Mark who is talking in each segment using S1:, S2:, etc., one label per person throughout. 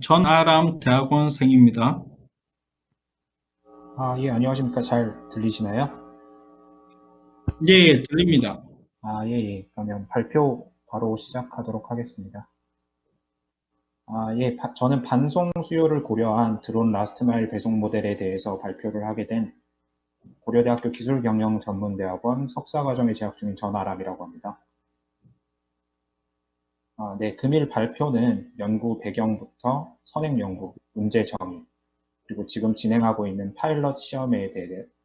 S1: 전아람 대학원생입니다.
S2: 예, 안녕하십니까. 잘 들리시나요?
S1: 예, 예, 들립니다.
S2: 예, 예. 그러면 발표 바로 시작하도록 하겠습니다. 예. 저는 반송 수요를 고려한 드론 라스트 마일 배송 모델에 대해서 발표를 하게 된 고려대학교 기술경영전문대학원 석사과정에 재학 중인 전아람이라고 합니다. 네. 금일 발표는 연구 배경부터 선행 연구, 문제 정의, 그리고 지금 진행하고 있는 파일럿 시험에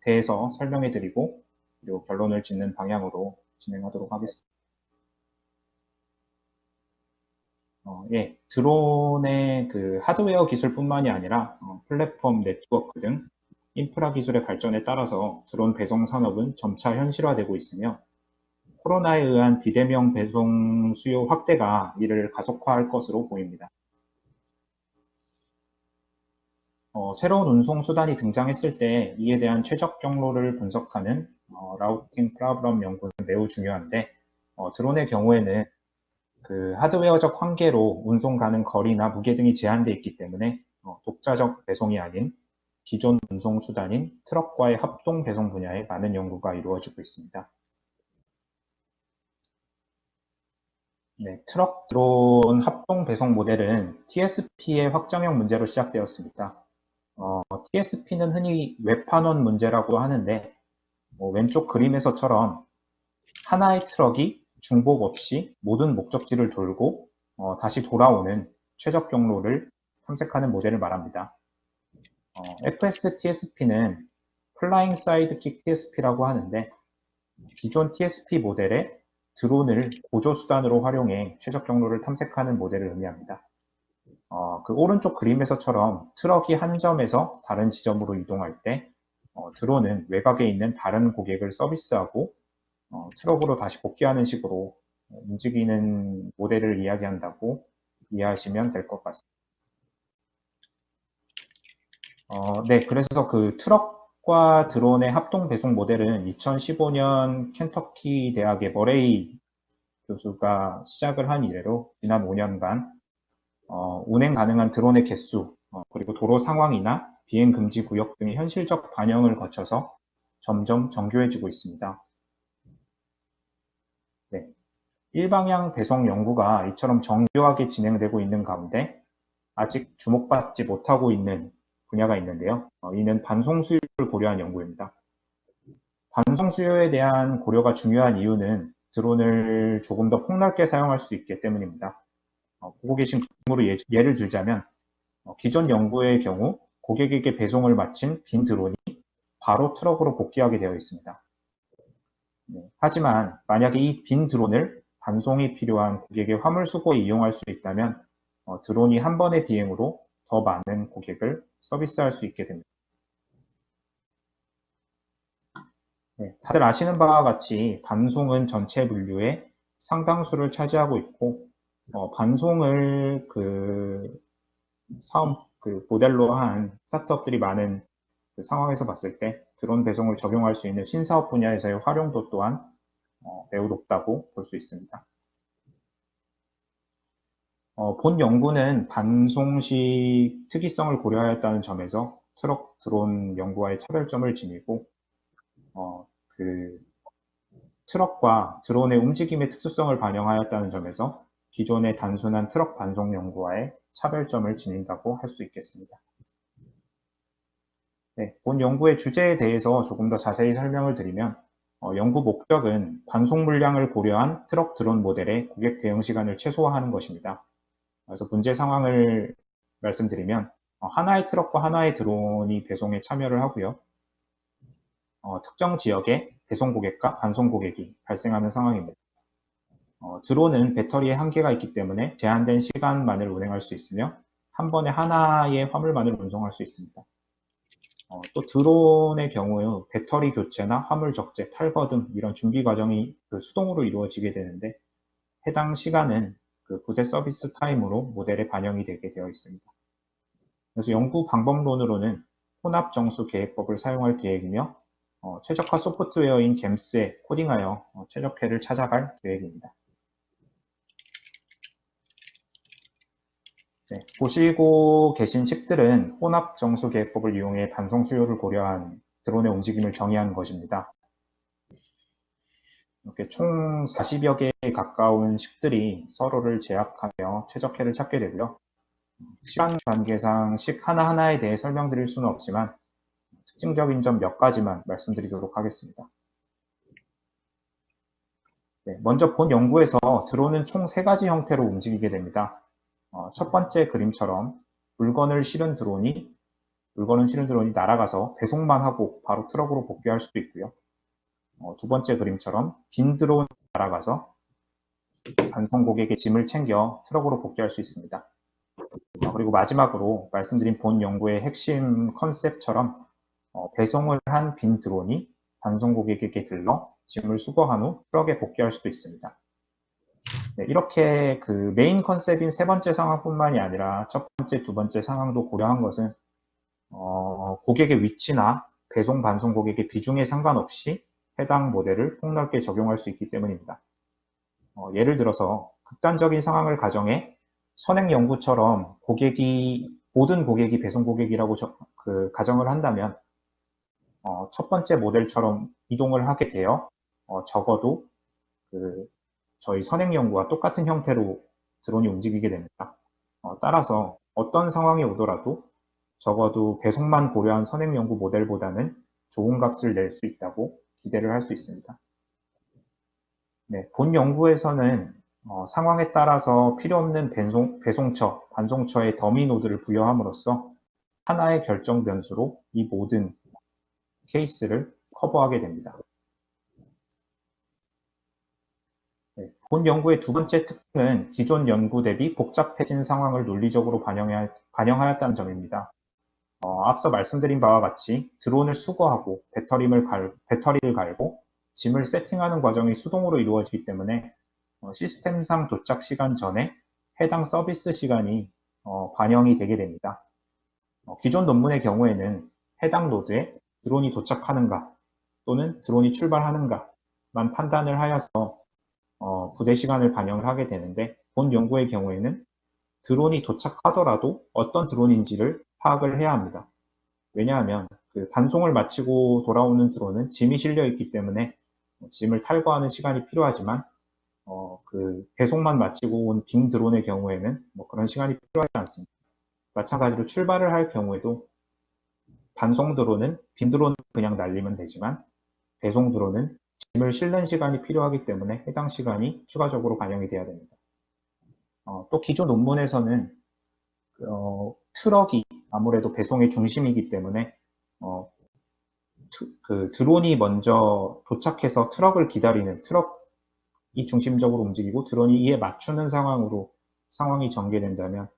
S2: 대해서 설명해 드리고, 그리고 결론을 짓는 방향으로 진행하도록 하겠습니다. 예, 드론의 그 하드웨어 기술뿐만이 아니라 플랫폼 네트워크 등 인프라 기술의 발전에 따라서 드론 배송 산업은 점차 현실화되고 있으며 코로나에 의한 비대면 배송 수요 확대가 이를 가속화할 것으로 보입니다. 새로운 운송 수단이 등장했을 때 이에 대한 최적 경로를 분석하는 라우팅 프로블럼 연구는 매우 중요한데, 드론의 경우에는 그 하드웨어적 한계로 운송 가능 거리나 무게 등이 제한되어 있기 때문에 독자적 배송이 아닌 기존 운송 수단인 트럭과의 합동 배송 분야에 많은 연구가 이루어지고 있습니다. 네, 트럭 드론 합동 배송 모델은 TSP의 확장형 문제로 시작되었습니다. TSP는 흔히 외판원 문제라고 하는데, 왼쪽 그림에서처럼 하나의 트럭이 중복 없이 모든 목적지를 돌고 다시 돌아오는 최적 경로를 탐색하는 모델을 말합니다. FSTSP는 플라잉 사이드킥 TSP라고 하는데, 기존 TSP 모델에 드론을 보조 수단으로 활용해 최적 경로를 탐색하는 모델을 의미합니다. 그 오른쪽 그림에서처럼 트럭이 한 점에서 다른 지점으로 이동할 때 드론은 외곽에 있는 다른 고객을 서비스하고 트럭으로 다시 복귀하는 식으로 움직이는 모델을 이야기한다고 이해하시면 될 것 같습니다. 네, 그래서 그 트럭과 드론의 합동 배송 모델은 2015년 켄터키 대학의 머레이 교수가 시작을 한 이래로 지난 5년간 운행 가능한 드론의 개수, 그리고 도로 상황이나 비행 금지 구역 등의 현실적 반영을 거쳐서 점점 정교해지고 있습니다. 네. 일방향 배송 연구가 이처럼 정교하게 진행되고 있는 가운데 아직 주목받지 못하고 있는 분야가 있는데요. 이는 반송 수요를 고려한 연구입니다. 반송 수요에 대한 고려가 중요한 이유는 드론을 조금 더 폭넓게 사용할 수 있기 때문입니다. 보고 계신 그림으로 예를 들자면 기존 연구의 경우 고객에게 배송을 마친 빈 드론이 바로 트럭으로 복귀하게 되어 있습니다. 네. 하지만 만약에 이 빈 드론을 반송이 필요한 고객의 화물 수거에 이용할 수 있다면 드론이 한 번의 비행으로 더 많은 고객을 서비스할 수 있게 됩니다. 네. 다들 아시는 바와 같이 반송은 전체 물류의 상당수를 차지하고 있고, 반송을 그 사업 그 모델로 한 스타트업들이 많은 그 상황에서 봤을 때 드론 배송을 적용할 수 있는 신사업 분야에서의 활용도 또한 매우 높다고 볼 수 있습니다. 본 연구는 반송식 특이성을 고려하였다는 점에서 트럭 드론 연구와의 차별점을 지니고, 그 트럭과 드론의 움직임의 특수성을 반영하였다는 점에서 기존의 단순한 트럭 반송 연구와의 차별점을 지닌다고 할 수 있겠습니다. 네, 본 연구의 주제에 대해서 조금 더 자세히 설명을 드리면, 연구 목적은 반송 물량을 고려한 트럭 드론 모델의 고객 대응 시간을 최소화하는 것입니다. 그래서 문제 상황을 말씀드리면, 하나의 트럭과 하나의 드론이 배송에 참여를 하고요. 특정 지역에 배송 고객과 반송 고객이 발생하는 상황입니다. 드론은 배터리에 한계가 있기 때문에 제한된 시간만을 운행할 수 있으며 한 번에 하나의 화물만을 운송할 수 있습니다. 또 드론의 경우에 배터리 교체나 화물 적재, 탈거 등 이런 준비 과정이 그 수동으로 이루어지게 되는데, 해당 시간은 그 부대 서비스 타임으로 모델에 반영이 되게 되어 있습니다. 그래서 연구 방법론으로는 혼합 정수 계획법을 사용할 계획이며, 최적화 소프트웨어인 gems에 코딩하여 최적회를 찾아갈 계획입니다. 보시고 계신 식들은 혼합 정수 계획법을 이용해 반송 수요를 고려한 드론의 움직임을 정의한 것입니다. 이렇게 총 40여 개에 가까운 식들이 서로를 제압하며 최적해를 찾게 되고요. 시간 관계상 식 하나하나에 대해 설명드릴 수는 없지만 특징적인 점 몇 가지만 말씀드리도록 하겠습니다. 먼저 본 연구에서 드론은 총 3가지 형태로 움직이게 됩니다. 첫 번째 그림처럼 물건을 실은 드론이 날아가서 배송만 하고 바로 트럭으로 복귀할 수도 있고요. 두 번째 그림처럼 빈 드론이 날아가서 반송 고객의 짐을 챙겨 트럭으로 복귀할 수 있습니다. 그리고 마지막으로 말씀드린 본 연구의 핵심 컨셉처럼 배송을 한 빈 드론이 반송 고객에게 들러 짐을 수거한 후 트럭에 복귀할 수도 있습니다. 이렇게 그 메인 컨셉인 세 번째 상황뿐만이 아니라 첫 번째, 두 번째 상황도 고려한 것은 고객의 위치나 배송, 반송 고객의 비중에 상관없이 해당 모델을 폭넓게 적용할 수 있기 때문입니다. 예를 들어서 극단적인 상황을 가정해 선행 연구처럼 모든 고객이 배송 고객이라고 가정을 한다면 첫 번째 모델처럼 이동을 하게 되어 적어도 저희 선행 연구와 똑같은 형태로 드론이 움직이게 됩니다. 따라서 어떤 상황이 오더라도 적어도 배송만 고려한 선행 연구 모델보다는 좋은 값을 낼 수 있다고 기대를 할 수 있습니다. 본 연구에서는 상황에 따라서 필요 없는 배송처, 반송처에 더미 노드를 부여함으로써 하나의 결정 변수로 이 모든 케이스를 커버하게 됩니다. 본 연구의 두 번째 특징은 기존 연구 대비 복잡해진 상황을 논리적으로 반영하였다는 점입니다. 앞서 말씀드린 바와 같이 드론을 수거하고 배터리를 갈고 짐을 세팅하는 과정이 수동으로 이루어지기 때문에 시스템상 도착 시간 전에 해당 서비스 시간이 반영이 되게 됩니다. 기존 논문의 경우에는 해당 노드에 드론이 도착하는가 또는 드론이 출발하는가만 판단을 하여서 부대 시간을 반영을 하게 되는데 본 연구의 경우에는 드론이 도착하더라도 어떤 드론인지를 파악을 해야 합니다. 왜냐하면 그 반송을 마치고 돌아오는 드론은 짐이 실려 있기 때문에 짐을 탈거하는 시간이 필요하지만 그 배송만 마치고 온 빈 드론의 경우에는 그런 시간이 필요하지 않습니다. 마찬가지로 출발을 할 경우에도 반송 드론은 빈 드론을 그냥 날리면 되지만 배송 드론은 짐을 실는 시간이 필요하기 때문에 해당 시간이 추가적으로 반영이 돼야 됩니다. 또 기존 논문에서는 트럭이 아무래도 배송의 중심이기 때문에 그 드론이 먼저 도착해서 트럭을 기다리는 트럭이 중심적으로 움직이고 드론이 이에 맞추는 상황이 전개된다면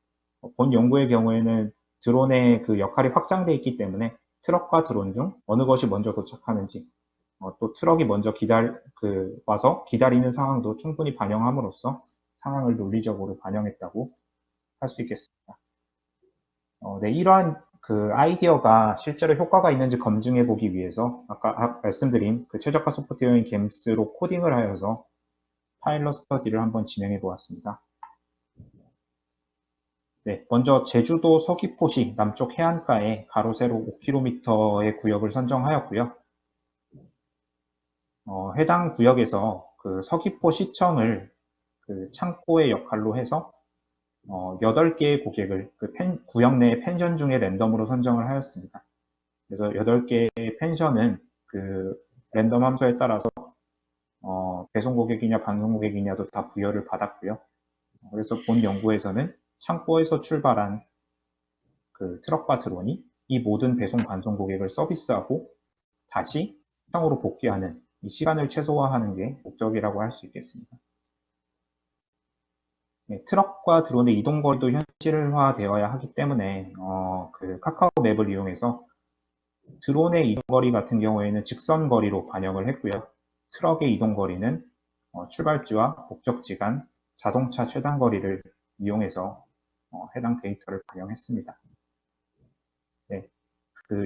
S2: 본 연구의 경우에는 드론의 그 역할이 확장되어 있기 때문에 트럭과 드론 중 어느 것이 먼저 도착하는지 또 트럭이 먼저 와서 기다리는 상황도 충분히 반영함으로써 상황을 논리적으로 반영했다고 할 수 있겠습니다. 이러한 그 아이디어가 실제로 효과가 있는지 검증해 보기 위해서 아까 말씀드린 그 최적화 소프트웨어인 GEMS로 코딩을 하여서 파일럿 스터디를 한번 진행해 보았습니다. 먼저 제주도 서귀포시 남쪽 해안가에 가로 세로 5km의 구역을 선정하였고요. 해당 구역에서 그 서귀포 시청을 그 창고의 역할로 해서 8개의 고객을 구역 내의 펜션 중에 랜덤으로 선정을 하였습니다. 그래서 8개의 펜션은 그 랜덤 함수에 따라서 배송 고객이냐 반송 고객이냐도 다 부여를 받았고요. 그래서 본 연구에서는 창고에서 출발한 그 트럭과 드론이 이 모든 배송 반송 고객을 서비스하고 다시 시청으로 복귀하는 이 시간을 최소화하는 게 목적이라고 할 수 있겠습니다. 트럭과 드론의 이동거리도 현실화되어야 하기 때문에 그 카카오 맵을 이용해서 드론의 이동거리 같은 경우에는 직선거리로 반영을 했고요. 트럭의 이동거리는 출발지와 목적지 간 자동차 최단거리를 이용해서 해당 데이터를 반영했습니다.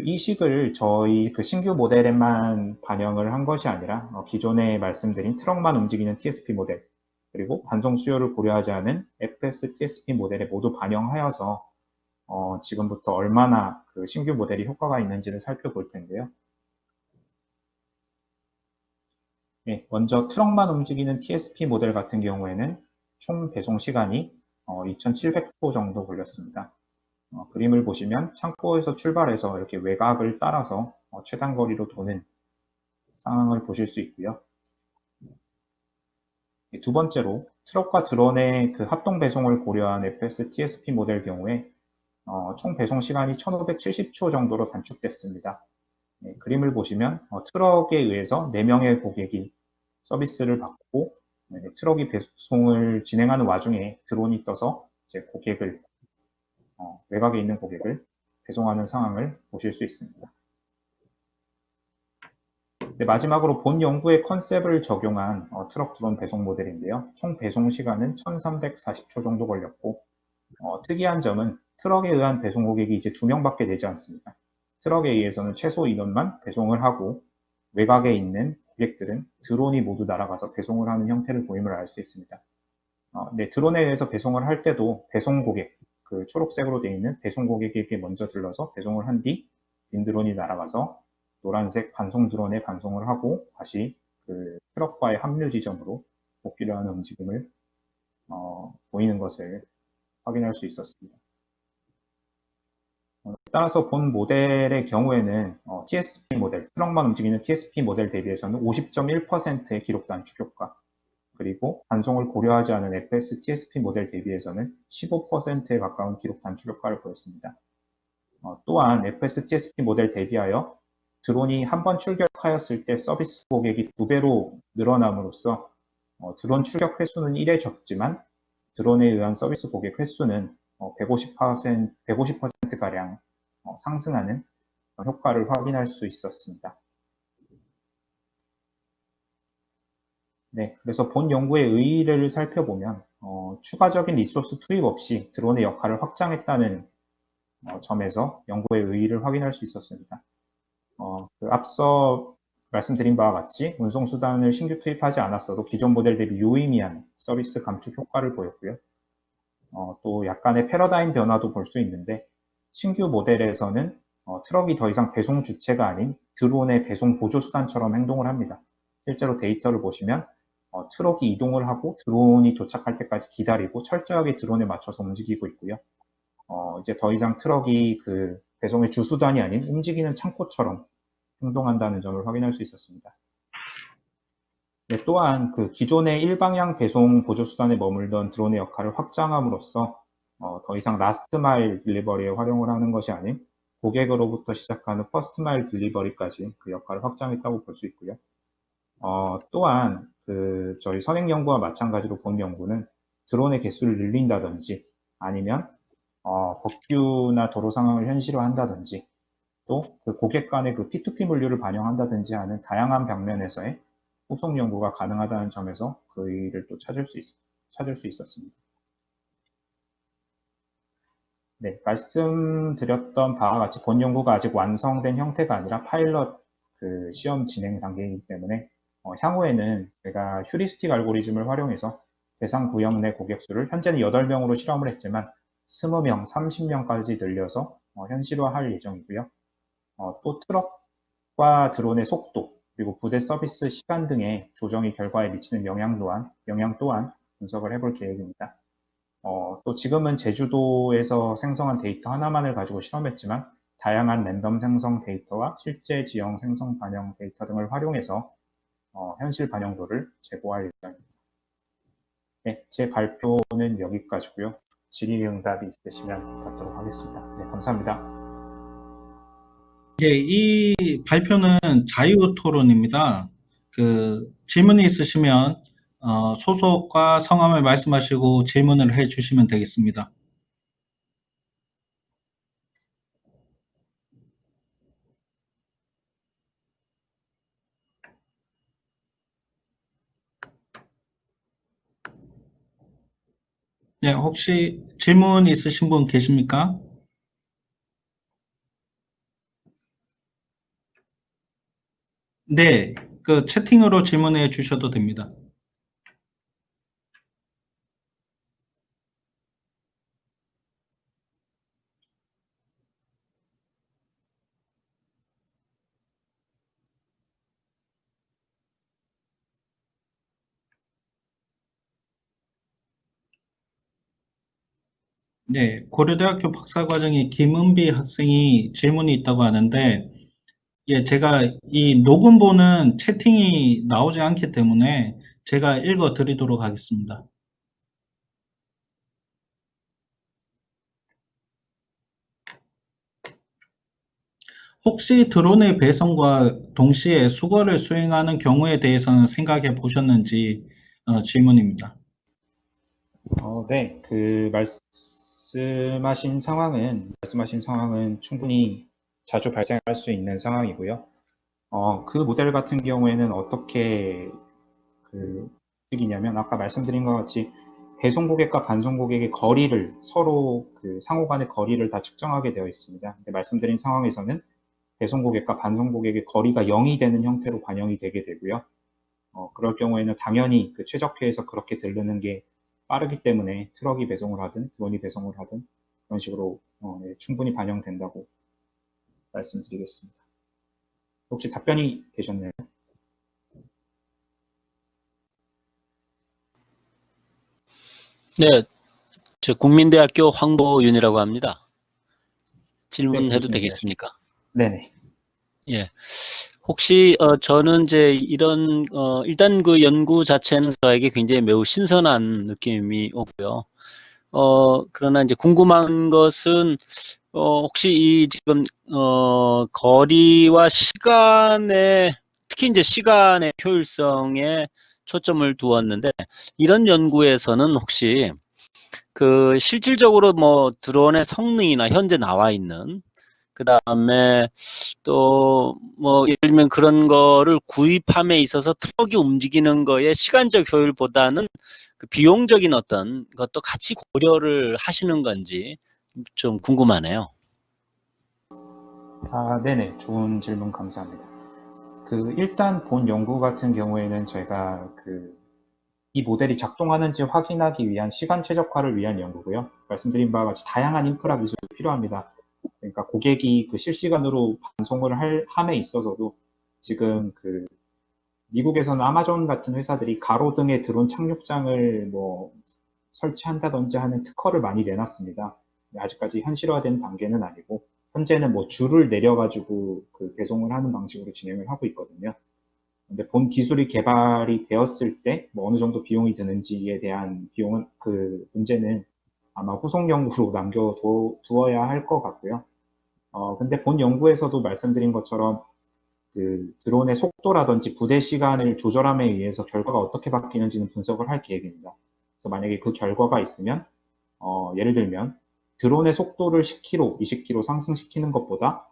S2: 이 식을 저희 그 신규 모델에만 반영을 한 것이 아니라 기존에 말씀드린 트럭만 움직이는 TSP 모델 그리고 반송 수요를 고려하지 않은 FS TSP 모델에 모두 반영하여서 지금부터 얼마나 그 신규 모델이 효과가 있는지를 살펴볼 텐데요. 네, 먼저 트럭만 움직이는 TSP 모델 같은 경우에는 총 배송 시간이 2,700초 정도 걸렸습니다. 그림을 보시면 창고에서 출발해서 이렇게 외곽을 따라서 최단 거리로 도는 상황을 보실 수 있고요. 두 번째로 트럭과 드론의 그 합동 배송을 고려한 FS TSP 모델 경우에 총 배송 시간이 1,570초 정도로 단축됐습니다. 네, 그림을 보시면 트럭에 의해서 4명의 고객이 서비스를 받고 트럭이 배송을 진행하는 와중에 드론이 떠서 이제 고객을 외곽에 있는 고객을 배송하는 상황을 보실 수 있습니다. 네, 마지막으로 본 연구의 컨셉을 적용한 트럭 드론 배송 모델인데요. 총 배송 시간은 1340초 정도 걸렸고 특이한 점은 트럭에 의한 배송 고객이 이제 2명밖에 되지 않습니다. 트럭에 의해서는 최소 인원만 배송을 하고 외곽에 있는 고객들은 드론이 모두 날아가서 배송을 하는 형태를 보임을 알 수 있습니다. 네, 드론에 의해서 배송을 할 때도 배송 고객, 그 초록색으로 되어 있는 배송 고객에게 먼저 들러서 배송을 한 뒤 빈드론이 날아가서 노란색 반송 드론에 반송을 하고 다시 그 트럭과의 합류 지점으로 복귀를 하는 움직임을 보이는 것을 확인할 수 있었습니다. 따라서 본 모델의 경우에는 TSP 모델, 트럭만 움직이는 TSP 모델 대비해서는 50.1%의 기록 단축 효과, 그리고 반송을 고려하지 않은 FS TSP 모델 대비해서는 15%에 가까운 기록 단축 효과를 보였습니다. 또한 FS TSP 모델 대비하여 드론이 한 번 출격하였을 때 서비스 고객이 2배로 늘어남으로써 드론 출격 횟수는 1에 적지만 드론에 의한 서비스 고객 횟수는 150%가량 상승하는 효과를 확인할 수 있었습니다. 네, 그래서 본 연구의 의의를 살펴보면 추가적인 리소스 투입 없이 드론의 역할을 확장했다는 점에서 연구의 의의를 확인할 수 있었습니다. 앞서 말씀드린 바와 같이 운송수단을 신규 투입하지 않았어도 기존 모델 대비 유의미한 서비스 감축 효과를 보였고요. 또 약간의 패러다임 변화도 볼 수 있는데 신규 모델에서는 트럭이 더 이상 배송 주체가 아닌 드론의 배송 보조수단처럼 행동을 합니다. 실제로 데이터를 보시면 트럭이 이동을 하고 드론이 도착할 때까지 기다리고 철저하게 드론에 맞춰서 움직이고 있고요. 이제 더 이상 트럭이 그 배송의 주수단이 아닌 움직이는 창고처럼 행동한다는 점을 확인할 수 있었습니다. 네, 또한 그 기존의 일방향 배송 보조수단에 머물던 드론의 역할을 확장함으로써 더 이상 라스트 마일 딜리버리에 활용을 하는 것이 아닌 고객으로부터 시작하는 퍼스트 마일 딜리버리까지 그 역할을 확장했다고 볼 수 있고요. 또한 그 저희 선행 연구와 마찬가지로 본 연구는 드론의 개수를 늘린다든지 아니면 법규나 도로 상황을 현실화한다든지 또 그 고객 간의 그 P2P 물류를 반영한다든지 하는 다양한 방면에서의 후속 연구가 가능하다는 점에서 그 의의를 또 찾을 수 있었습니다. 네, 말씀드렸던 바와 같이 본 연구가 아직 완성된 형태가 아니라 파일럿 그 시험 진행 단계이기 때문에 향후에는 제가 휴리스틱 알고리즘을 활용해서 대상 구역 내 고객 수를 현재는 8명으로 실험을 했지만 20명, 30명까지 늘려서 현실화할 예정이고요. 또 트럭과 드론의 속도, 그리고 부대 서비스 시간 등의 조정이 결과에 미치는 영향 또한 분석을 해볼 계획입니다. 또 지금은 제주도에서 생성한 데이터 하나만을 가지고 실험했지만 다양한 랜덤 생성 데이터와 실제 지형 생성 반영 데이터 등을 활용해서 현실 반영도를 제고할 예정입니다. 네, 제 발표는 여기까지고요. 질의응답이 있으시면 받도록 하겠습니다. 네, 감사합니다.
S1: 이제 이 발표는 자유 토론입니다. 그 질문이 있으시면 소속과 성함을 말씀하시고 질문을 해 주시면 되겠습니다. 네, 혹시 질문 있으신 분 계십니까? 네, 그 채팅으로 질문해 주셔도 됩니다. 네, 고려대학교 박사과정의 김은비 학생이 질문이 있다고 하는데, 예, 제가 이 녹음본은 채팅이 나오지 않기 때문에 제가 읽어 드리도록 하겠습니다. 혹시 드론의 배송과 동시에 수거를 수행하는 경우에 대해서는 생각해 보셨는지 질문입니다.
S2: 네, 말씀하신 상황은 충분히 자주 발생할 수 있는 상황이고요. 그 모델 같은 경우에는 어떻게 움직이냐면, 아까 말씀드린 것 같이 배송 고객과 반송 고객의 거리를 서로 상호 간의 거리를 다 측정하게 되어 있습니다. 근데 말씀드린 상황에서는 배송 고객과 반송 고객의 거리가 0이 되는 형태로 반영이 되게 되고요. 그럴 경우에는 당연히 최적화에서 그렇게 들르는 게 빠르기 때문에 트럭이 배송을 하든 드론이 배송을 하든 그런 식으로 네, 충분히 반영된다고 말씀드리겠습니다. 혹시 답변이 되셨나요?
S3: 네, 저 국민대학교 황보윤이라고 합니다.
S2: 네,
S3: 질문해도
S2: 교수님 말씀.
S3: 되겠습니까?
S2: 네네.
S3: 예. 혹시 저는 이제 이런 일단 그 연구 자체는 저에게 굉장히 매우 신선한 느낌이 오고요. 그러나 이제 궁금한 것은 혹시 이 지금 거리와 시간에 특히 이제 시간의 효율성에 초점을 두었는데 이런 연구에서는 혹시 그 실질적으로 뭐 드론의 성능이나 현재 나와 있는 그 다음에 또 뭐 예를 들면 그런 거를 구입함에 있어서 트럭이 움직이는 거에 시간적 효율보다는 그 비용적인 어떤 것도 같이 고려를 하시는 건지 좀 궁금하네요.
S2: 네네. 좋은 질문 감사합니다. 일단 본 연구 같은 경우에는 저희가 이 모델이 작동하는지 확인하기 위한 시간 최적화를 위한 연구고요. 말씀드린 바와 같이 다양한 인프라 기술이 필요합니다. 그러니까 고객이 실시간으로 반송을 함에 있어서도 지금 미국에서는 아마존 같은 회사들이 가로등에 드론 착륙장을 뭐 설치한다든지 하는 특허를 많이 내놨습니다. 아직까지 현실화된 단계는 아니고 현재는 뭐 줄을 내려가지고 배송을 하는 방식으로 진행을 하고 있거든요. 근데 본 기술이 개발이 되었을 때 뭐 어느 정도 비용이 드는지에 대한 비용은 문제는 아마 후속 연구로 남겨두어야 할 것 같고요. 근데 본 연구에서도 말씀드린 것처럼 드론의 속도라든지 부대 시간을 조절함에 의해서 결과가 어떻게 바뀌는지는 분석을 할 계획입니다. 그래서 만약에 그 결과가 있으면 예를 들면 드론의 속도를 10km, 20km 상승시키는 것보다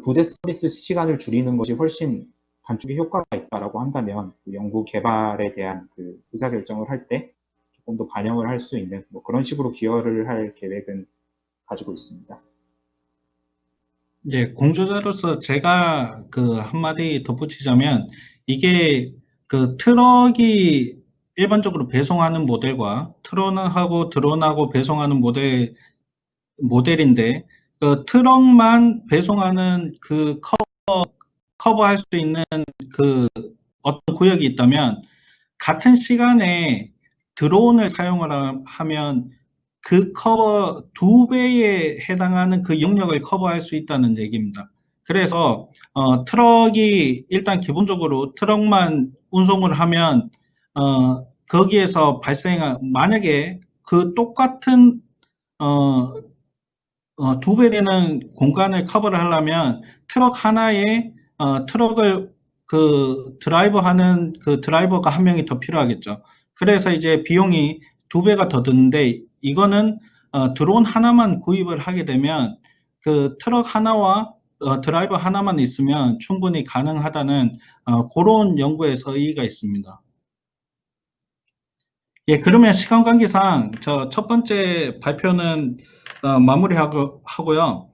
S2: 부대 서비스 시간을 줄이는 것이 훨씬 단축에 효과가 있다라고 한다면 연구 개발에 대한 의사결정을 할 때 조금 더 반영을 할 수 있는 뭐 그런 식으로 기여를 할 계획은 가지고 있습니다.
S1: 네, 공조자로서 제가 한마디 덧붙이자면, 이게 트럭이 일반적으로 배송하는 모델과 트론하고 드론하고 배송하는 모델인데, 트럭만 배송하는 커버할 수 있는 어떤 구역이 있다면, 같은 시간에 드론을 사용을 하면 그 커버 2배에 해당하는 그 영역을 커버할 수 있다는 얘기입니다. 그래서 트럭이 일단 기본적으로 트럭만 운송을 하면 거기에서 발생한 만약에 그 똑같은 어, 2배 되는 공간을 커버를 하려면 트럭 하나에 트럭을 드라이버 하는 드라이버가 한 명이 더 필요하겠죠. 그래서 이제 비용이 2배가 더 드는데 이거는 드론 하나만 구입을 하게 되면 그 트럭 하나와 드라이버 하나만 있으면 충분히 가능하다는 그런 연구에서 의의가 있습니다. 예, 그러면 시간 관계상 저 첫 번째 발표는 마무리하고요.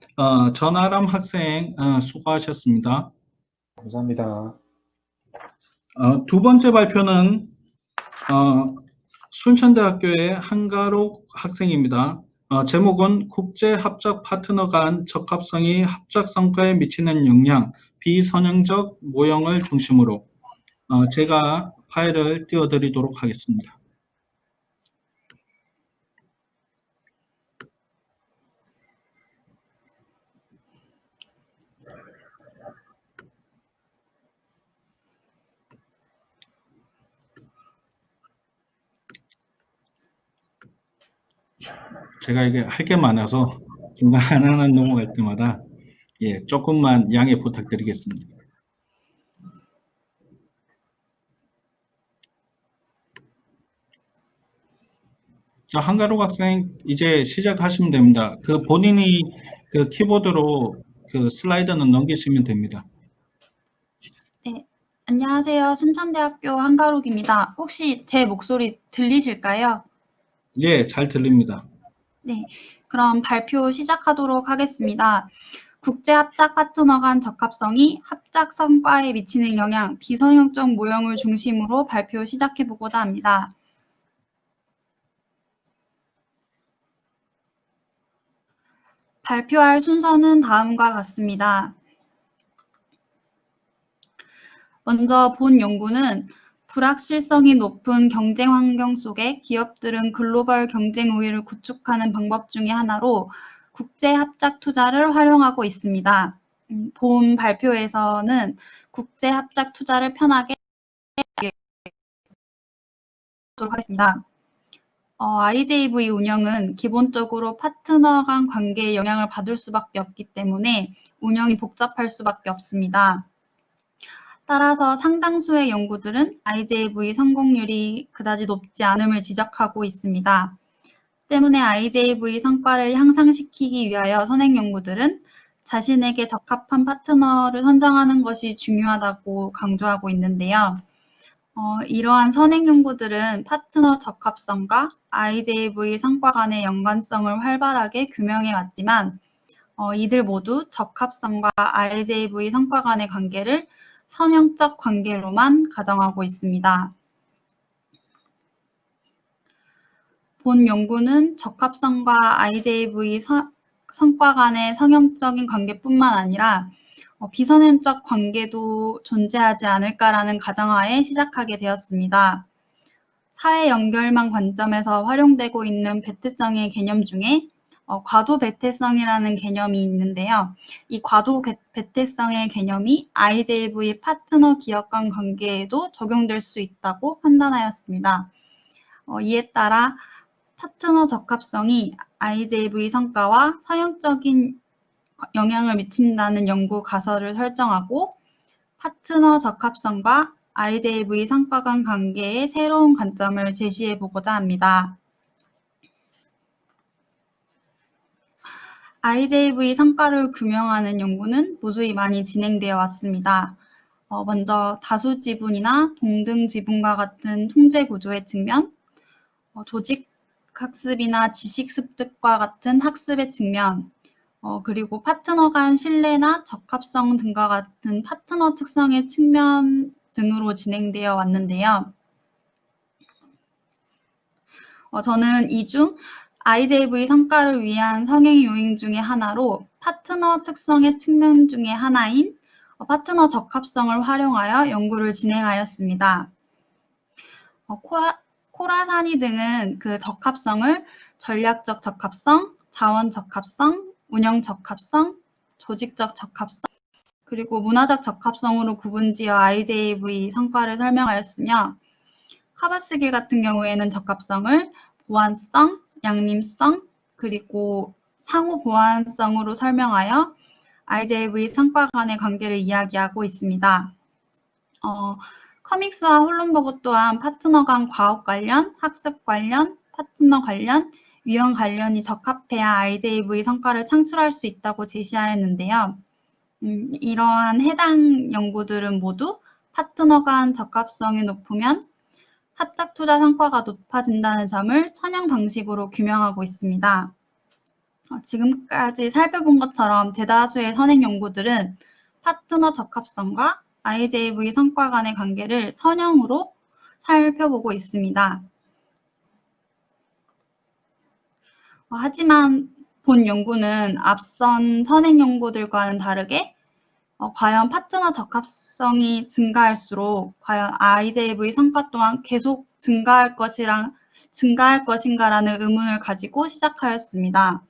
S1: 전아람 학생 수고하셨습니다.
S2: 감사합니다.
S1: 두 번째 발표는 순천대학교의 한가록 학생입니다. 제목은 국제합작 파트너 간 적합성이 합작 성과에 미치는 영향, 비선형적 모형을 중심으로 제가 파일을 띄워드리도록 하겠습니다. 제가 이게 할 게 많아서 중간 하나하나 넘어갈 때마다 예, 조금만 양해 부탁드리겠습니다. 자, 한가로 학생 이제 시작하시면 됩니다. 그 본인이 그 키보드로 그 슬라이드는 넘기시면 됩니다.
S4: 네, 안녕하세요. 순천대학교 한가록입니다. 혹시 제 목소리 들리실까요?
S1: 예, 잘 들립니다.
S4: 네, 그럼 발표 시작하도록 하겠습니다. 국제합작 파트너 간 적합성이 합작 성과에 미치는 영향, 비선형적 모형을 중심으로 발표 시작해보고자 합니다. 발표할 순서는 다음과 같습니다. 먼저 본 연구는 불확실성이 높은 경쟁 환경 속에 기업들은 글로벌 경쟁 우위를 구축하는 방법 중의 하나로 국제 합작 투자를 활용하고 있습니다. 본 발표에서는 국제 합작 투자를 편하게 하도록 하겠습니다. IJV 운영은 기본적으로 파트너 간 관계에 영향을 받을 수밖에 없기 때문에 운영이 복잡할 수밖에 없습니다. 따라서 상당수의 연구들은 IJV 성공률이 그다지 높지 않음을 지적하고 있습니다. 때문에 IJV 성과를 향상시키기 위하여 선행 연구들은 자신에게 적합한 파트너를 선정하는 것이 중요하다고 강조하고 있는데요. 이러한 선행 연구들은 파트너 적합성과 IJV 성과 간의 연관성을 활발하게 규명해 왔지만 이들 모두 적합성과 IJV 성과 간의 관계를 선형적 관계로만 가정하고 있습니다. 본 연구는 적합성과 IJV 성과 간의 성형적인 관계뿐만 아니라 비선형적 관계도 존재하지 않을까라는 가정하에 시작하게 되었습니다. 사회 연결망 관점에서 활용되고 있는 배트성의 개념 중에 과도 배트성이라는 개념이 있는데요. 이 과도 배트성의 개념이 IJV 파트너 기업 간 관계에도 적용될 수 있다고 판단하였습니다. 이에 따라 파트너 적합성이 IJV 성과와 선형적인 영향을 미친다는 연구 가설을 설정하고 파트너 적합성과 IJV 성과 간 관계의 새로운 관점을 제시해 보고자 합니다. IJV 성과를 규명하는 연구는 무수히 많이 진행되어 왔습니다. 먼저 다수 지분이나 동등 지분과 같은 통제 구조의 측면, 조직 학습이나 지식 습득과 같은 학습의 측면, 그리고 파트너 간 신뢰나 적합성 등과 같은 파트너 특성의 측면 등으로 진행되어 왔는데요. 저는 이 중 IJV 성과를 위한 성행 요인 중에 하나로 파트너 특성의 측면 중에 하나인 파트너 적합성을 활용하여 연구를 진행하였습니다. 코라사니 등은 그 적합성을 전략적 적합성, 자원 적합성, 운영 적합성, 조직적 적합성, 그리고 문화적 적합성으로 구분지어 IJV 성과를 설명하였으며 카바스길 같은 경우에는 적합성을 보완성, 양림성, 그리고 상호 보완성으로 설명하여 IJV 성과 간의 관계를 이야기하고 있습니다. 커믹스와 홀른버그 또한 파트너 간 과업 관련, 학습 관련, 파트너 관련, 유형 관련이 적합해야 IJV 성과를 창출할 수 있다고 제시하였는데요. 이러한 해당 연구들은 모두 파트너 간 적합성이 높으면 합작 투자 성과가 높아진다는 점을 선형 방식으로 규명하고 있습니다. 지금까지 살펴본 것처럼 대다수의 선행 연구들은 파트너 적합성과 IJV 성과 간의 관계를 선형으로 살펴보고 있습니다. 하지만 본 연구는 앞선 선행 연구들과는 다르게 과연 파트너 적합성이 증가할수록 과연 IJV 성과 또한 계속 증가할 것인가라는 의문을 가지고 시작하였습니다.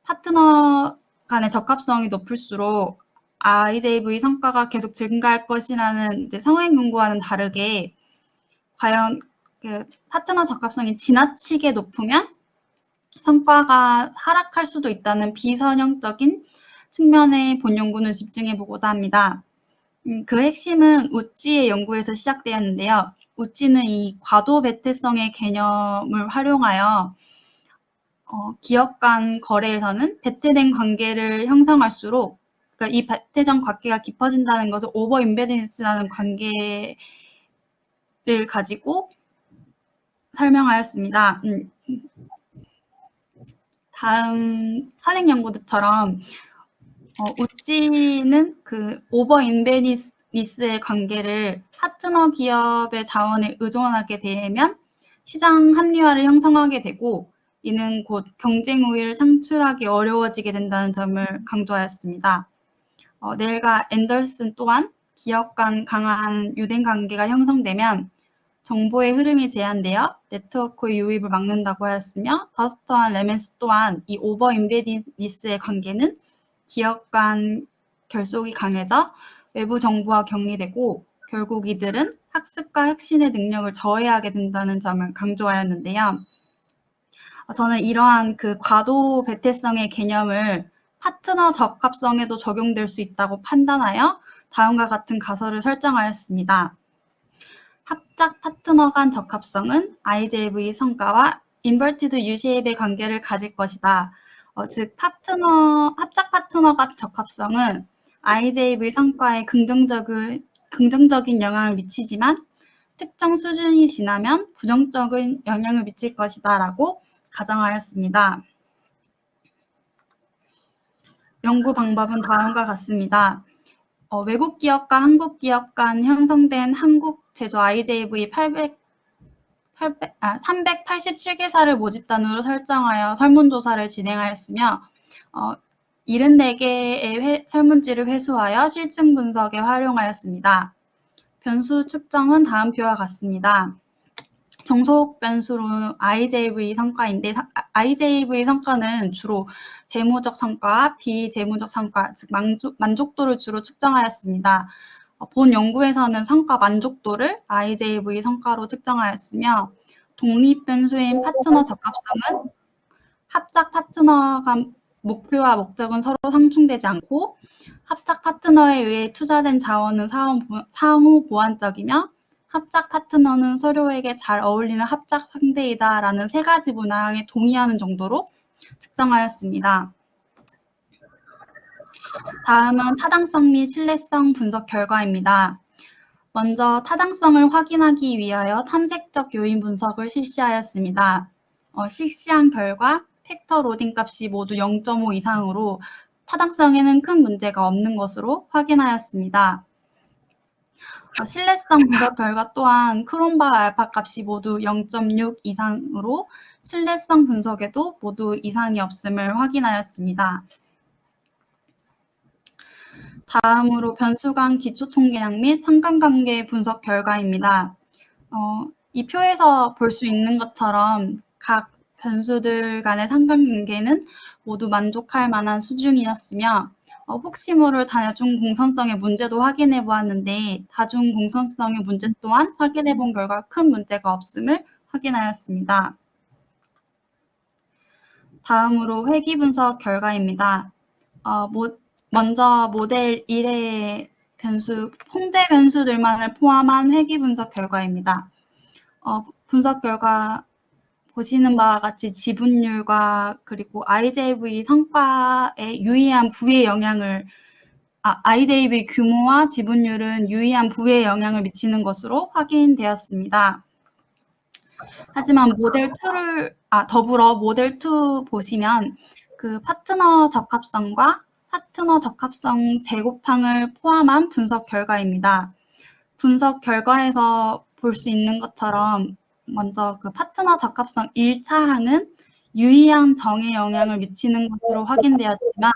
S4: 파트너 간의 적합성이 높을수록 IJV 성과가 계속 증가할 것이라는 성행 연구와는 다르게 과연 그 파트너 적합성이 지나치게 높으면 성과가 하락할 수도 있다는 비선형적인 측면에 본 연구는 집중해 보고자 합니다. 그 핵심은 우찌의 연구에서 시작되었는데요. 우찌는 이 과도 배태성의 개념을 활용하여 기업 간 거래에서는 배태된 관계를 형성할수록, 그러니까 이 배태적 관계가 깊어진다는 것을 오버 임베디스라는 관계를 가지고 설명하였습니다. 다음 선행 연구들처럼 우찌는 그 오버 임베디스의 관계를 파트너 기업의 자원에 의존하게 되면 시장 합리화를 형성하게 되고, 이는 곧 경쟁 우위를 창출하기 어려워지게 된다는 점을 강조하였습니다. 넬과 앤더슨 또한 기업 간 강한 유대 관계가 형성되면 정보의 흐름이 제한되어 네트워크의 유입을 막는다고 하였으며, 더스터와 레멘스 또한 이 오버 임베디스의 관계는 기업 간 결속이 강해져 외부 정보와 격리되고 결국 이들은 학습과 혁신의 능력을 저해하게 된다는 점을 강조하였는데요. 저는 이러한 그 과도 배태성의 개념을 파트너 적합성에도 적용될 수 있다고 판단하여 다음과 같은 가설을 설정하였습니다. 합작 파트너 간 적합성은 IJV 성과와 인버티드 U-쉐입의 관계를 가질 것이다. 즉 합작 파트너 간 적합성은 IJV 성과에 긍정적인 영향을 미치지만 특정 수준이 지나면 부정적인 영향을 미칠 것이다 라고 가정하였습니다. 연구 방법은 다음과 같습니다. 외국 기업과 한국 기업 간 형성된 한국 제조 IJV 387개사를 모집단으로 설정하여 설문조사를 진행하였으며 74개의 설문지를 회수하여 실증 분석에 활용하였습니다. 변수 측정은 다음 표와 같습니다. 정속 변수로 IJV 성과인데, IJV 성과는 주로 재무적 성과, 비재무적 성과, 즉 만족도를 주로 측정하였습니다. 본 연구에서는 성과 만족도를 IJV 성과로 측정하였으며, 독립 변수인 파트너 적합성은 합작 파트너 간 목표와 목적은 서로 상충되지 않고 합작 파트너에 의해 투자된 자원은 상호 보완적이며 합작 파트너는 서로에게 잘 어울리는 합작 상대이다 라는 세 가지 문항에 동의하는 정도로 측정하였습니다. 다음은 타당성 및 신뢰성 분석 결과입니다. 먼저 타당성을 확인하기 위하여 탐색적 요인 분석을 실시하였습니다. 실시한 결과 팩터 로딩 값이 모두 0.5 이상으로 타당성에는 큰 문제가 없는 것으로 확인하였습니다. 신뢰성 분석 결과 또한 크롬바 알파 값이 모두 0.6 이상으로 신뢰성 분석에도 모두 이상이 없음을 확인하였습니다. 다음으로 변수 간 기초 통계량 및 상관관계 분석 결과입니다. 이 표에서 볼 수 있는 것처럼 각 변수들 간의 상관관계는 모두 만족할 만한 수준이었으며, 혹시 모를 다중 공선성의 문제도 확인해 보았는데 다중 공선성의 문제 또한 확인해 본 결과 큰 문제가 없음을 확인하였습니다. 다음으로 회귀 분석 결과입니다. 먼저 모델 1의 변수, 홍대 변수들만을 포함한 회귀 분석 결과입니다. 분석 결과 보시는 바와 같이 지분율과 그리고 IJV 성과에 유의한 부의 영향을, IJV 규모와 지분율은 유의한 부의 영향을 미치는 것으로 확인되었습니다. 하지만 더불어 모델 2 보시면 그 파트너 적합성과 파트너 적합성 제곱항을 포함한 분석 결과입니다. 분석 결과에서 볼 수 있는 것처럼 먼저 그 파트너 적합성 1차 항은 유의한 정에 영향을 미치는 것으로 확인되었지만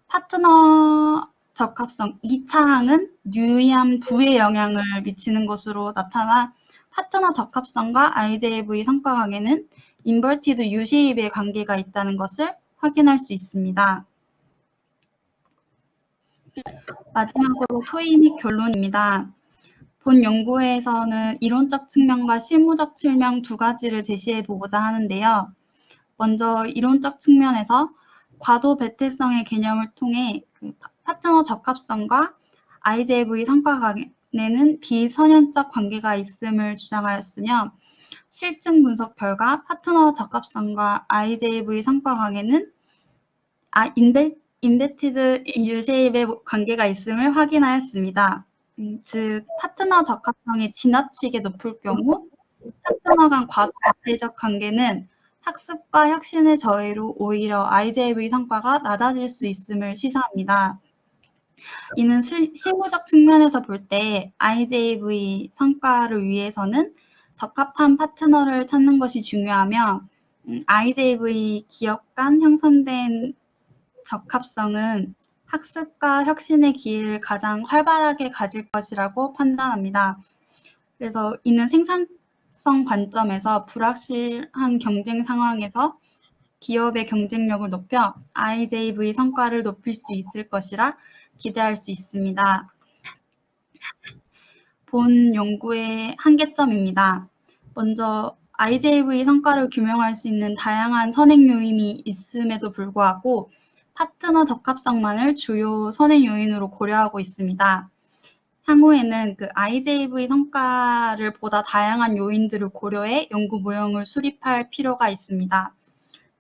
S4: 파트너 적합성 2차 항은 유의한 부에 영향을 미치는 것으로 나타나 파트너 적합성과 IJV 성과 관계는 인버티드 U-쉐입의 관계가 있다는 것을 확인할 수 있습니다. 마지막으로 토의 및 결론입니다. 본 연구에서는 이론적 측면과 실무적 측면 두 가지를 제시해 보고자 하는데요. 먼저 이론적 측면에서 과도 배틀성의 개념을 통해 그 파트너 적합성과 IJV 성과 간에는 비선형적 관계가 있음을 주장하였으며, 실증 분석 결과 파트너 적합성과 IJV 성과 관계는 인베티드 유쉐입의 관계가 있음을 확인하였습니다. 즉, 파트너 적합성이 지나치게 높을 경우 파트너 간 과도 배틀적 관계는 학습과 혁신의 저해로 오히려 IJV 성과가 낮아질 수 있음을 시사합니다. 이는 실무적 측면에서 볼 때 IJV 성과를 위해서는 적합한 파트너를 찾는 것이 중요하며, IJV 기업 간 형성된 적합성은 학습과 혁신의 기회를 가장 활발하게 가질 것이라고 판단합니다. 그래서 이는 생산성 관점에서 불확실한 경쟁 상황에서 기업의 경쟁력을 높여 IJV 성과를 높일 수 있을 것이라 기대할 수 있습니다. 본 연구의 한계점입니다. 먼저 IJV 성과를 규명할 수 있는 다양한 선행 요인이 있음에도 불구하고 파트너 적합성만을 주요 선행 요인으로 고려하고 있습니다. 향후에는 그 IJV 성과를 보다 다양한 요인들을 고려해 연구 모형을 수립할 필요가 있습니다.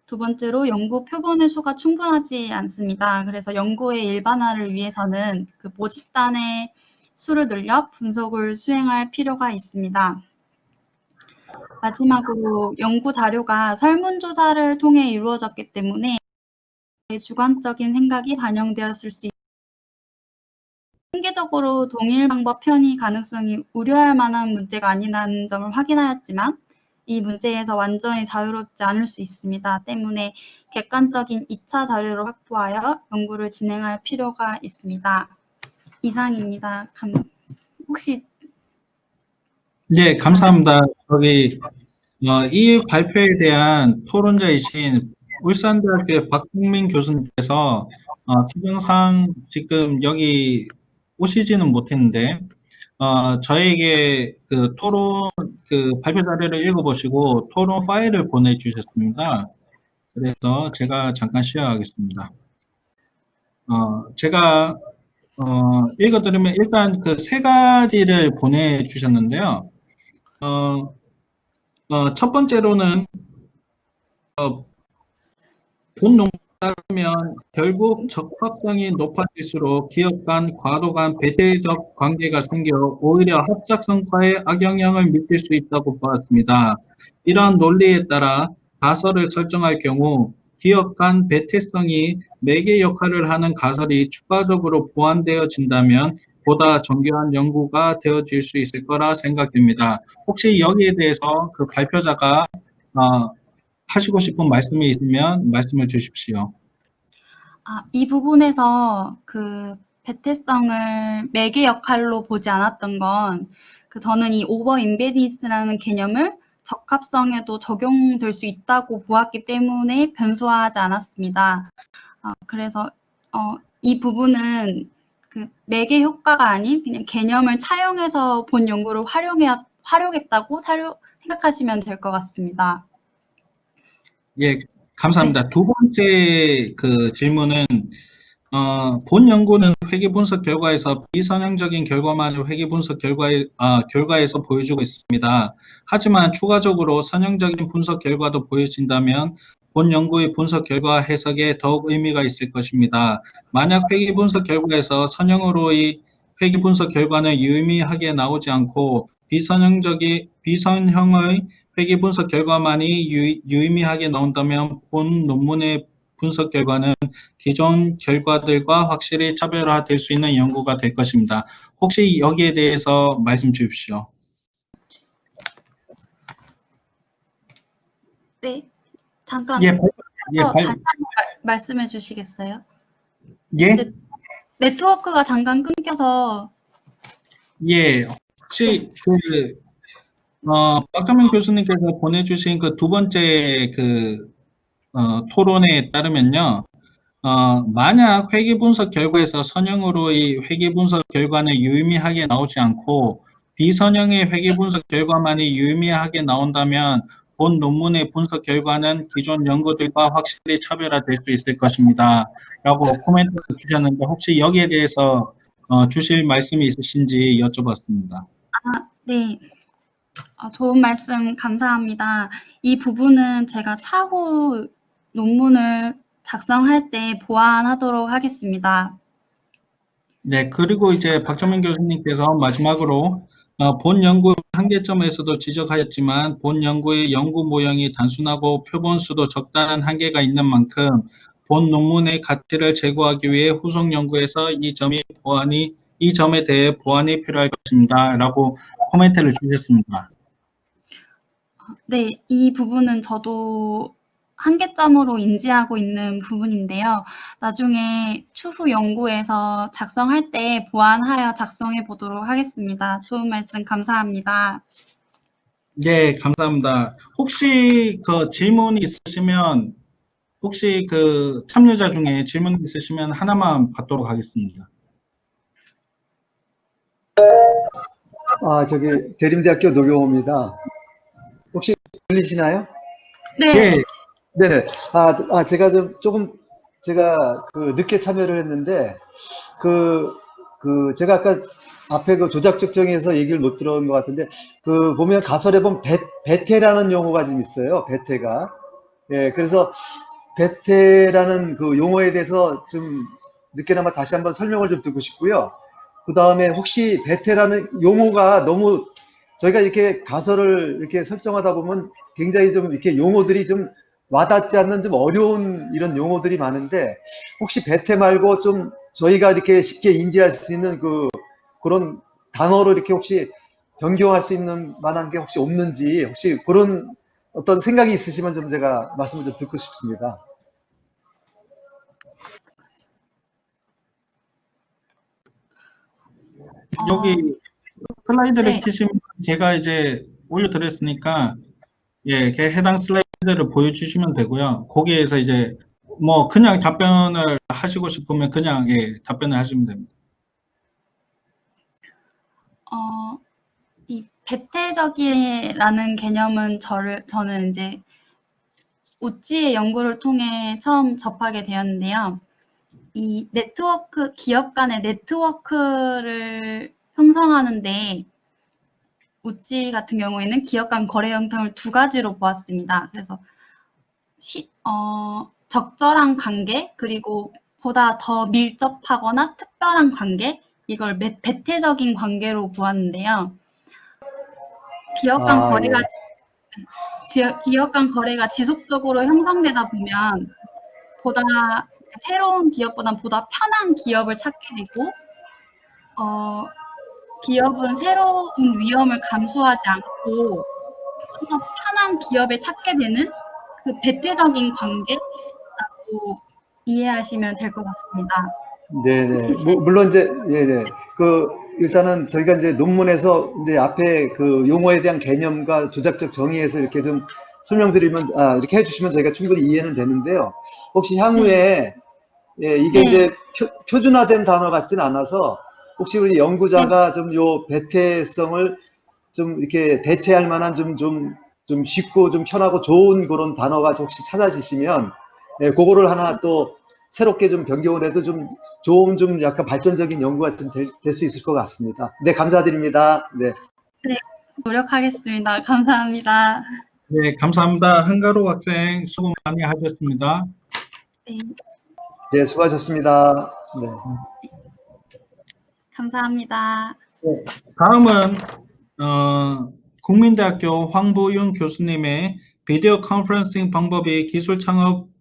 S4: 두 번째로 연구 표본의 수가 충분하지 않습니다. 그래서 연구의 일반화를 위해서는 그 모집단의 수를 늘려 분석을 수행할 필요가 있습니다. 마지막으로 연구 자료가 설문조사를 통해 이루어졌기 때문에 주관적인 생각이 반영되었을 수 있습니다. 통계적으로 동일 방법 편의 가능성이 우려할 만한 문제가 아니라는 점을 확인하였지만 이 문제에서 완전히 자유롭지 않을 수 있습니다. 때문에 객관적인 2차 자료를 확보하여 연구를 진행할 필요가 있습니다. 이상입니다. 혹시
S1: 네, 감사합니다. 이 발표에 대한 토론자이신 울산대학교의 박국민 교수님께서 특영상 지금 여기 오시지는 못했는데 저에게 그 토론 발표 자료를 읽어보시고 토론 파일을 보내주셨습니다. 그래서 제가 잠깐 시작하겠습니다. 제가 읽어드리면 일단 그 세 가지를 보내주셨는데요. 첫 번째로는 본 논문에 따르면 결국 적합성이 높아질수록 기업 간 과도 간 배제적 관계가 생겨 오히려 합작 성과에 악영향을 미칠 수 있다고 보았습니다. 이러한 논리에 따라 가설을 설정할 경우 기업 간 배태성이 매개 역할을 하는 가설이 추가적으로 보완되어진다면 보다 정교한 연구가 되어질 수 있을 거라 생각됩니다. 혹시 여기에 대해서 그 발표자가 하시고 싶은 말씀이 있으면 말씀을 주십시오.
S4: 이 부분에서 그 배태성을 매개 역할로 보지 않았던 건 저는 이 오버 임베디스라는 개념을 적합성에도 적용될 수 있다고 보았기 때문에 변수화하지 않았습니다. 그래서 이 부분은 그 매개 효과가 아닌 그냥 개념을 차용해서 본 연구를 활용했다고 생각하시면 될 것 같습니다.
S1: 예, 감사합니다. 두 번째 그 질문은 본 연구는 회계 분석 결과에서 비선형적인 결과만을 회계 분석 결과에서 보여주고 있습니다. 하지만 추가적으로 선형적인 분석 결과도 보여진다면 본 연구의 분석 결과 해석에 더욱 의미가 있을 것입니다. 만약 회계 분석 결과에서 선형으로의 회계 분석 결과는 유의미하게 나오지 않고 비선형의 회계 분석 결과만이 유의미하게 나온다면 본 논문의 분석 결과는 기존 결과들과 확실히 차별화될 수 있는 연구가 될 것입니다. 혹시 여기에 대해서 말씀 주십시오.
S4: 네, 잠깐
S1: 다시
S4: 한번 말씀해 주시겠어요?
S1: 예?
S4: 네트워크가 잠깐 끊겨서.
S1: 예, 혹시 박정민 교수님께서 보내주신 그 두 번째 토론에 따르면요. 만약 회계분석 결과에서 선형으로의 회계분석 결과는 유의미하게 나오지 않고 비선형의 회계분석 결과만이 유의미하게 나온다면 본 논문의 분석 결과는 기존 연구들과 확실히 차별화될 수 있을 것입니다. 라고 코멘트를 주셨는데 혹시 여기에 대해서 주실 말씀이 있으신지 여쭤봤습니다.
S4: 네. 좋은 말씀 감사합니다. 이 부분은 제가 차후 논문을 작성할 때 보완하도록 하겠습니다.
S1: 네, 그리고 이제 박정민 교수님께서 마지막으로 본 연구 한계점에서도 지적하였지만 본 연구의 연구 모형이 단순하고 표본 수도 적다는 한계가 있는 만큼 본 논문의 가치를 제고하기 위해 후속 연구에서 이 점에 대해 보완이 필요할 것입니다. 라고 코멘트를 주셨습니다.
S4: 네, 이 부분은 저도 한계점으로 인지하고 있는 부분인데요. 나중에 추후 연구에서 작성할 때 보완하여 작성해 보도록 하겠습니다. 좋은 말씀 감사합니다.
S1: 네, 감사합니다. 혹시 그 질문 있으시면 혹시 그 참여자 중에 질문 있으시면 하나만 받도록 하겠습니다.
S5: 저기 대림대학교 노경호입니다. 혹시 들리시나요?
S4: 네,
S1: 네,
S5: 네네. 제가 제가 늦게 참여를 했는데 제가 아까 앞에 그 조작 측정에서 얘기를 못 들은 것 같은데 보면 가설에 보면 베테라는 용어가 좀 있어요. 베테가. 예, 그래서 베테라는 그 용어에 대해서 좀 늦게나마 다시 한번 설명을 좀 듣고 싶고요. 그 다음에 혹시 베테라는 용어가 너무 저희가 이렇게 가설을 이렇게 설정하다 보면 굉장히 좀 이렇게 용어들이 좀 와닿지 않는 좀 어려운 이런 용어들이 많은데 혹시 베테 말고 좀 저희가 이렇게 쉽게 인지할 수 있는 그런 단어로 이렇게 혹시 변경할 수 있는 만한 게 혹시 없는지 혹시 그런 어떤 생각이 있으시면 좀 제가 말씀을 좀 듣고 싶습니다.
S1: 여기 슬라이드를
S4: 네.
S1: 켜시면 제가 이제 올려드렸으니까 예, 해당 슬라이드를 보여주시면 되고요. 거기에서 이제 뭐 그냥 답변을 하시고 싶으면 그냥 예, 답변을 하시면 됩니다.
S4: 이 배태적이라는 개념은 저는 이제 우찌의 연구를 통해 처음 접하게 되었는데요. 이 기업 간의 네트워크를 형성하는데 우찌 같은 경우에는 기업 간 거래 형태를 두 가지로 보았습니다. 그래서 적절한 관계, 그리고 보다 더 밀접하거나 특별한 관계, 이걸 배태적인 관계로 보았는데요. 기업 간 거래가
S5: 예.
S4: 기업 간 거래가 지속적으로 형성되다 보면 새로운 기업보다 보다 편한 기업을 찾게 되고, 기업은 새로운 위험을 감수하지 않고 좀 더 편한 기업을 찾게 되는 그 배태적인 관계라고 이해하시면 될 것 같습니다.
S5: 네네.
S4: 혹시
S5: 물론 이제, 네네. 일단은 저희가 이제 논문에서 이제 앞에 그 용어에 대한 개념과 조작적 정의에서 이렇게 좀 설명드리면, 이렇게 해주시면 저희가 충분히 이해는 되는데요. 혹시 향후에, 예, 이게
S4: 네,
S5: 이제 표준화된 단어 같지는 않아서 혹시 우리
S4: 네,
S5: 연구자가 좀 요 배태성을 좀 이렇게 대체할 만한 좀 쉽고 좀 편하고 좋은 그런 단어가 혹시 찾아지시면, 예, 그거를 하나 또 새롭게 좀 변경을 해도 좀 좋은 좀 약간 발전적인 연구가 좀 될 수 있을 것 같습니다. 네, 감사드립니다. 네.
S4: 네, 노력하겠습니다. 감사합니다.
S1: 네, 감사합니다. 한가로 학생 수고 많이 하셨습니다.
S4: 네,
S5: 네, 수고하셨습니다. 네.
S4: 감사합니다.
S1: 다음은 국민대학교 황보윤 교수님의 비디오 컨퍼런싱 방법이 기술 창업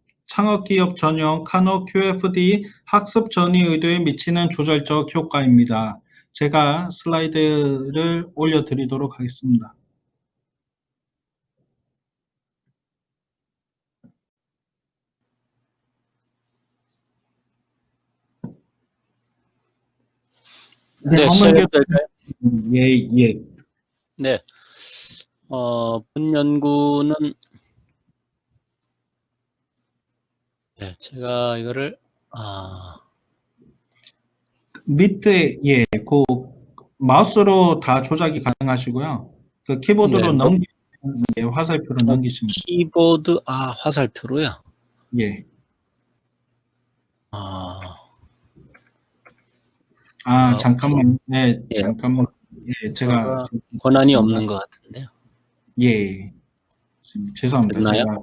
S1: 기업 전용 카노 QFD 학습 전이 의도에 미치는 조절적 효과입니다. 제가 슬라이드를 올려드리도록 하겠습니다. 네,
S3: 네,
S1: 한번
S3: 시작해도 될까요?
S1: 예, 예.
S3: 네. 본 연구는, 네, 제가 이거를,
S1: 밑에 그 마우스로 다 조작이 가능하시고요. 그 키보드로
S3: 네,
S1: 넘기면 예, 화살표로 넘기시면
S3: 키보드, 화살표로요?
S1: 예.
S3: 아,
S1: 잠깐만. 네,
S3: 예.
S1: 잠깐만. 예, 제가
S3: 권한이 없는 것 같은데요.
S1: 예. 죄송합니다.
S3: 됐나요?
S1: 제가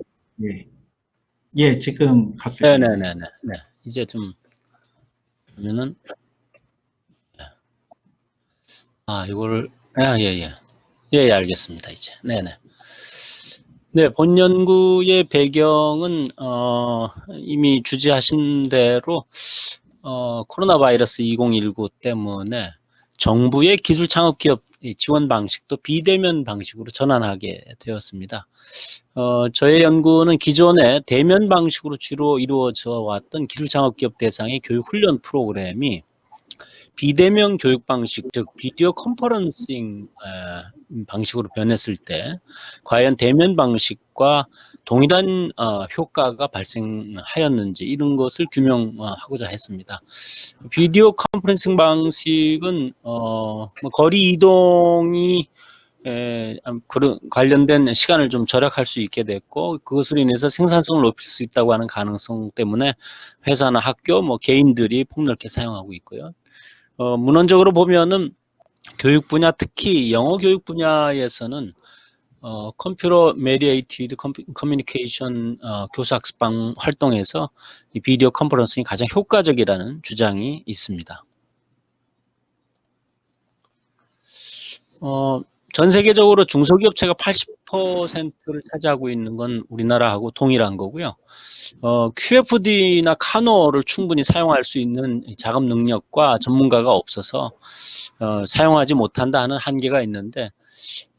S1: 예. 예, 지금 갔을 거예요.
S3: 네네네네. 네. 이제 좀, 그러면은, 이거를, 예, 알겠습니다, 이제. 네네. 네, 본 연구의 배경은, 이미 주제하신 대로, 코로나 바이러스 2019 때문에 정부의 기술 창업 기업 지원 방식도 비대면 방식으로 전환하게 되었습니다. 저의 연구는 기존에 대면 방식으로 주로 이루어져 왔던 기술 창업 기업 대상의 교육 훈련 프로그램이 비대면 교육 방식, 즉 비디오 컨퍼런싱 방식으로 변했을 때 과연 대면 방식과 동일한 효과가 발생하였는지 이런 것을 규명하고자 했습니다. 비디오 컨퍼런싱 방식은 거리 이동이 관련된 시간을 좀 절약할 수 있게 됐고, 그것으로 인해서 생산성을 높일 수 있다고 하는 가능성 때문에 회사나 학교, 개인들이 폭넓게 사용하고 있고요. 문헌적으로 보면은 교육 분야, 특히 영어 교육 분야에서는 컴퓨터 메디에이티드 커뮤니케이션 교사 학습방 활동에서 이 비디오 컨퍼런싱이 가장 효과적이라는 주장이 있습니다. 전 세계적으로 중소기업체가 80%를 차지하고 있는 건 우리나라하고 동일한 거고요. QFD나 카노를 충분히 사용할 수 있는 작업 능력과 전문가가 없어서 사용하지 못한다 하는 한계가 있는데,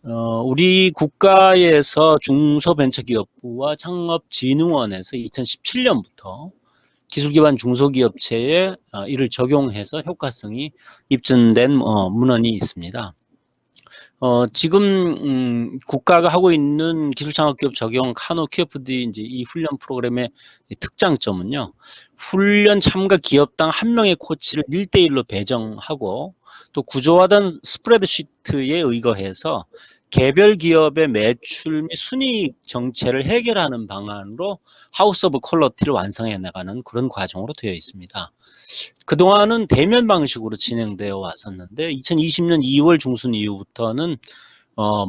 S3: 우리 국가에서 중소벤처기업부와 창업진흥원에서 2017년부터 기술기반 중소기업체에 이를 적용해서 효과성이 입증된 문헌이 있습니다. 지금 국가가 하고 있는 기술창업기업 적용 카노 QFD 이제 이 훈련 프로그램의 특장점은요, 훈련 참가 기업당 한 명의 코치를 1대1로 배정하고 또 구조화된 스프레드시트에 의거해서 개별 기업의 매출 및 순이익 정체를 해결하는 방안으로 하우스 오브 퀄리티를 완성해 나가는 그런 과정으로 되어 있습니다. 그동안은 대면 방식으로 진행되어 왔었는데 2020년 2월 중순 이후부터는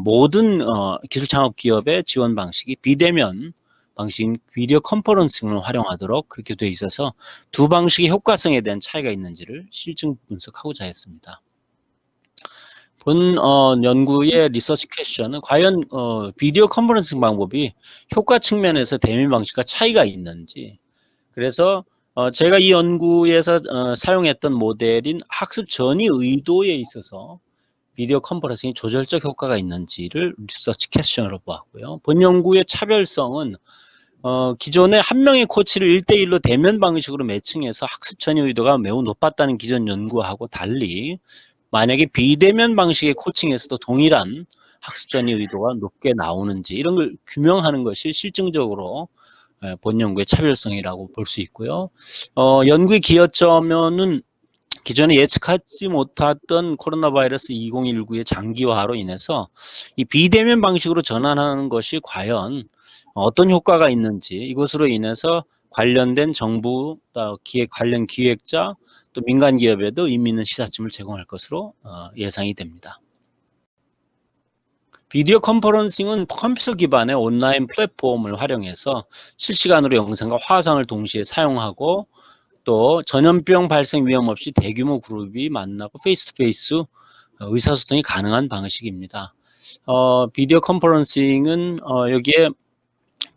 S3: 모든 기술 창업 기업의 지원 방식이 비대면 방식인 비디오 컨퍼런싱을 활용하도록 그렇게 되어 있어서 두 방식의 효과성에 대한 차이가 있는지를 실증 분석하고자 했습니다. 본 연구의 리서치 퀘션은 과연 비디오 컨퍼런싱 방법이 효과 측면에서 대면 방식과 차이가 있는지, 그래서 제가 이 연구에서 사용했던 모델인 학습 전이 의도에 있어서 비디오 컨퍼런싱이 조절적 효과가 있는지를 리서치 퀘션으로 보았고요. 본 연구의 차별성은 기존에 한 명의 코치를 1대1로 대면 방식으로 매칭해서 학습 전이 의도가 매우 높았다는 기존 연구하고 달리 만약에 비대면 방식의 코칭에서도 동일한 학습 전이 의도가 높게 나오는지 이런 걸 규명하는 것이 실증적으로 본 연구의 차별성이라고 볼 수 있고요. 연구의 기여점은 기존에 예측하지 못했던 코로나 바이러스 2019의 장기화로 인해서 이 비대면 방식으로 전환하는 것이 과연 어떤 효과가 있는지, 이것으로 인해서 관련된 정부, 관련 기획자, 또 민간 기업에도 의미 있는 시사점을 제공할 것으로 예상이 됩니다. 비디오 컨퍼런싱은 컴퓨터 기반의 온라인 플랫폼을 활용해서 실시간으로 영상과 화상을 동시에 사용하고 또 전염병 발생 위험 없이 대규모 그룹이 만나고 페이스 투 페이스 의사소통이 가능한 방식입니다. 비디오 컨퍼런싱은 여기에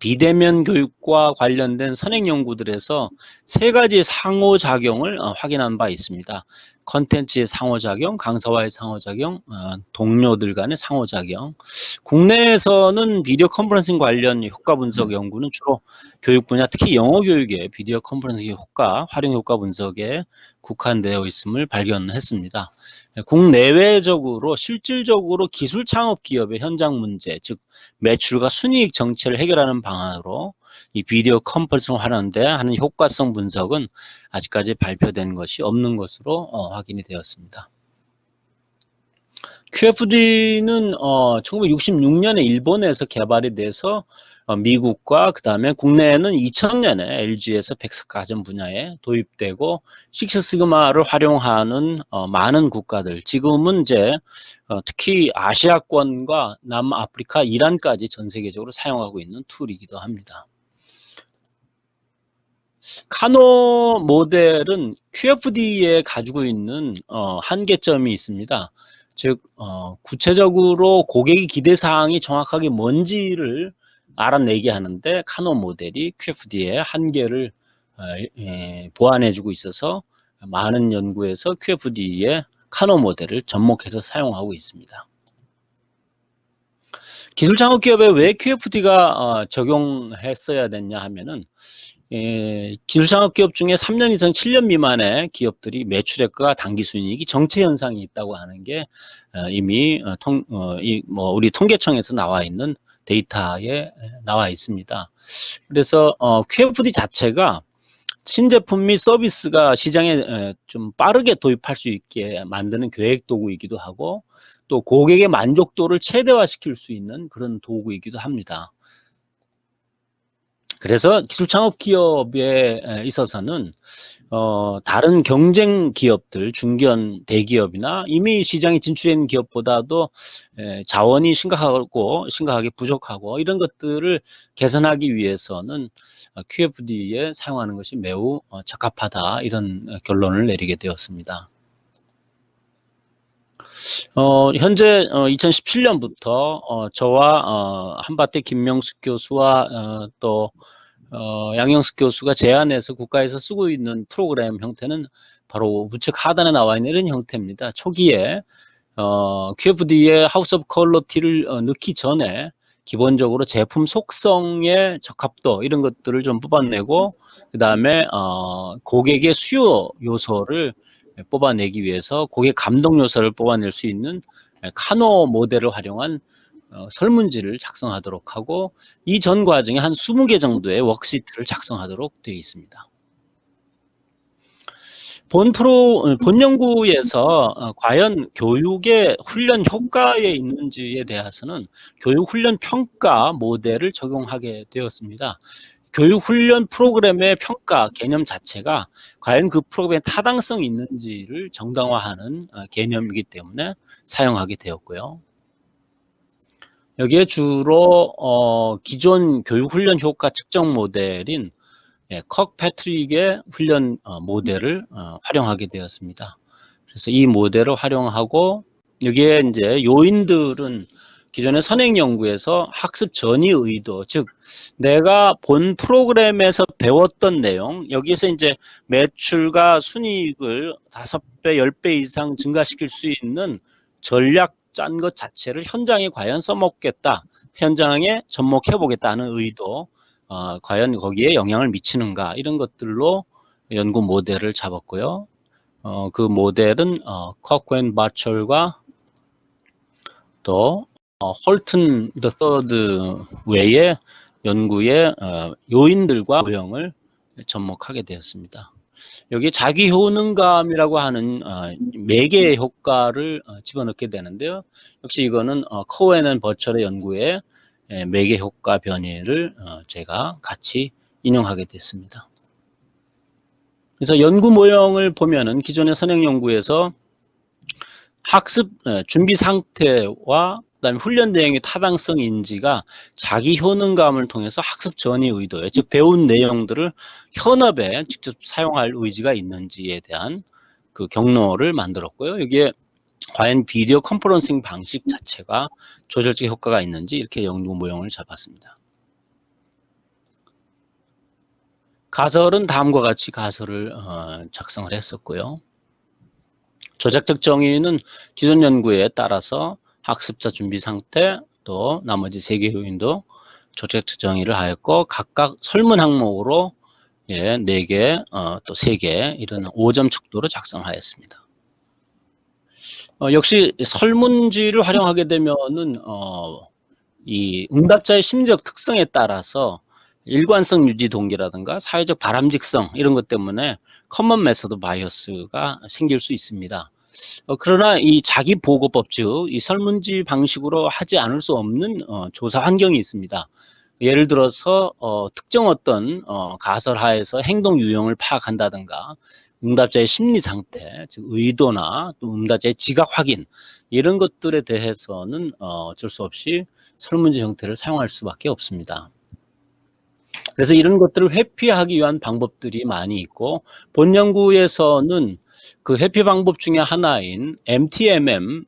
S3: 비대면 교육과 관련된 선행 연구들에서 세 가지의 상호작용을 확인한 바 있습니다. 컨텐츠의 상호작용, 강사와의 상호작용, 동료들 간의 상호작용. 국내에서는 비디오 컨퍼런싱 관련 효과 분석 연구는 주로 교육 분야, 특히 영어 교육의 비디오 컨퍼런싱 효과, 활용 효과 분석에 국한되어 있음을 발견했습니다. 국내외적으로 실질적으로 기술 창업 기업의 현장 문제, 즉 매출과 순이익 정체를 해결하는 방안으로 이 비디오 컨퍼런싱을 하는 효과성 분석은 아직까지 발표된 것이 없는 것으로 확인이 되었습니다. QFD는 1966년에 일본에서 개발이 돼서 미국과 그 다음에 국내에는 2000년에 LG에서 백석가전 분야에 도입되고 식스시그마를 활용하는 많은 국가들, 지금은 이제 특히 아시아권과 남아프리카, 이란까지 전 세계적으로 사용하고 있는 툴이기도 합니다. 카노 모델은 QFD에 가지고 있는 한계점이 있습니다. 즉 구체적으로 고객의 기대사항이 정확하게 뭔지를 알아내게 하는데 카노 모델이 QFD의 한계를 보완해주고 있어서 많은 연구에서 QFD의 카노 모델을 접목해서 사용하고 있습니다. 기술창업기업에 왜 QFD가 적용했어야 됐냐 하면은 기술창업기업 중에 3년 이상 7년 미만의 기업들이 매출액과 당기순이익이 정체 현상이 있다고 하는 게 이미 우리 통계청에서 나와 있는 데이터에 나와 있습니다. 그래서 QFD 자체가 신제품 및 서비스가 시장에 좀 빠르게 도입할 수 있게 만드는 계획 도구이기도 하고 또 고객의 만족도를 최대화시킬 수 있는 그런 도구이기도 합니다. 그래서 기술창업 기업에 있어서는 다른 경쟁 기업들, 중견 대기업이나 이미 시장에 진출해 있는 기업보다도 자원이 심각하게 부족하고 이런 것들을 개선하기 위해서는 QFD에 사용하는 것이 매우 적합하다, 이런 결론을 내리게 되었습니다. 현재 2017년부터 저와 한밭대 김명숙 교수와 또 양영숙 교수가 제안해서 국가에서 쓰고 있는 프로그램 형태는 바로 우측 하단에 나와 있는 이런 형태입니다. 초기에 QFD에 하우스 오브 퀄리티를 넣기 전에 기본적으로 제품 속성의 적합도 이런 것들을 좀 뽑아내고 그 다음에 고객의 수요 요소를 뽑아내기 위해서 고객 감동 요소를 뽑아낼 수 있는 카노 모델을 활용한 설문지를 작성하도록 하고 이 전 과정에 한 20개 정도의 워크시트를 작성하도록 되어 있습니다. 본 연구에서 과연 교육의 훈련 효과에 있는지에 대해서는 교육 훈련 평가 모델을 적용하게 되었습니다. 교육 훈련 프로그램의 평가 개념 자체가 과연 그 프로그램에 타당성이 있는지를 정당화하는 개념이기 때문에 사용하게 되었고요. 여기에 주로 기존 교육 훈련 효과 측정 모델인 컥패트릭의 훈련 모델을 활용하게 되었습니다. 그래서 이 모델을 활용하고 여기에 이제 요인들은 기존의 선행 연구에서 학습 전이 의도, 즉 내가 본 프로그램에서 배웠던 내용, 여기에서 이제 매출과 순이익을 5배, 10배 이상 증가시킬 수 있는 전략 짠 것 자체를 현장에 과연 써먹겠다, 현장에 접목해보겠다는 의도, 과연 거기에 영향을 미치는가, 이런 것들로 연구 모델을 잡았고요. 그 모델은 커크 앤 바철과 또 홀튼 더 서드 외의 연구의 요인들과 모형을 접목하게 되었습니다. 여기 자기 효능감이라고 하는 매개 효과를 집어넣게 되는데요. 역시 이거는 코엔 앤 버철의 연구에 매개 효과 변이를 제가 같이 인용하게 됐습니다. 그래서 연구 모형을 보면은 기존의 선행 연구에서 학습 준비 상태와 그다음에 훈련 내용의 타당성인지가 자기 효능감을 통해서 학습 전의 의도에, 즉 배운 내용들을 현업에 직접 사용할 의지가 있는지에 대한 그 경로를 만들었고요. 여기에 과연 비디오 컨퍼런싱 방식 자체가 조절적 효과가 있는지 이렇게 연구 모형을 잡았습니다. 가설은 다음과 같이 가설을 작성을 했었고요. 조작적 정의는 기존 연구에 따라서 학습자 준비 상태 또 나머지 3개 요인도 조작적 정의를 하였고 각각 설문 항목으로 4개 또 3개 이런 5점 척도로 작성하였습니다. 역시 설문지를 활용하게 되면은 이 응답자의 심리적 특성에 따라서 일관성 유지 동기라든가 사회적 바람직성 이런 것 때문에 커먼 메서드 바이어스가 생길 수 있습니다. 그러나 이 자기 보고법, 즉 이 설문지 방식으로 하지 않을 수 없는 조사 환경이 있습니다. 예를 들어서 특정 어떤 가설하에서 행동 유형을 파악한다든가, 응답자의 심리 상태, 즉 의도나 또 응답자의 지각 확인, 이런 것들에 대해서는 어쩔 수 없이 설문지 형태를 사용할 수밖에 없습니다. 그래서 이런 것들을 회피하기 위한 방법들이 많이 있고, 본 연구에서는 그 회피 방법 중에 하나인 MTMM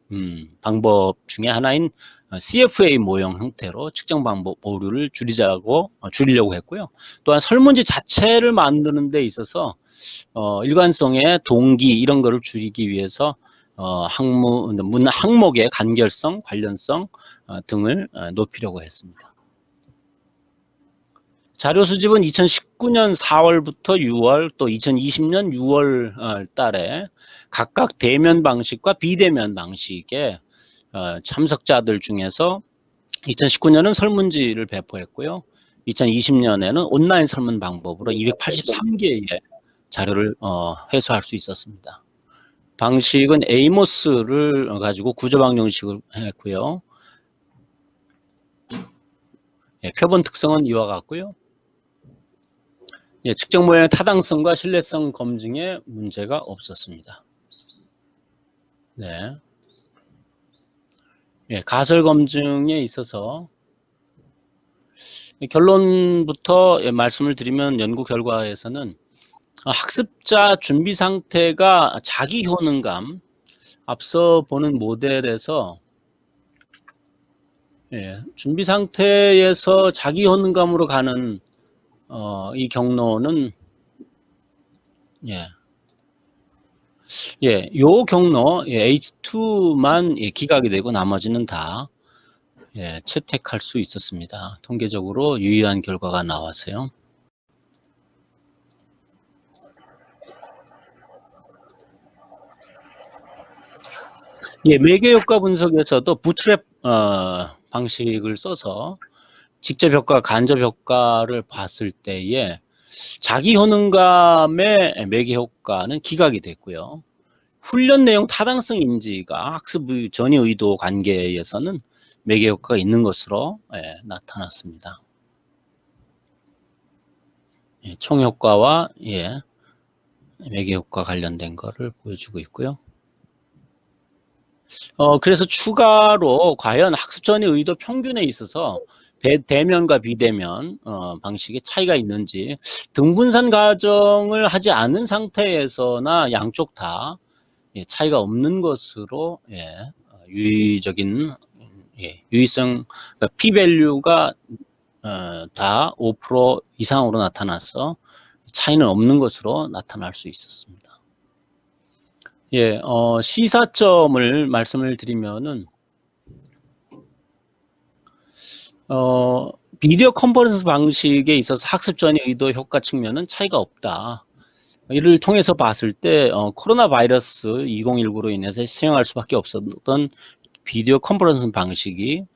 S3: 방법 중에 하나인 CFA 모형 형태로 측정 방법 오류를 줄이려고 했고요. 또한 설문지 자체를 만드는 데 있어서 일관성의 동기 이런 거를 줄이기 위해서 문 항목의 간결성, 관련성 등을 높이려고 했습니다. 자료 수집은 2019년 4월부터 6월, 또 2020년 6월 달에 각각 대면 방식과 비대면 방식의 참석자들 중에서 2019년은 설문지를 배포했고요. 2020년에는 온라인 설문 방법으로 283개의 자료를 회수할 수 있었습니다. 방식은 에이모스를 가지고 구조방 형식을 했고요. 표본 특성은 이와 같고요. 측정 모양의 타당성과 신뢰성 검증에 문제가 없었습니다. 네. 가설 검증에 있어서 결론부터 말씀을 드리면 연구 결과에서는 학습자 준비 상태가 자기 효능감, 앞서 보는 모델에서 준비 상태에서 자기 효능감으로 가는 이 경로는 요 경로 H2만 기각이 되고 나머지는 다 채택할 수 있었습니다. 통계적으로 유의한 결과가 나왔어요. 매개 효과 분석에서도 부트랩 방식을 써서 직접 효과, 간접 효과를 봤을 때에 자기 효능감의 매개 효과는 기각이 됐고요. 훈련 내용 타당성 인지가 학습 전이 의도 관계에서는 매개 효과가 있는 것으로 나타났습니다. 총 효과와 매개 효과 관련된 것을 보여주고 있고요. 그래서 추가로 과연 학습 전이 의도 평균에 있어서 대면과 비대면 방식의 차이가 있는지, 등분산 가정을 하지 않은 상태에서나 양쪽 다 차이가 없는 것으로 유의적인 유의성, 그러니까 p-value가 다 5% 이상으로 나타나서 차이는 없는 것으로 나타날 수 있었습니다. 시사점을 말씀을 드리면은 비디오 컨퍼런스 방식에 있어서 학습 전이 의도 효과 측면은 차이가 없다. 이를 통해서 봤을 때 코로나 바이러스 2019로 인해서 사용할 수밖에 없었던 비디오 컨퍼런스 방식이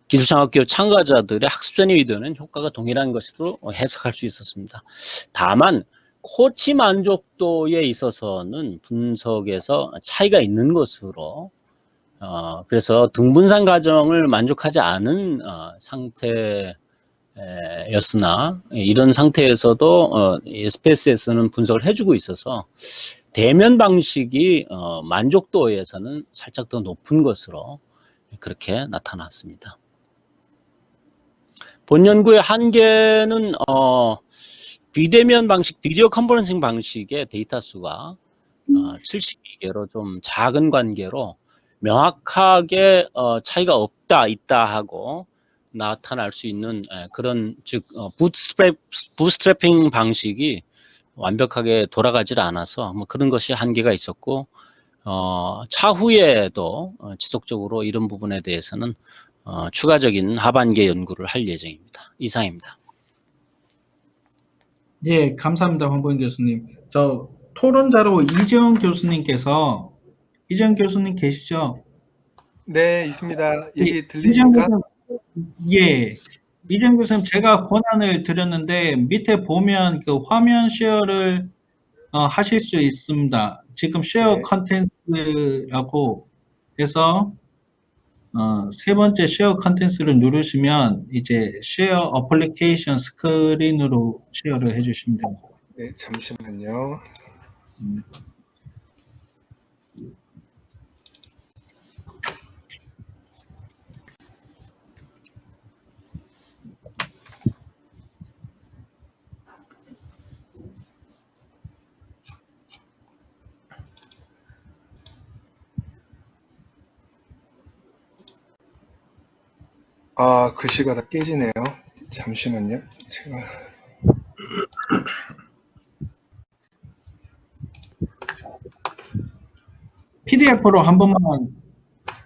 S3: 기술창업기업 참가자들의 학습 전이 의도는 효과가 동일한 것으로 해석할 수 있었습니다. 다만 코치 만족도에 있어서는 분석에서 차이가 있는 것으로 그래서 등분산 가정을 만족하지 않은 상태였으나 이런 상태에서도 SPSS는 분석을 해주고 있어서 대면 방식이 만족도에서는 살짝 더 높은 것으로 그렇게 나타났습니다. 본 연구의 한계는 비대면 방식, 비디오 컨퍼런싱 방식의 데이터 수가 72개로 좀 작은 관계로 명확하게 차이가 있다 하고 나타날 수 있는 그런, 즉 부스트래핑 방식이 완벽하게 돌아가질 않아서 뭐 그런 것이 한계가 있었고, 차후에도 지속적으로 이런 부분에 대해서는 추가적인 하반기 연구를 할 예정입니다. 이상입니다.
S1: 감사합니다, 황보인 교수님. 저 토론자로 이재원 교수님 계시죠?
S6: 네, 있습니다. 얘기
S1: 이재원
S6: 들리십니까?
S1: 교수님, 이재원 교수님, 제가 권한을 드렸는데 밑에 보면 그 화면 쉐어를 하실 수 있습니다. 지금 쉐어
S6: 네.
S1: 컨텐츠라고 해서 세 번째 쉐어 컨텐츠를 누르시면 이제 쉐어 어플리케이션 스크린으로 쉐어를 해주시면 됩니다.
S6: 네, 잠시만요. 아, 글씨가 다 깨지네요. 잠시만요. 제가
S1: PDF로 한 번만.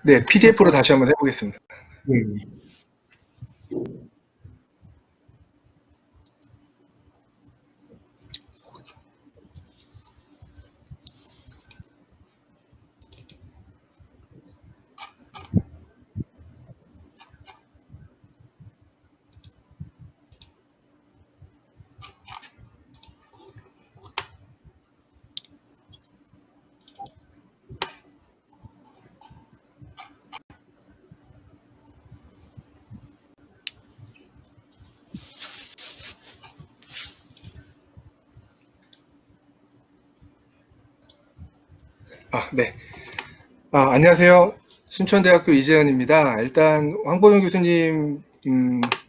S6: 네, PDF로 다시 한번 해보겠습니다.
S1: 예.
S6: 네. 안녕하세요. 순천대학교 이재현입니다. 일단 황보영 교수님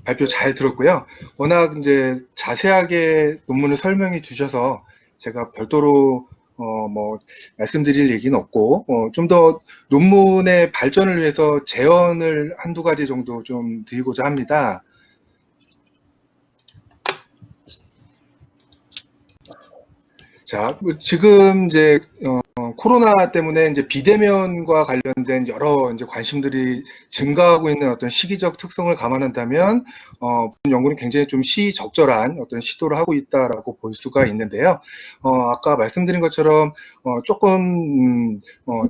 S6: 발표 잘 들었고요. 워낙 이제 자세하게 논문을 설명해 주셔서 제가 별도로 뭐 말씀드릴 얘기는 없고 좀 더 논문의 발전을 위해서 제언을 한두 가지 정도 좀 드리고자 합니다. 자, 지금 이제 코로나 때문에 이제 비대면과 관련된 여러 이제 관심들이 증가하고 있는 어떤 시기적 특성을 감안한다면 본 연구는 굉장히 좀 시적절한 어떤 시도를 하고 있다라고 볼 수가 있는데요. 아까 말씀드린 것처럼 조금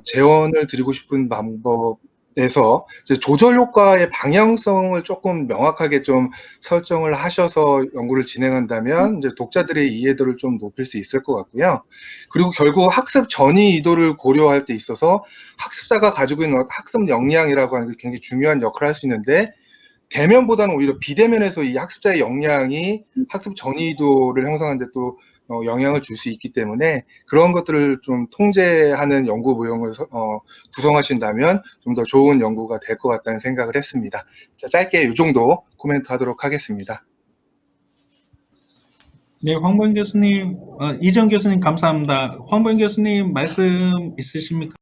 S6: 제언을 드리고 싶은 방법에서 이제 조절 효과의 방향성을 조금 명확하게 좀 설정을 하셔서 연구를 진행한다면 이제 독자들의 이해도를 좀 높일 수 있을 것 같고요. 그리고 결국 학습 전이 의도를 고려할 때 있어서 학습자가 가지고 있는 학습 역량이라고 하는 게 굉장히 중요한 역할을 할 수 있는데 대면보다는 오히려 비대면에서 이 학습자의 역량이 학습 전이도를 형성하는 데 또 영향을 줄 수 있기 때문에 그런 것들을 좀 통제하는 연구 모형을 구성하신다면 좀 더 좋은 연구가 될 것 같다는 생각을 했습니다. 자, 짧게 이 정도 코멘트 하도록 하겠습니다.
S1: 네, 황보영 교수님, 이정 교수님 감사합니다. 황보영 교수님 말씀 있으십니까?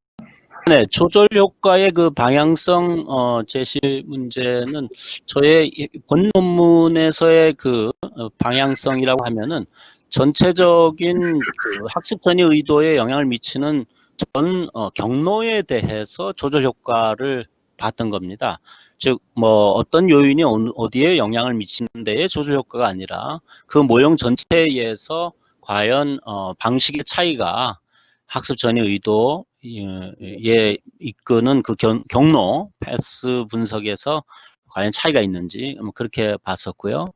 S3: 네, 조절 효과의 그 방향성 제시 문제는 저의 본 논문에서의 그 방향성이라고 하면은 전체적인 그 학습 전이 의도에 영향을 미치는 전 경로에 대해서 조절 효과를 봤던 겁니다. 즉, 뭐 어떤 요인이 어디에 영향을 미치는 데에 조절 효과가 아니라 그 모형 전체에서 과연 방식의 차이가 학습 전이 의도 예, 이끄는 그 경로, 패스 분석에서 과연 차이가 있는지 그렇게 봤었고요.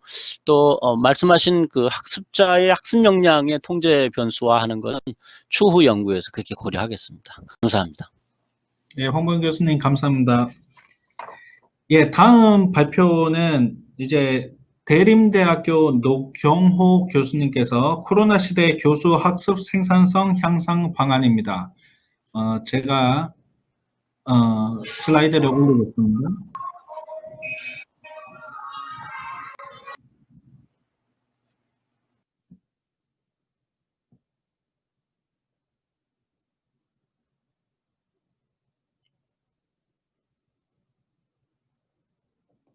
S3: 또 말씀하신 그 학습자의 학습 역량의 통제 변수화하는 것은 추후 연구에서 그렇게 고려하겠습니다. 감사합니다.
S1: 네, 황보영 교수님 감사합니다. 예, 다음 발표는 이제 대림대학교 노경호 교수님께서 코로나 시대 교수 학습 생산성 향상 방안입니다. 제가 슬라이드를 올리겠습니다.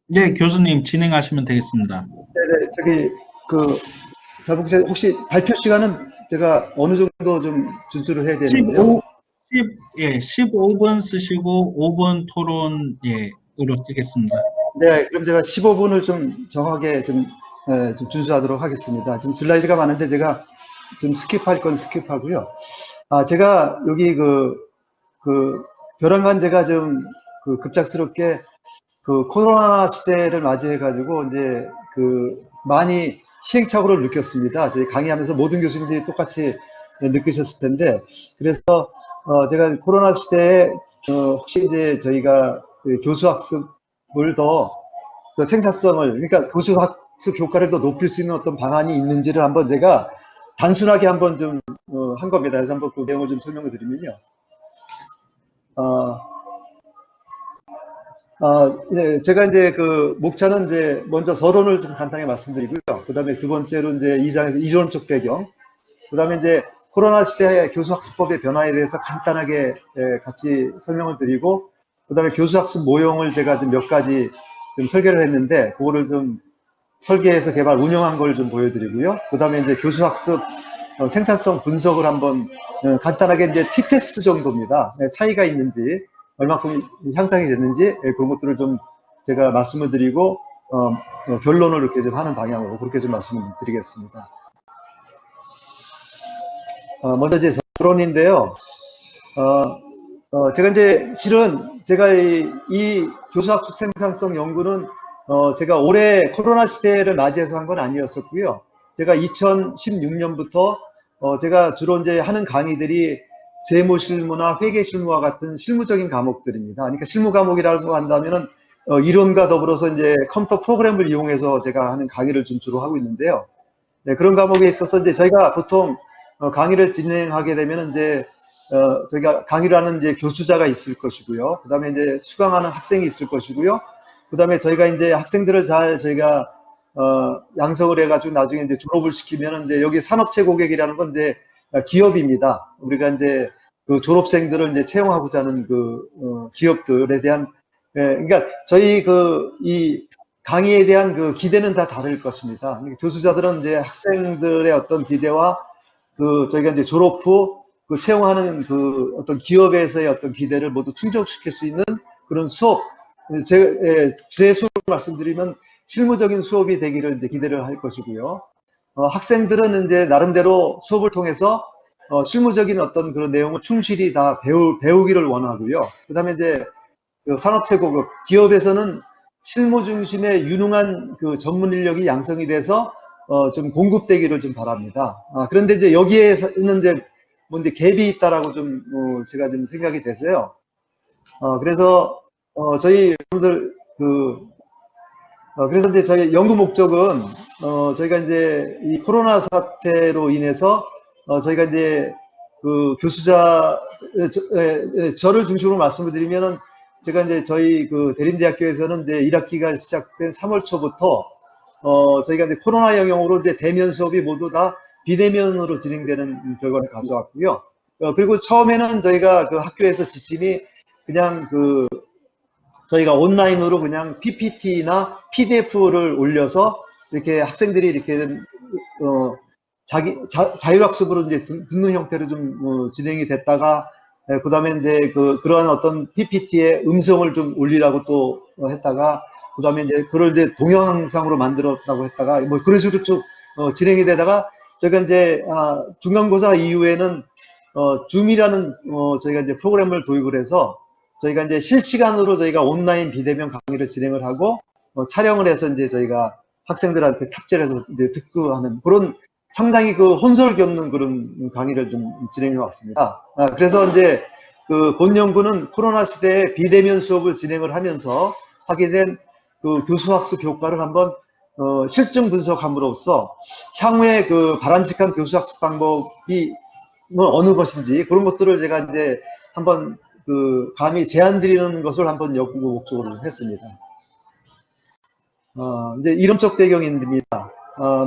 S1: 네, 교수님 진행하시면 되겠습니다.
S5: 네네, 저기, 사복제 혹시 발표 시간은 제가 어느 정도 좀 준수를 해야 되는지요?
S1: 15분 쓰시고 5분 토론, 으로 쓰겠습니다.
S5: 네, 그럼 제가 15분을 좀 정하게 좀 준수하도록 하겠습니다. 지금 슬라이드가 많은데 제가 좀 스킵할 건 스킵하고요. 제가 여기 벼랑간 제가 좀 급작스럽게 코로나 시대를 맞이해가지고 이제 많이 시행착오를 느꼈습니다. 저희 강의하면서 모든 교수님들이 똑같이 느끼셨을 텐데, 그래서 제가 코로나 시대에 혹시 이제 저희가 그 교수학습을 더 그 생산성을, 그러니까 교수학습 효과를 더 높일 수 있는 어떤 방안이 있는지를 한번 제가 단순하게 한번 좀 한 겁니다. 그래서 한번 그 내용을 좀 설명을 드리면요. 어, 제가 이제 그 목차는 이제 먼저 서론을 좀 간단히 말씀드리고요. 그 다음에 두 번째로 이제 2장에서 이론적 배경, 그 다음에 이제 코로나 시대의 교수학습법의 변화에 대해서 간단하게 같이 설명을 드리고, 그 다음에 교수학습 모형을 제가 좀 몇 가지 좀 설계를 했는데, 그거를 좀 설계해서 개발 운영한 걸 좀 보여드리고요. 그 다음에 이제 교수학습 생산성 분석을 한번 간단하게 이제 T테스트 정도입니다. 차이가 있는지, 얼마큼 향상이 됐는지 그런 것들을 좀 제가 말씀을 드리고 결론을 이렇게 좀 하는 방향으로 그렇게 좀 말씀을 드리겠습니다. 먼저 이제 서론인데요. 제가 이제 실은 제가 이 교수학습 생산성 연구는 제가 올해 코로나 시대를 맞이해서 한 건 아니었었고요. 제가 2016년부터 제가 주로 이제 하는 강의들이 세무 실무나 회계 실무와 같은 실무적인 과목들입니다. 그러니까 실무 과목이라고 한다면은 이론과 더불어서 이제 컴퓨터 프로그램을 이용해서 제가 하는 강의를 좀 주로 하고 있는데요. 네, 그런 과목에 있어서 이제 저희가 보통 강의를 진행하게 되면 이제 저희가 강의를 하는 이제 교수자가 있을 것이고요. 그 다음에 이제 수강하는 학생이 있을 것이고요. 그 다음에 저희가 이제 학생들을 잘 저희가 양성을 해가지고 나중에 이제 졸업을 시키면 이제 여기 산업체 고객이라는 건 이제 기업입니다. 우리가 이제 그 졸업생들을 이제 채용하고자 하는 그 기업들에 대한 그러니까 저희 이 강의에 대한 그 기대는 다 다를 것입니다. 그러니까 교수자들은 이제 학생들의 어떤 기대와 그 저희가 이제 졸업 후 그 채용하는 그 어떤 기업에서의 어떤 기대를 모두 충족시킬 수 있는 그런 수업, 제 수업을 말씀드리면 실무적인 수업이 되기를 이제 기대를 할 것이고요. 학생들은 이제 나름대로 수업을 통해서 실무적인 어떤 그런 내용을 충실히 다 배우기를 원하고요. 그 다음에 이제 그 산업체 고급 기업에서는 실무 중심의 유능한 그 전문 인력이 양성이 돼서 좀 공급되기를 좀 바랍니다. 그런데 이제 여기에는 이제 뭐 이제 갭이 있다라고 좀 제가 좀 생각이 돼서요. 그래서 저희 여러분들 그래서 이제 저희 연구 목적은 저희가 이제 이 코로나 사태로 인해서 저희가 이제 그 교수자 저를 중심으로 말씀을 드리면은 제가 이제 저희 그 대림대학교에서는 이제 1학기가 시작된 3월 초부터 저희가 이제 코로나 영향으로 이제 대면 수업이 모두 다 비대면으로 진행되는 결과를 가져왔고요. 그리고 처음에는 저희가 그 학교에서 지침이 그냥 저희가 온라인으로 그냥 PPT나 PDF를 올려서 이렇게 학생들이 이렇게 자율학습으로 이제 듣는 형태로 좀 진행이 됐다가 그 다음에 이제 그러한 어떤 PPT에 음성을 좀 올리라고 또 했다가 그 다음에 이제 그걸 이제 동영상으로 만들었다고 했다가 뭐 그런 식으로 쭉 진행이 되다가 저희가 이제 중간고사 이후에는 줌이라는 저희가 이제 프로그램을 도입을 해서 저희가 이제 실시간으로 저희가 온라인 비대면 강의를 진행을 하고 촬영을 해서 이제 저희가 학생들한테 탑재를 해서 이제 듣고 하는 그런 상당히 그 혼선을 겪는 그런 강의를 좀 진행해 왔습니다. 그래서 이제 그 본 연구는 코로나 시대에 비대면 수업을 진행을 하면서 하게 된 그 교수학습 효과를 한번 실증 분석함으로써 향후에 그 바람직한 교수학습 방법이 어느 것인지 그런 것들을 제가 이제 한번 감히 제안 드리는 것을 한번 연구 목적으로 했습니다. 이제 이론적 배경입니다.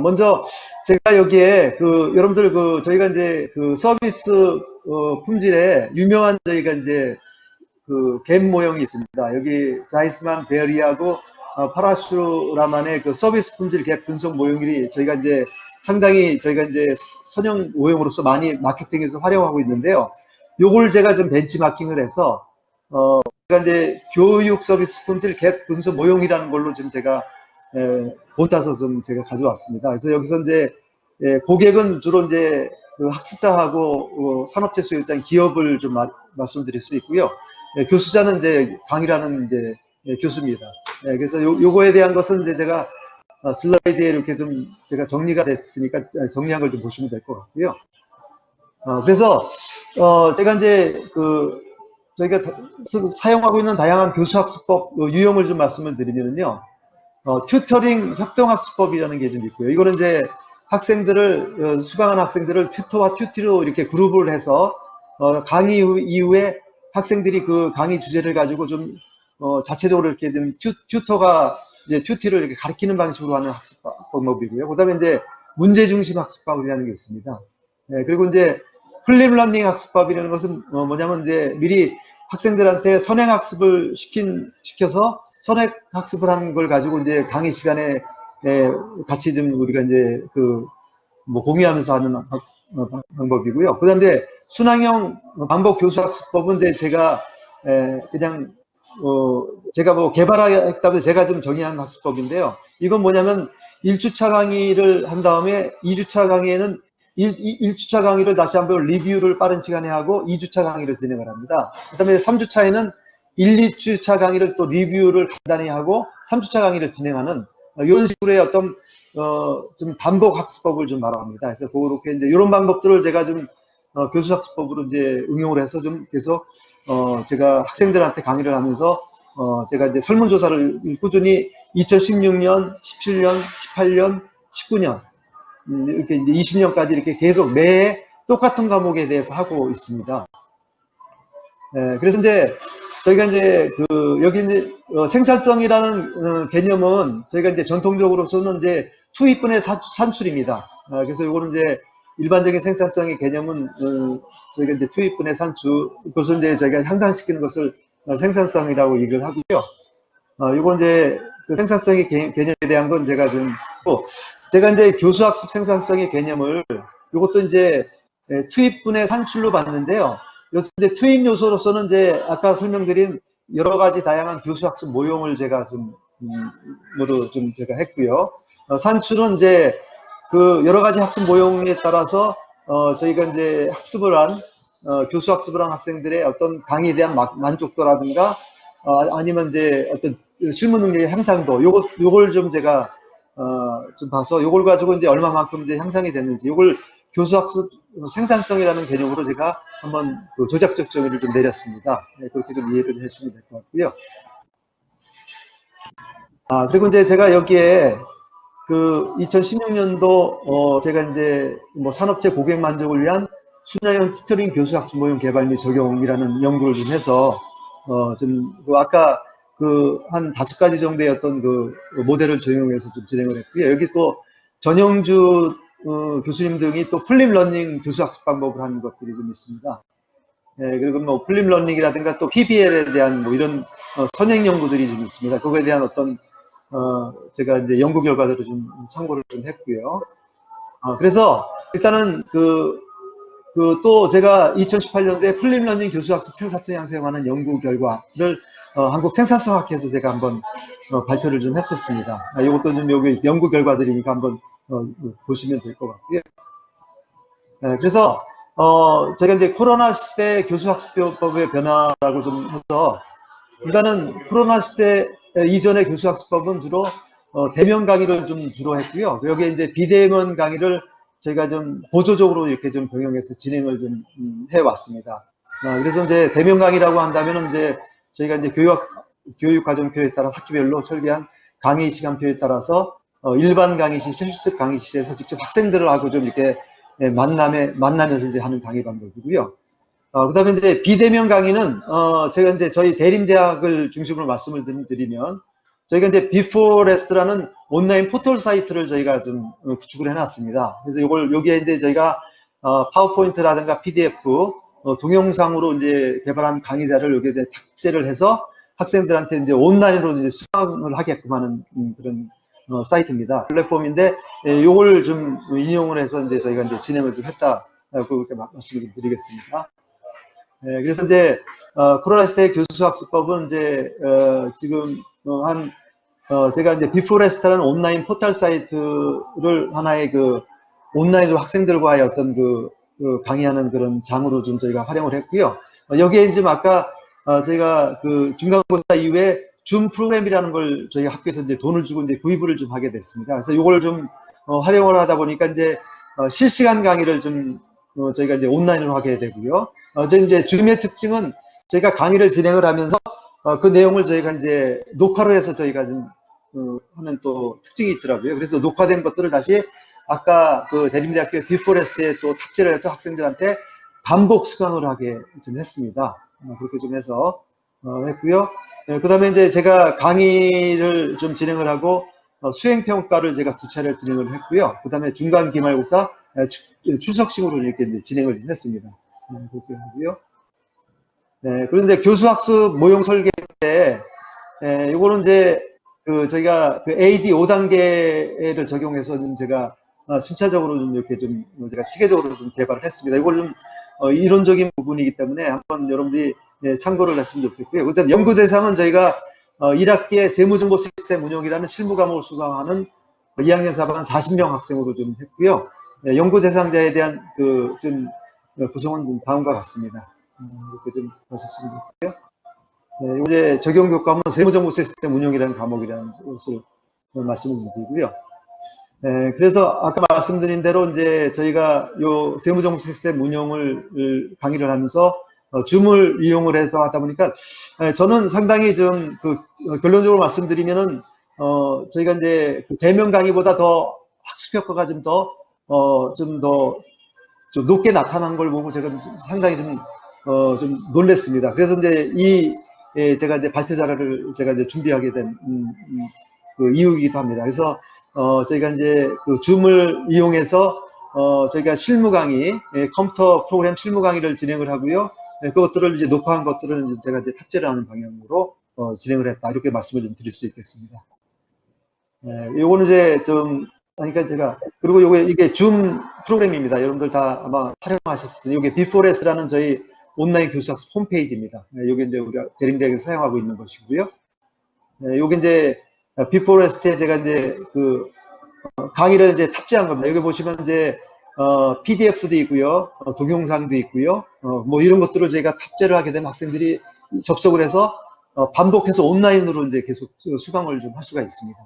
S5: 먼저 제가 여기에 여러분들 저희가 이제 서비스 품질에 유명한 저희가 이제 갭 모형이 있습니다. 여기 자이스만 베리하고 파라슈라만의 서비스 품질 갭 분석 모형이 저희가 이제 상당히 저희가 이제 선형 모형으로서 많이 마케팅에서 활용하고 있는데요. 요걸 제가 좀 벤치마킹을 해서 제가 이제 교육 서비스 품질 갭 분석 모형이라는 걸로 지금 제가 본따서 좀 제가 가져왔습니다. 그래서 여기서 이제 고객은 주로 이제 학습자하고 산업체 수요자인 기업을 좀 말씀드릴 수 있고요. 교수자는 이제 강의라는 이제 교수입니다. 그래서 요거에 대한 것은 이제 제가 슬라이드에 이렇게 좀 제가 정리가 됐으니까 정리한 걸 좀 보시면 될 것 같고요. 그래서 제가 이제 저희가 사용하고 있는 다양한 교수학습법 유형을 좀 말씀을 드리면요. 튜터링 협동학습법이라는 게 좀 있고요. 이거는 이제 학생들을, 수강한 학생들을 튜터와 튜티로 이렇게 그룹을 해서, 강의 이후에 학생들이 그 강의 주제를 가지고 좀, 자체적으로 이렇게 좀 튜터가 이제 튜티를 이렇게 가르치는 방식으로 하는 학습 방법이고요. 그 다음에 이제 문제중심 학습법이라는 게 있습니다. 네, 그리고 이제 플립 러닝 학습법이라는 것은 뭐냐면 이제 미리 학생들한테 선행학습을 시켜서 선행학습을 하는 걸 가지고 이제 강의 시간에 같이 좀 우리가 이제 뭐 공유하면서 하는 방법이고요. 그 다음에 순항형 반복 교수학습법은 이제 제가 그냥 제가 뭐 개발했다고 제가 좀 정의한 학습법인데요. 이건 뭐냐면 1주차 강의를 한 다음에 2주차 강의에는 1주차 강의를 다시 한번 리뷰를 빠른 시간에 하고 2주차 강의를 진행을 합니다. 그 다음에 3주차에는 1, 2주차 강의를 또 리뷰를 간단히 하고 3주차 강의를 진행하는 이런 식으로의 어떤 좀 반복 학습법을 좀 말합니다. 그래서 그렇게 이제 이런 방법들을 제가 좀 교수학습법으로 이제 응용을 해서 좀 계속 제가 학생들한테 강의를 하면서 제가 이제 설문조사를 꾸준히 2016년, 17년, 18년, 19년 이렇게 이제 20년까지 이렇게 계속 매해 똑같은 과목에 대해서 하고 있습니다. 그래서 이제 저희가 이제 여기 이제 생산성이라는 개념은 저희가 이제 전통적으로서는 이제 투입분의 산출입니다. 그래서 이거는 이제 일반적인 생산성의 개념은 저희가 이제 투입분의 산출, 그것을 이제 저희가 향상시키는 것을 생산성이라고 얘기를 하고요. 이건 이제 그 생산성의 개념에 대한 건 제가 좀 제가 이제 교수학습 생산성의 개념을 이것도 이제 투입분의 산출로 봤는데요. 이제 투입 요소로서는 이제 아까 설명드린 여러 가지 다양한 교수학습 모형을 제가 좀 제가 했고요. 산출은 이제 그 여러 가지 학습 모형에 따라서 저희가 이제 교수학습을 한 학생들의 어떤 강의에 대한 만족도라든가 아니면 이제 어떤 실무 능력의 향상도 요걸 좀 제가 좀 봐서 요걸 가지고 이제 얼마만큼 이제 향상이 됐는지 요걸 교수학습 생산성이라는 개념으로 제가 한번 조작적 정의를 좀 내렸습니다. 네, 그렇게 좀 이해를 해주시면 될 것 같고요. 그리고 이제 제가 여기에 2016년도 제가 이제 뭐 산업체 고객 만족을 위한 순환형 튜터링 교수학습 모형 개발 및 적용이라는 연구를 좀 해서 아까 한 5가지 정도의 어떤 모델을 적용해서 좀 진행을 했고요. 여기 또 전영주 교수님 등이 또 플립 러닝 교수학습 방법을 하는 것들이 좀 있습니다. 그리고 뭐 플립 러닝이라든가 또 PBL에 대한 뭐 이런 선행 연구들이 좀 있습니다. 그거에 대한 어떤 제가 이제 연구 결과들을 좀 참고를 좀 했고요. 그래서 일단은 또 제가 2018년도에 플립 러닝 교수학습 생산성 향상하는 연구 결과를 한국 생산성학회에서 제가 한번 발표를 좀 했었습니다. 이것도 좀 여기 연구 결과들이니까 한번 보시면 될 것 같고요. 그래서 제가 이제 코로나 시대 교수학습법의 변화라고 좀 해서 일단은 코로나 시대 이전의 교수학습법은 주로 대면 강의를 좀 주로 했고요. 여기에 이제 비대면 강의를 저희가 좀 보조적으로 이렇게 좀 병행해서 진행을 좀 해왔습니다. 그래서 이제 대면 강의라고 한다면은 이제 저희가 이제 교육과정표에 따라 학기별로 설계한 강의 시간표에 따라서 일반 강의실, 실습 강의실에서 직접 학생들하고 좀 이렇게 만나면서 이제 하는 강의 방법이고요. 그 다음에 이제 비대면 강의는, 제가 이제 저희 대림대학을 중심으로 말씀을 드리면, 저희가 이제 비포레스트라는 온라인 포털 사이트를 저희가 좀 구축을 해놨습니다. 그래서 여기에 이제 저희가, 파워포인트라든가 PDF, 동영상으로 이제 개발한 강의자를 여기에 탑재를 해서 학생들한테 이제 온라인으로 이제 수강을 하게끔 하는 그런 사이트입니다. 플랫폼인데, 요걸 좀 인용을 해서 이제 저희가 이제 진행을 좀 했다고 그렇게 말씀을 드리겠습니다. 그래서 이제 코로나 시대 교수학습법은 이제 지금 제가 이제 비포레스트라는 온라인 포털 사이트를 하나의 온라인으로 학생들과의 어떤 강의하는 그런 장으로 좀 저희가 활용을 했고요. 여기에 지금 아까 저희가 중간고사 이후에 줌 프로그램이라는 걸 저희 학교에서 이제 돈을 주고 이제 구입을 좀 하게 됐습니다. 그래서 이걸 좀 활용을 하다 보니까 이제 실시간 강의를 좀 저희가 이제 온라인으로 하게 되고요. 이제 줌의 특징은 저희가 강의를 진행을 하면서 그 내용을 저희가 이제 녹화를 해서 저희가 좀 하는 또 특징이 있더라고요. 그래서 녹화된 것들을 다시 아까 그 대림대학교 비포레스트에 또 탑재를 해서 학생들한테 반복 수강을 하게 좀 했습니다. 그렇게 좀 해서 했고요. 그 다음에 이제 제가 강의를 좀 진행을 하고 수행평가를 제가 2차례 진행을 했고요. 그 다음에 중간 기말고사 출석식으로 이렇게 이제 진행을 했습니다. 그렇게 하고요. 그런데 교수학습 모형 설계 때, 요거는 이제 저희가 그 AD 5단계를 적용해서 좀 제가 순차적으로 좀 이렇게 좀 제가 체계적으로 좀 개발을 했습니다. 이걸 좀 이론적인 부분이기 때문에 한번 여러분들이 참고를 했으면 좋겠고요. 그다음 연구 대상은 저희가 1학기에 세무정보 시스템 운영이라는 실무 과목을 수강하는 2학년 4반 40명 학생으로 좀 했고요. 연구 대상자에 대한 좀 구성은 좀 다음과 같습니다. 이렇게 좀 보셨으면 좋겠고요. 이제 적용 교과는 세무정보 시스템 운영이라는 과목이라는 것을 말씀을 드리고요. 그래서 아까 말씀드린 대로 이제 저희가 요 세무정보 시스템 운영을 강의를 하면서 줌을 이용을 해서 하다 보니까 저는 상당히 좀 결론적으로 말씀드리면은 저희가 이제 대면 강의보다 더 학습 효과가 좀 더 높게 나타난 걸 보고 제가 상당히 좀 놀랬습니다. 그래서 이제 제가 이제 발표 자료를 제가 이제 준비하게 된 그 이유이기도 합니다. 그래서 저희가 이제 그 줌을 이용해서 저희가 실무 강의, 컴퓨터 프로그램 실무 강의를 진행을 하고요. 그것들을 이제 녹화한 것들을 제가 이제 탑재를 하는 방향으로 진행을 했다. 이렇게 말씀을 좀 드릴 수 있겠습니다. 요거는 이제 그러니까 제가, 그리고 이게 줌 프로그램입니다. 여러분들 다 아마 활용하셨을 텐데, 이게 비포레스라는 저희 온라인 교수학습 홈페이지입니다. 요게 이제 우리가 대림대학에서 사용하고 있는 것이고요. 요게 이제 비포레스트에 제가 이제 강의를 이제 탑재한 겁니다. 여기 보시면 이제 PDF도 있고요, 동영상도 있고요, 뭐 이런 것들을 저희가 탑재를 하게 되면 학생들이 접속을 해서 반복해서 온라인으로 이제 계속 수강을 좀 할 수가 있습니다.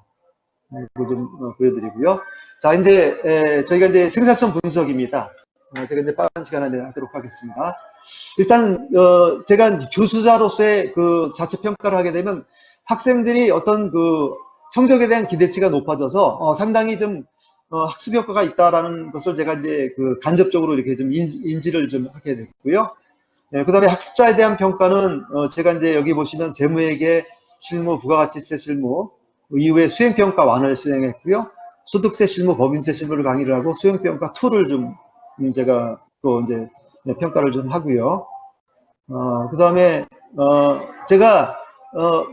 S5: 이거 좀 보여드리고요. 자, 이제 저희가 이제 생산성 분석입니다. 제가 이제 빠른 시간 안에 하도록 하겠습니다. 일단 제가 교수자로서의 그 자체 평가를 하게 되면 학생들이 어떤 성적에 대한 기대치가 높아져서 상당히 좀 학습 효과가 있다라는 것을 제가 이제 간접적으로 이렇게 좀 인지를 좀 하게 됐고요. 그 다음에 학습자에 대한 평가는 제가 이제 여기 보시면 재무회계 실무, 부가가치세 실무 이후에 수행평가 1을 수행했고요. 소득세 실무, 법인세 실무를 강의를 하고 수행평가 2를 좀 제가 또 이제 평가를 좀 하고요. 그 다음에 제가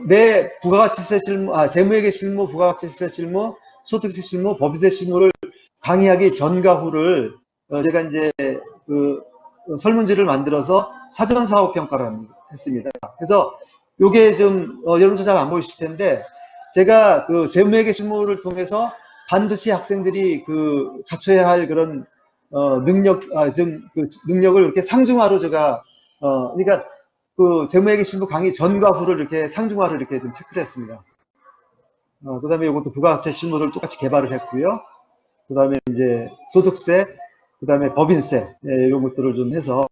S5: 매 부가가치세 실무, 재무회계 실무, 부가가치세 실무, 소득세 실무, 법인세 실무를 강의하기 전과 후를 제가 이제 설문지를 만들어서 사전 사후 평가를 했습니다. 그래서 요게 좀 여러분도 잘 안 보이실 텐데 제가 재무회계 실무를 통해서 반드시 학생들이 갖춰야 할 그런 능력을 이렇게 상중하로 제가 그러니까 재무회계 실무 강의 전과 후를 이렇게 상중하로 이렇게 좀 체크를 했습니다. 그 다음에 이것도 부가가치 실무를 똑같이 개발을 했고요. 그 다음에 이제 소득세, 그 다음에 법인세, 이런 것들을 좀 해서,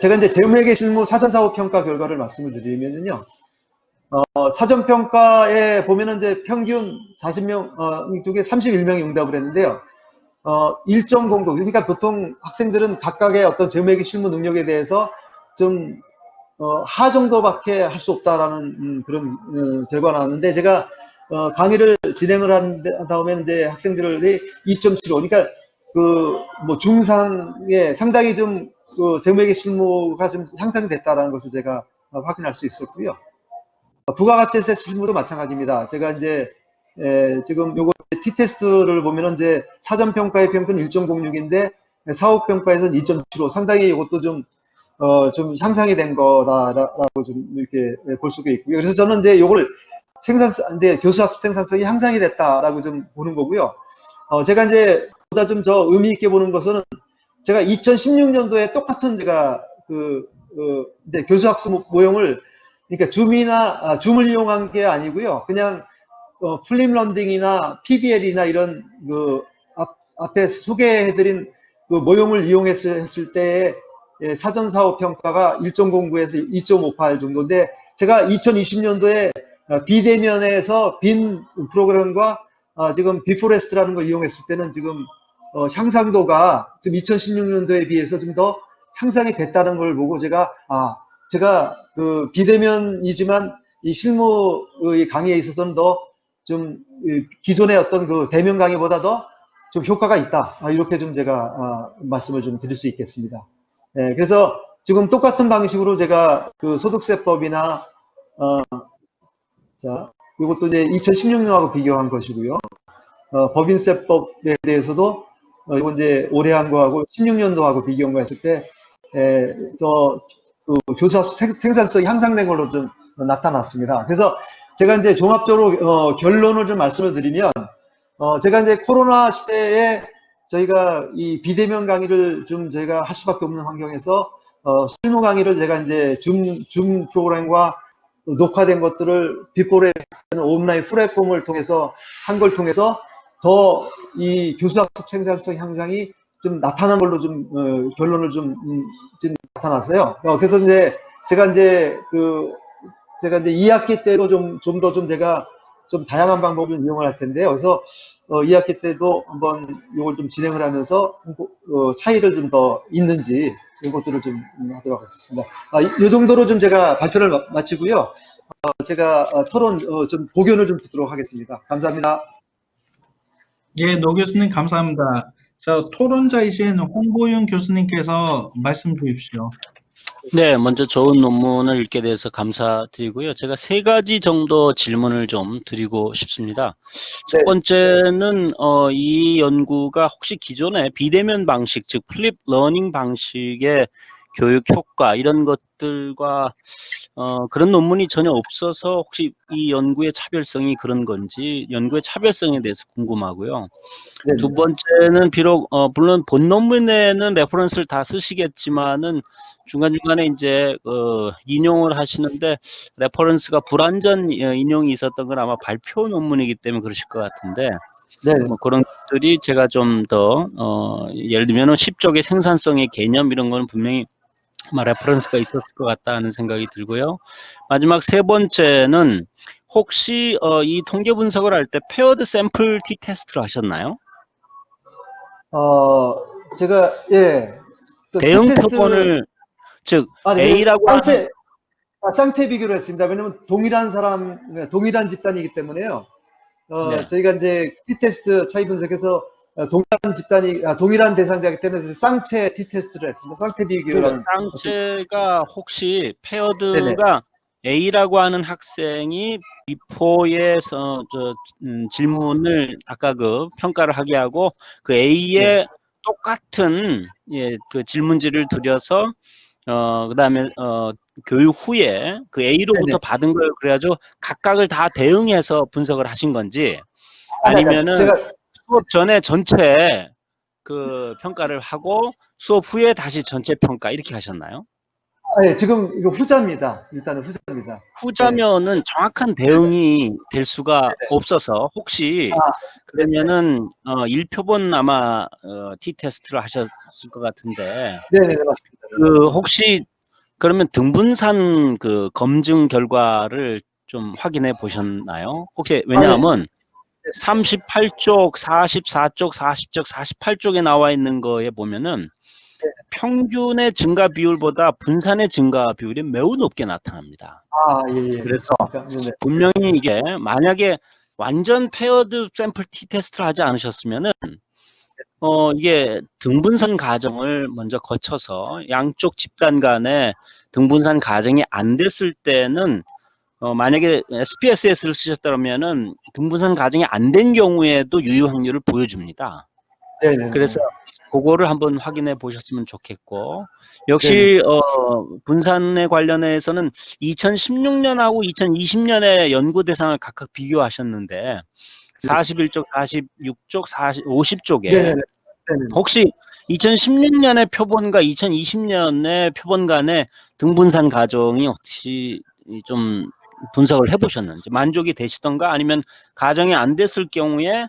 S5: 제가 이제 재무회계 실무 사전사후 평가 결과를 말씀을 드리면요. 사전평가에 보면은 이제 평균 40명, 이쪽에 31명이 응답을 했는데요. 1.00, 그러니까 보통 학생들은 각각의 어떤 재무회계 실무 능력에 대해서 좀 하 정도밖에 할 수 없다라는 그런 결과가 나왔는데 제가 강의를 진행을 한 다음에 이제 학생들이 2.75, 그러니까 뭐 중상에 상당히 좀 재무회계 실무가 좀 향상이 됐다라는 것을 제가 확인할 수 있었고요. 부가가치세 실무도 마찬가지입니다. 제가 이제 지금 요거 T테스트를 보면은 이제 사전평가의 평균 1.06인데 사후평가에서는 2.75, 상당히 이것도 좀 향상이 된 거다라고 좀 이렇게 볼 수가 있고요. 그래서 저는 이제 요걸 이제 교수학습 생산성이 향상이 됐다라고 좀 보는 거고요. 제가 이제 보다 좀 의미 있게 보는 것은 제가 2016년도에 똑같은 제가 이제 교수학습 모형을 그러니까 줌을 이용한 게 아니고요. 그냥 플립런딩이나 PBL이나 이런 앞에 소개해드린 그 모형을 이용했을 때의 사전사후 평가가 1.09에서 2.58 정도인데, 제가 2020년도에 비대면에서 빈 프로그램과 지금 비포레스트라는 걸 이용했을 때는 지금 향상도가 지금 2016년도에 비해서 좀 더 향상이 됐다는 걸 보고 제가 그 비대면이지만 이 실무의 강의에 있어서는 더 좀 기존의 어떤 그 대면 강의보다 더 좀 효과가 있다. 이렇게 좀 제가 말씀을 좀 드릴 수 있겠습니다. 예, 그래서 지금 똑같은 방식으로 제가 그 소득세법이나 자, 이것도 이제 2016년하고 비교한 것이고요. 법인세법에 대해서도 이건 이제 올해 한 거하고 16년도하고 비교한 거 했을 때, 그 교사 생산성이 향상된 걸로 좀 나타났습니다. 그래서 제가 이제 종합적으로 결론을 좀 말씀을 드리면, 제가 이제 코로나 시대에 저희가 이 비대면 강의를 좀 저희가 할 수밖에 없는 환경에서 실무 강의를 제가 이제 줌 프로그램과 녹화된 것들을 빅보레 온라인 플랫폼을 통해서 한 걸 통해서 더 이 교수학습 생산성 향상이 좀 나타난 걸로 좀 결론을 좀 나타났어요. 그래서 이제 제가 이제 2학기 때도 좀 제가 좀 다양한 방법을 이용을 할 텐데요. 그래서 2학기 때도 한번 이걸 좀 진행을 하면서 차이를 좀 더 있는지 이것들을 좀 하도록 하겠습니다. 이 정도로 좀 제가 발표를 마치고요. 제가 토론 좀 고견을 좀 듣도록 하겠습니다. 감사합니다.
S1: 예, 노 교수님 감사합니다. 자, 토론자이신 홍보윤 교수님께서 말씀 주십시오.
S3: 네, 먼저 좋은 논문을 읽게 돼서 감사드리고요. 제가 세 가지 정도 질문을 좀 드리고 싶습니다. 첫
S5: 네.
S3: 번째는 이 연구가 혹시 기존의 비대면 방식, 즉 플립 러닝 방식의 교육 효과 이런 것들과 그런 논문이 전혀 없어서 혹시 이 연구의 차별성이 그런 건지 연구의 차별성에 대해서 궁금하고요.
S5: 네.
S3: 두 번째는 비록 물론 본 논문에는 레퍼런스를 다 쓰시겠지만은 중간중간에 이제 인용을 하시는데 레퍼런스가 불완전 인용이 있었던 건 아마 발표 논문이기 때문에 그러실 것 같은데
S5: 네.
S3: 뭐 그런 것들이 제가 좀 더 예를 들면 10쪽의 생산성의 개념 이런 거는 분명히 아마 레퍼런스가 있었을 것 같다는 생각이 들고요. 마지막 세 번째는 혹시 이 통계 분석을 할 때 페어드 샘플 티 테스트를 하셨나요?
S5: 제가 그
S3: 대응
S5: T-테스트를
S3: 표본을 즉
S5: 네,
S3: A라고 하는
S5: 쌍체 비교를 했습니다. 왜냐면 동일한 동일한 집단이기 때문에요.
S3: 네.
S5: 저희가 이제 T-테스트 차이 분석해서 동일한 대상자이기 때문에 쌍체 T-테스트를 했습니다. 쌍체 비교라는.
S3: 쌍체가 혹시
S5: 네네.
S3: 페어드가 A라고 하는 학생이 비포의 질문을 아까 그 평가를 하게 하고 그 A에
S5: 네.
S3: 똑같은 그 질문지를 들여서 그다음에 교육 후에 그 A로부터
S5: 네네.
S3: 받은 걸 그래가지고 각각을 다 대응해서 분석을 하신 건지
S5: 아니,
S3: 아니면은
S5: 제가
S3: 수업 전에 전체 그 평가를 하고 수업 후에 다시 전체 평가 이렇게 하셨나요?
S5: 지금 이거 후자입니다. 일단은 후자입니다. 네.
S3: 후자면은 정확한 대응이 될 수가 없어서 혹시 그러면은 1표본 아마 T-테스트를 하셨을 것 같은데
S5: 네네, 맞습니다.
S3: 그 혹시 그러면 등분산 그 검증 결과를 좀 확인해 보셨나요? 혹시 왜냐하면 38쪽, 44쪽, 40쪽, 48쪽에 나와 있는 거에 보면은 평균의 증가 비율보다 분산의 증가 비율이 매우 높게 나타납니다.
S5: 예.
S3: 그래서
S5: 네네.
S3: 분명히 이게 만약에 완전 페어드 샘플 T 테스트를 하지 않으셨으면은 이게 등분산 가정을 먼저 거쳐서 양쪽 집단 간에 등분산 가정이 안 됐을 때는 만약에 SPSS를 쓰셨다면은 등분산 가정이 안 된 경우에도 유효 확률을 보여줍니다.
S5: 네네.
S3: 그래서 그거를 한번 확인해 보셨으면 좋겠고 역시 분산에 관련해서는 2016년하고 2020년의 연구 대상을 각각 비교하셨는데 41쪽, 46쪽, 50쪽에
S5: 네네네.
S3: 혹시 2016년의 표본과 2020년의 표본 간의 등분산 가정이 혹시 좀 분석을 해보셨는지 만족이 되시던가 아니면 가정이 안 됐을 경우에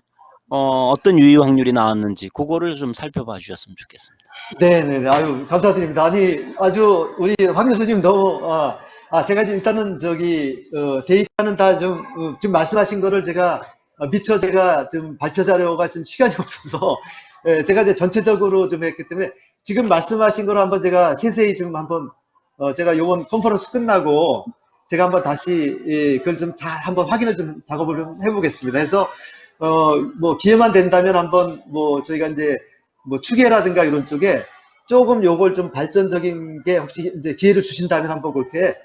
S3: 어떤 유의 확률이 나왔는지 그거를 좀 살펴봐 주셨으면 좋겠습니다.
S5: 네네네. 아유, 감사드립니다. 아니, 아주 우리 황 교수님 너무, 제가 지금 일단은 데이터는 다 지금 말씀하신 거를 제가, 미처 제가 좀 발표 자료가 지금 시간이 없어서, 예, 제가 이제 전체적으로 좀 했기 때문에 지금 말씀하신 거를 한번 제가 세세히 좀 한번, 제가 요번 컨퍼런스 끝나고 제가 한번 다시, 예, 그걸 좀 잘 한번 확인을 좀 작업을 좀 해보겠습니다. 해서, 뭐 기회만 된다면 한번 저희가 이제 추계라든가 이런 쪽에 조금 요걸 좀 발전적인 게 혹시 이제 기회를 주신다면 한번 그렇게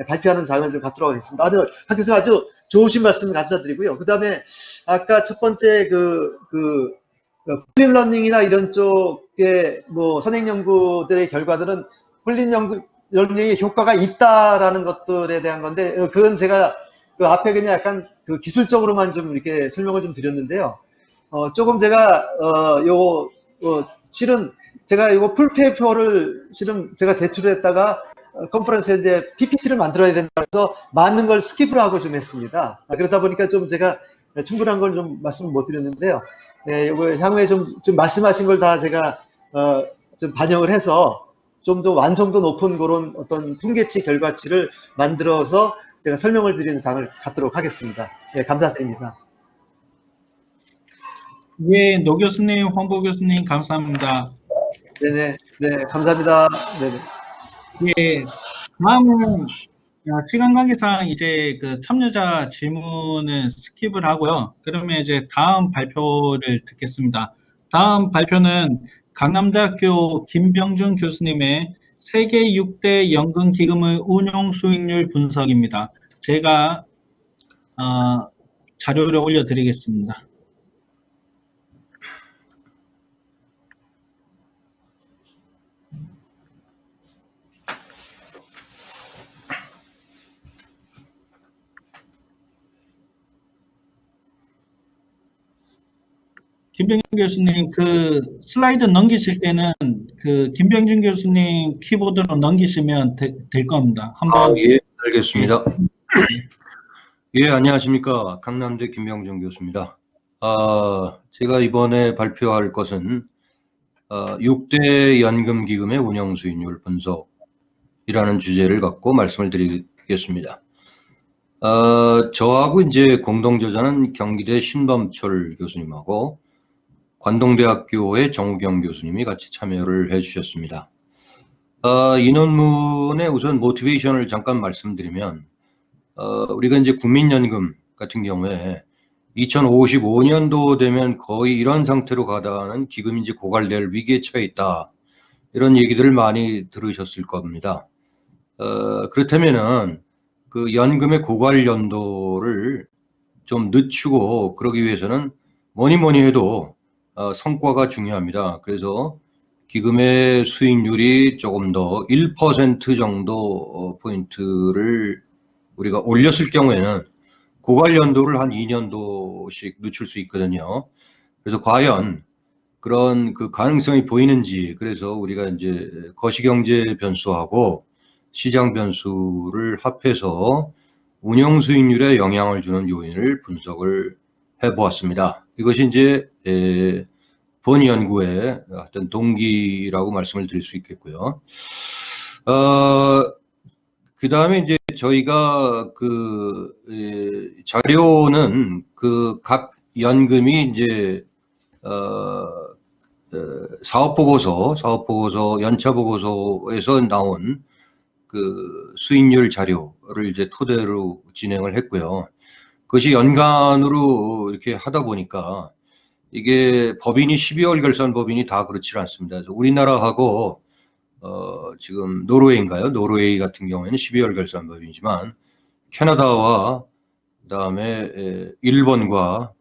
S5: 발표하는 장을 좀 갖도록 하겠습니다. 아주, 박 교수님 아주 좋으신 말씀 감사드리고요. 그 다음에 아까 첫 번째 풀립 러닝이나 이런 쪽에 선행 연구들의 결과들은 러닝의 효과가 있다라는 것들에 대한 건데, 그건 제가 그 앞에 그냥 약간 기술적으로만 좀 이렇게 설명을 좀 드렸는데요. 조금 제가, 실은 제가 이거 풀페이퍼를 실은 제가 제출했다가 컨퍼런스에 이제 PPT를 만들어야 된다 해서 많은 걸 스킵을 하고 좀 했습니다. 그러다 보니까 좀 제가 충분한 걸 좀 말씀을 못 드렸는데요. 네, 이거 향후에 좀 말씀하신 걸 다 제가 좀 반영을 해서 좀 더 완성도 높은 그런 어떤 통계치 결과치를 만들어서 제가 설명을 드리는 장을 갖도록 하겠습니다. 네, 감사드립니다.
S1: 예, 노 교수님, 황보 교수님, 감사합니다.
S5: 네네, 네, 감사합니다. 네네.
S1: 예, 다음은 시간 관계상 이제 그 참여자 질문은 스킵을 하고요. 그러면 이제 다음 발표를 듣겠습니다. 다음 발표는 강남대학교 김병준 교수님의 세계 6대 연금기금의 운용 수익률 분석입니다. 제가 자료를 올려드리겠습니다. 김병준 교수님, 그 슬라이드 넘기실 때는 그 김병준 교수님 키보드로 넘기시면 될 겁니다. 한번.
S7: 예, 알겠습니다. 예, 안녕하십니까. 강남대 김병준 교수입니다. 제가 이번에 발표할 것은 6대 연금기금의 운영 수익률 분석이라는 주제를 갖고 말씀을 드리겠습니다. 저하고 이제 공동저자는 경기대 신범철 교수님하고 관동대학교의 정우경 교수님이 같이 참여를 해주셨습니다. 이 논문의 우선 모티베이션을 잠깐 말씀드리면, 우리가 이제 국민연금 같은 경우에 2055년도 되면 거의 이런 상태로 가다는 기금이 이제 고갈될 위기에 처해 있다. 이런 얘기들을 많이 들으셨을 겁니다. 그렇다면은 그 연금의 고갈 연도를 좀 늦추고 그러기 위해서는 뭐니 해도 성과가 중요합니다. 그래서 기금의 수익률이 조금 더 1% 정도 포인트를 우리가 올렸을 경우에는 고갈 연도를 한 2년도씩 늦출 수 있거든요. 그래서 과연 그런 그 가능성이 보이는지, 그래서 우리가 이제 거시경제 변수하고 시장 변수를 합해서 운용 수익률에 영향을 주는 요인을 분석을 해보았습니다. 이것이 이제 본 연구의 어떤 동기라고 말씀을 드릴 수 있겠고요. 그 다음에 이제 저희가 자료는 각 연금이 이제 사업보고서, 연차보고서에서 나온 그 수익률 자료를 이제 토대로 진행을 했고요. 그것이 연간으로 이렇게 하다 보니까 이게 법인이 12월 결산 법인이 다 그렇지 않습니다. 그래서 우리나라하고 지금 노르웨이인가요? 노르웨이 같은 경우에는 12월 결산 법인이지만 캐나다와 그다음에 일본과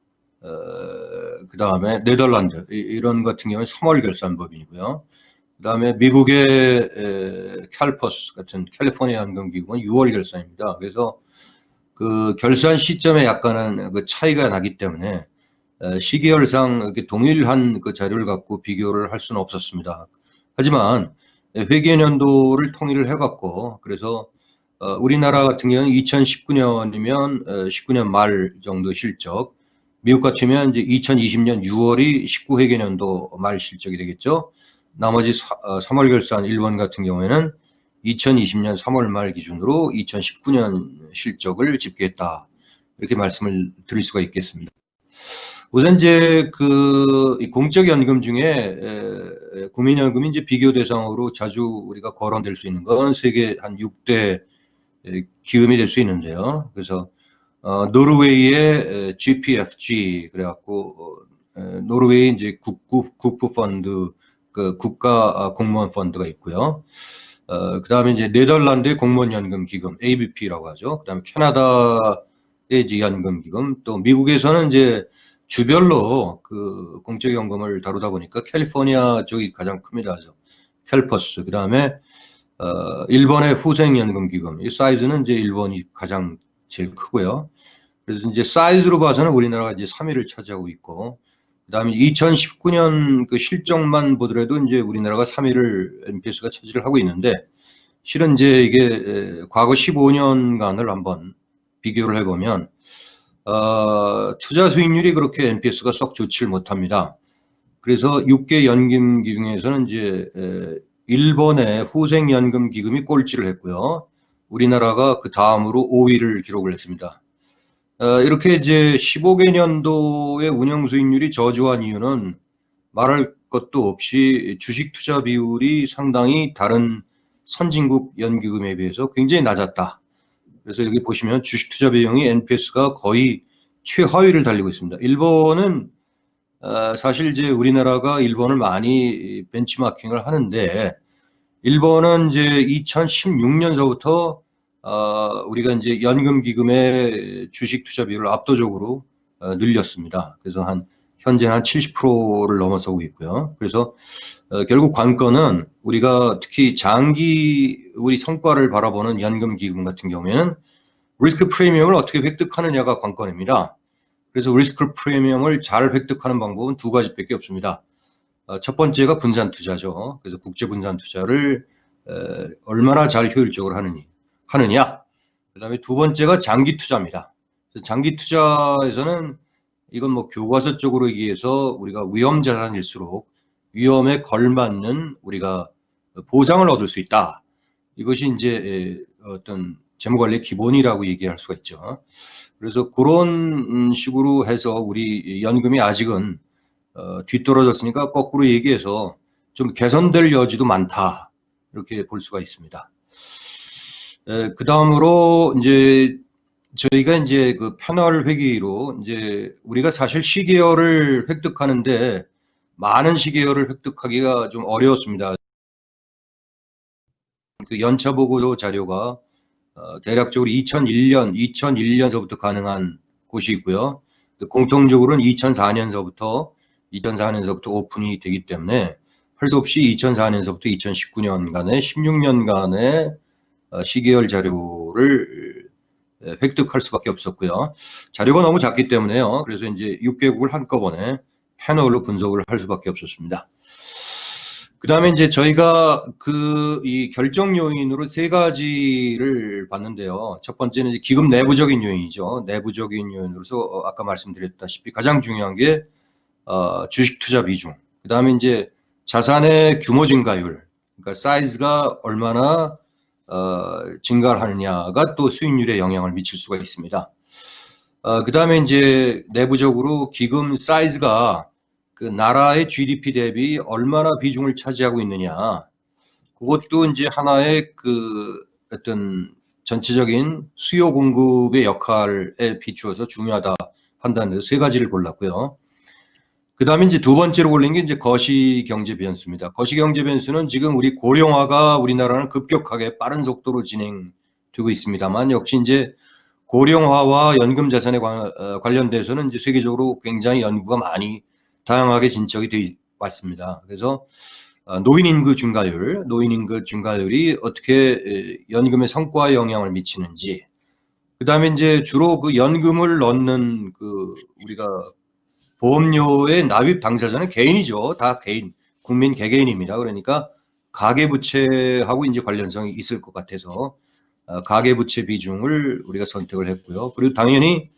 S7: 그다음에 네덜란드 이런 같은 경우는 3월 결산 법인이고요. 그다음에 미국의 캘퍼스 같은 캘리포니아 연금기금은 6월 결산입니다. 그래서 그 결산 시점에 약간은 그 차이가 나기 때문에 시계열상 이렇게 동일한 그 자료를 갖고 비교를 할 수는 없었습니다. 하지만 회계연도를 통일을 해갖고 그래서 우리나라 같은 경우는 2019년이면 19년 말 정도 실적, 미국 같으면 이제 2020년 6월이 19회계년도 말 실적이 되겠죠. 나머지 3월 결산 일본 같은 경우에는 2020년 3월 말 기준으로 2019년 실적을 집계했다. 이렇게 말씀을 드릴 수가 있겠습니다. 우선 이제 이 공적연금 중에 국민연금이 이제 비교 대상으로 자주 우리가 거론될 수 있는 건 세계 한 6대 기금이 될 수 있는데요. 그래서 노르웨이의 GPFG 그래갖고 노르웨이 이제 국부 펀드 그 국가 공무원 펀드가 있고요. 그다음에 이제 네덜란드의 공무원 연금 기금 ABP라고 하죠. 그다음에 캐나다의 이제 연금 기금, 또 미국에서는 이제 주별로 그 공적연금을 다루다 보니까 캘리포니아 쪽이 가장 큽니다. 그래서 캘퍼스, 그다음에 일본의 후생연금기금, 이 사이즈는 이제 일본이 가장 제일 크고요. 그래서 이제 사이즈로 봐서는 우리나라가 이제 3위를 차지하고 있고, 그다음에 2019년 그 실적만 보더라도 이제 우리나라가 3위를 NPS가 차지를 하고 있는데, 실은 이제 이게 과거 15년간을 한번 비교를 해보면 투자 수익률이 그렇게 NPS가 썩 좋지를 못합니다. 그래서 6개 연금기 중에서는 이제 일본의 후생연금 기금이 꼴찌를 했고요. 우리나라가 그 다음으로 5위를 기록을 했습니다. 이렇게 이제 15개년도의 운영 수익률이 저조한 이유는 말할 것도 없이 주식 투자 비율이 상당히 다른 선진국 연기금에 비해서 굉장히 낮았다. 그래서 여기 보시면 주식 투자 비용이 NPS가 거의 최하위를 달리고 있습니다. 일본은 사실 이제 우리나라가 일본을 많이 벤치마킹을 하는데, 일본은 이제 2016년서부터 우리가 이제 연금기금의 주식 투자 비율을 압도적으로 늘렸습니다. 그래서 현재 한 70%를 넘어서고 있고요. 그래서 결국 관건은 우리가 특히 장기 우리 성과를 바라보는 연금기금 같은 경우에는 리스크 프리미엄을 어떻게 획득하느냐가 관건입니다. 그래서 리스크 프리미엄을 잘 획득하는 방법은 두 가지밖에 없습니다. 첫 번째가 분산 투자죠. 그래서 국제 분산 투자를 얼마나 잘 효율적으로 하느냐. 그다음에 두 번째가 장기 투자입니다. 장기 투자에서는 이건 뭐 교과서적으로 얘기해서 우리가 위험 자산일수록 위험에 걸맞는 우리가 보상을 얻을 수 있다. 이것이 이제 어떤 재무관리의 기본이라고 얘기할 수가 있죠. 그래서 그런 식으로 해서 우리 연금이 아직은 뒤떨어졌으니까 거꾸로 얘기해서 좀 개선될 여지도 많다. 이렇게 볼 수가 있습니다. 그 다음으로 이제 저희가 이제 그 패널 회기로 이제 우리가 사실 시계열을 획득하는데 많은 시계열을 획득하기가 좀 어려웠습니다. 그 연차 보고 자료가 대략적으로 2001년서부터 가능한 곳이 있고요. 공통적으로는 2004년서부터 오픈이 되기 때문에 할 수 없이 2004년서부터 2019년간의 16년간의 시계열 자료를 획득할 수밖에 없었고요. 자료가 너무 작기 때문에요. 그래서 이제 6개국을 한꺼번에 패널로 분석을 할 수밖에 없었습니다. 그 다음에 이제 저희가 이 결정 요인으로 세 가지를 봤는데요. 첫 번째는 이제 기금 내부적인 요인이죠. 내부적인 요인으로서 아까 말씀드렸다시피 가장 중요한 게 주식 투자 비중. 그 다음에 이제 자산의 규모 증가율. 그러니까 사이즈가 얼마나 증가를 하느냐가 또 수익률에 영향을 미칠 수가 있습니다. 그 다음에 이제 내부적으로 기금 사이즈가 그 나라의 GDP 대비 얼마나 비중을 차지하고 있느냐. 그것도 이제 하나의 그 어떤 전체적인 수요 공급의 역할에 비추어서 중요하다 판단해서 세 가지를 골랐고요. 그 다음에 이제 두 번째로 골린 게 이제 거시경제 변수입니다. 거시경제 변수는 지금 우리 고령화가 우리나라는 급격하게 빠른 속도로 진행되고 있습니다만, 역시 이제 고령화와 연금 자산에 관련돼서는 이제 세계적으로 굉장히 연구가 많이 다양하게 진척이 돼 왔습니다. 그래서 노인 인구 증가율이 어떻게 연금의 성과에 영향을 미치는지, 그 다음에 이제 주로 그 연금을 넣는 우리가 보험료의 납입 당사자는 개인이죠. 다 개인, 국민 개개인입니다. 그러니까 가계부채하고 이제 관련성이 있을 것 같아서 가계부채 비중을 우리가 선택을 했고요. 그리고 당연히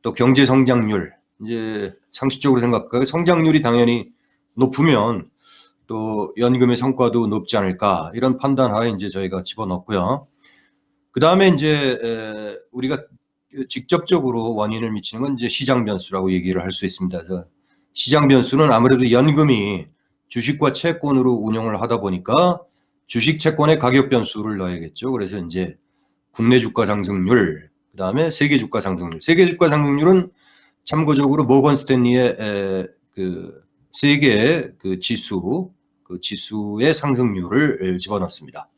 S7: 또 경제성장률, 이제 상식적으로 생각하고 성장률이 당연히 높으면 또 연금의 성과도 높지 않을까 이런 판단하에 이제 저희가 집어넣고요. 그 다음에 이제 우리가 직접적으로 원인을 미치는 건 이제 시장 변수라고 얘기를 할 수 있습니다. 그래서 시장 변수는 아무래도 연금이 주식과 채권으로 운영을 하다 보니까 주식 채권의 가격 변수를 넣어야겠죠. 그래서 이제 국내 주가 상승률, 그 다음에 세계 주가 상승률. 세계 주가 상승률은 참고적으로 모건 스탠리의 그 세계 그 지수의 상승률을 집어넣습니다.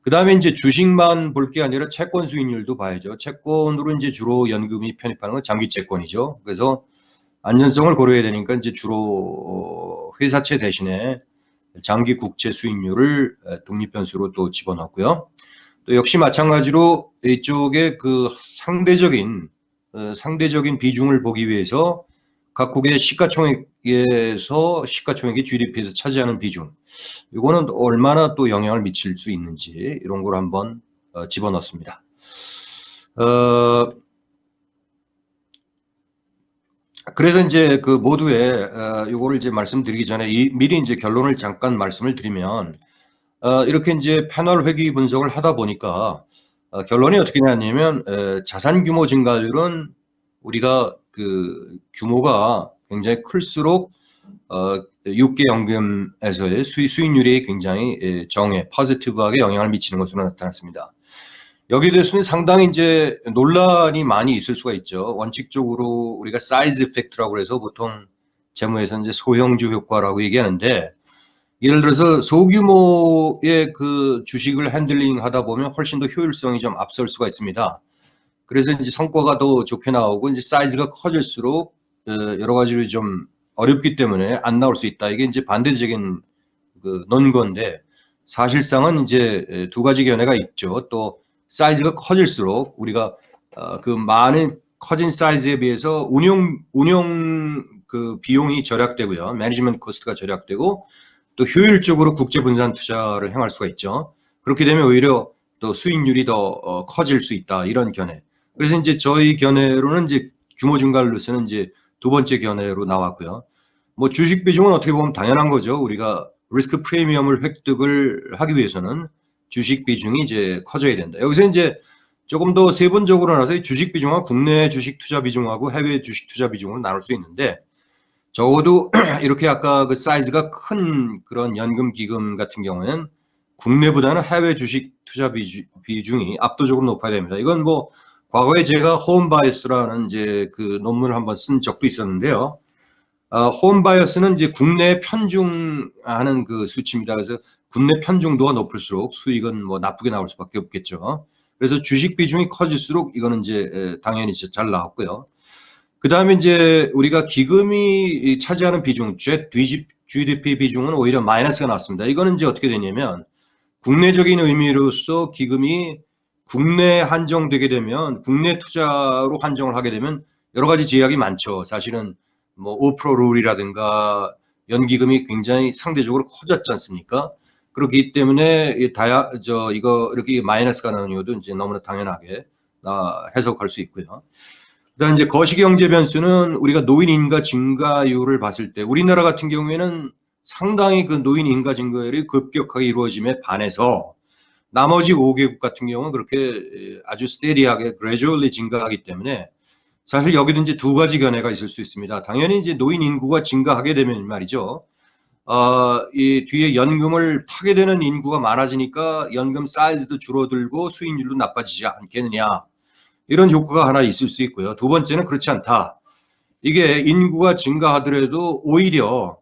S7: 그 다음에 이제 주식만 볼 게 아니라 채권 수익률도 봐야죠. 채권으로 이제 주로 연금이 편입하는 건 장기 채권이죠. 그래서 안전성을 고려해야 되니까 이제 주로 회사채 대신에 장기 국채 수익률을 독립 변수로 또 집어넣고요. 또 역시 마찬가지로 이쪽에 그 상대적인 비중을 보기 위해서 각국의 시가총액이 GDP에서 차지하는 비중, 이거는 얼마나 또 영향을 미칠 수 있는지 이런 걸 한번 집어넣습니다. 그래서 이제 그 모두에 이거를 이제 말씀드리기 전에 미리 이제 결론을 잠깐 말씀을 드리면 이렇게 이제 패널 회귀 분석을 하다 보니까 결론이 어떻게 나냐면 자산 규모 증가율은 우리가 그 규모가 굉장히 클수록 6개 연금에서의 수익률이 굉장히 포지티브하게 영향을 미치는 것으로 나타났습니다. 여기에 대해서는 상당히 이제 논란이 많이 있을 수가 있죠. 원칙적으로 우리가 사이즈 이펙트라고 해서 보통 재무에서 이제 소형주 효과라고 얘기하는데, 예를 들어서 소규모의 그 주식을 핸들링 하다 보면 훨씬 더 효율성이 좀 앞설 수가 있습니다. 그래서 이제 성과가 더 좋게 나오고 이제 사이즈가 커질수록 여러 가지로 좀 어렵기 때문에 안 나올 수 있다. 이게 이제 반대적인 그 논거인데, 사실상은 이제 두 가지 견해가 있죠. 또 사이즈가 커질수록 우리가 그 많은 커진 사이즈에 비해서 운용 그 비용이 절약되고요. 매니지먼트 코스트가 절약되고 또 효율적으로 국제 분산 투자를 행할 수가 있죠. 그렇게 되면 오히려 또 수익률이 더 커질 수 있다. 이런 견해. 그래서 이제 저희 견해로는 이제 규모 증가율로서는 이제 두 번째 견해로 나왔고요. 뭐 주식 비중은 어떻게 보면 당연한 거죠. 우리가 리스크 프리미엄을 획득을 하기 위해서는 주식 비중이 이제 커져야 된다. 여기서 이제 조금 더 세분적으로 나눠서 주식 비중과 국내 주식 투자 비중하고 해외 주식 투자 비중으로 나눌 수 있는데, 적어도 이렇게 아까 그 사이즈가 큰 그런 연금 기금 같은 경우에는 국내보다는 해외 주식 투자 비중이 압도적으로 높아야 됩니다. 이건 뭐 과거에 제가 홈 바이어스라는 이제 그 논문을 한번 쓴 적도 있었는데요. 홈 바이어스는 이제 국내 편중하는 그 수치입니다. 그래서 국내 편중도가 높을수록 수익은 뭐 나쁘게 나올 수밖에 없겠죠. 그래서 주식 비중이 커질수록 이거는 이제 당연히 잘 나왔고요. 그 다음에 이제 우리가 기금이 차지하는 비중, GDP 비중은 오히려 마이너스가 나왔습니다. 이거는 이제 어떻게 되냐면 국내적인 의미로서 기금이 국내 한정되게 되면, 국내 투자로 한정을 하게 되면 여러 가지 제약이 많죠. 사실은 뭐 5% 룰이라든가 연기금이 굉장히 상대적으로 커졌지 않습니까? 그렇기 때문에 이거 이렇게 마이너스가 나는 이유도 이제 너무나 당연하게 해석할 수 있고요. 그다음 이제 거시경제 변수는 우리가 노인 인가 증가율을 봤을 때 우리나라 같은 경우에는 상당히 그 노인 인가 증가율이 급격하게 이루어짐에 반해서 나머지 5개국 같은 경우는 그렇게 아주 스테디하게 gradually 증가하기 때문에 사실 여기도 이제 두 가지 견해가 있을 수 있습니다. 당연히 이제 노인 인구가 증가하게 되면 말이죠. 이 뒤에 연금을 타게 되는 인구가 많아지니까 연금 사이즈도 줄어들고 수익률도 나빠지지 않겠느냐. 이런 효과가 하나 있을 수 있고요. 두 번째는 그렇지 않다. 이게 인구가 증가하더라도 오히려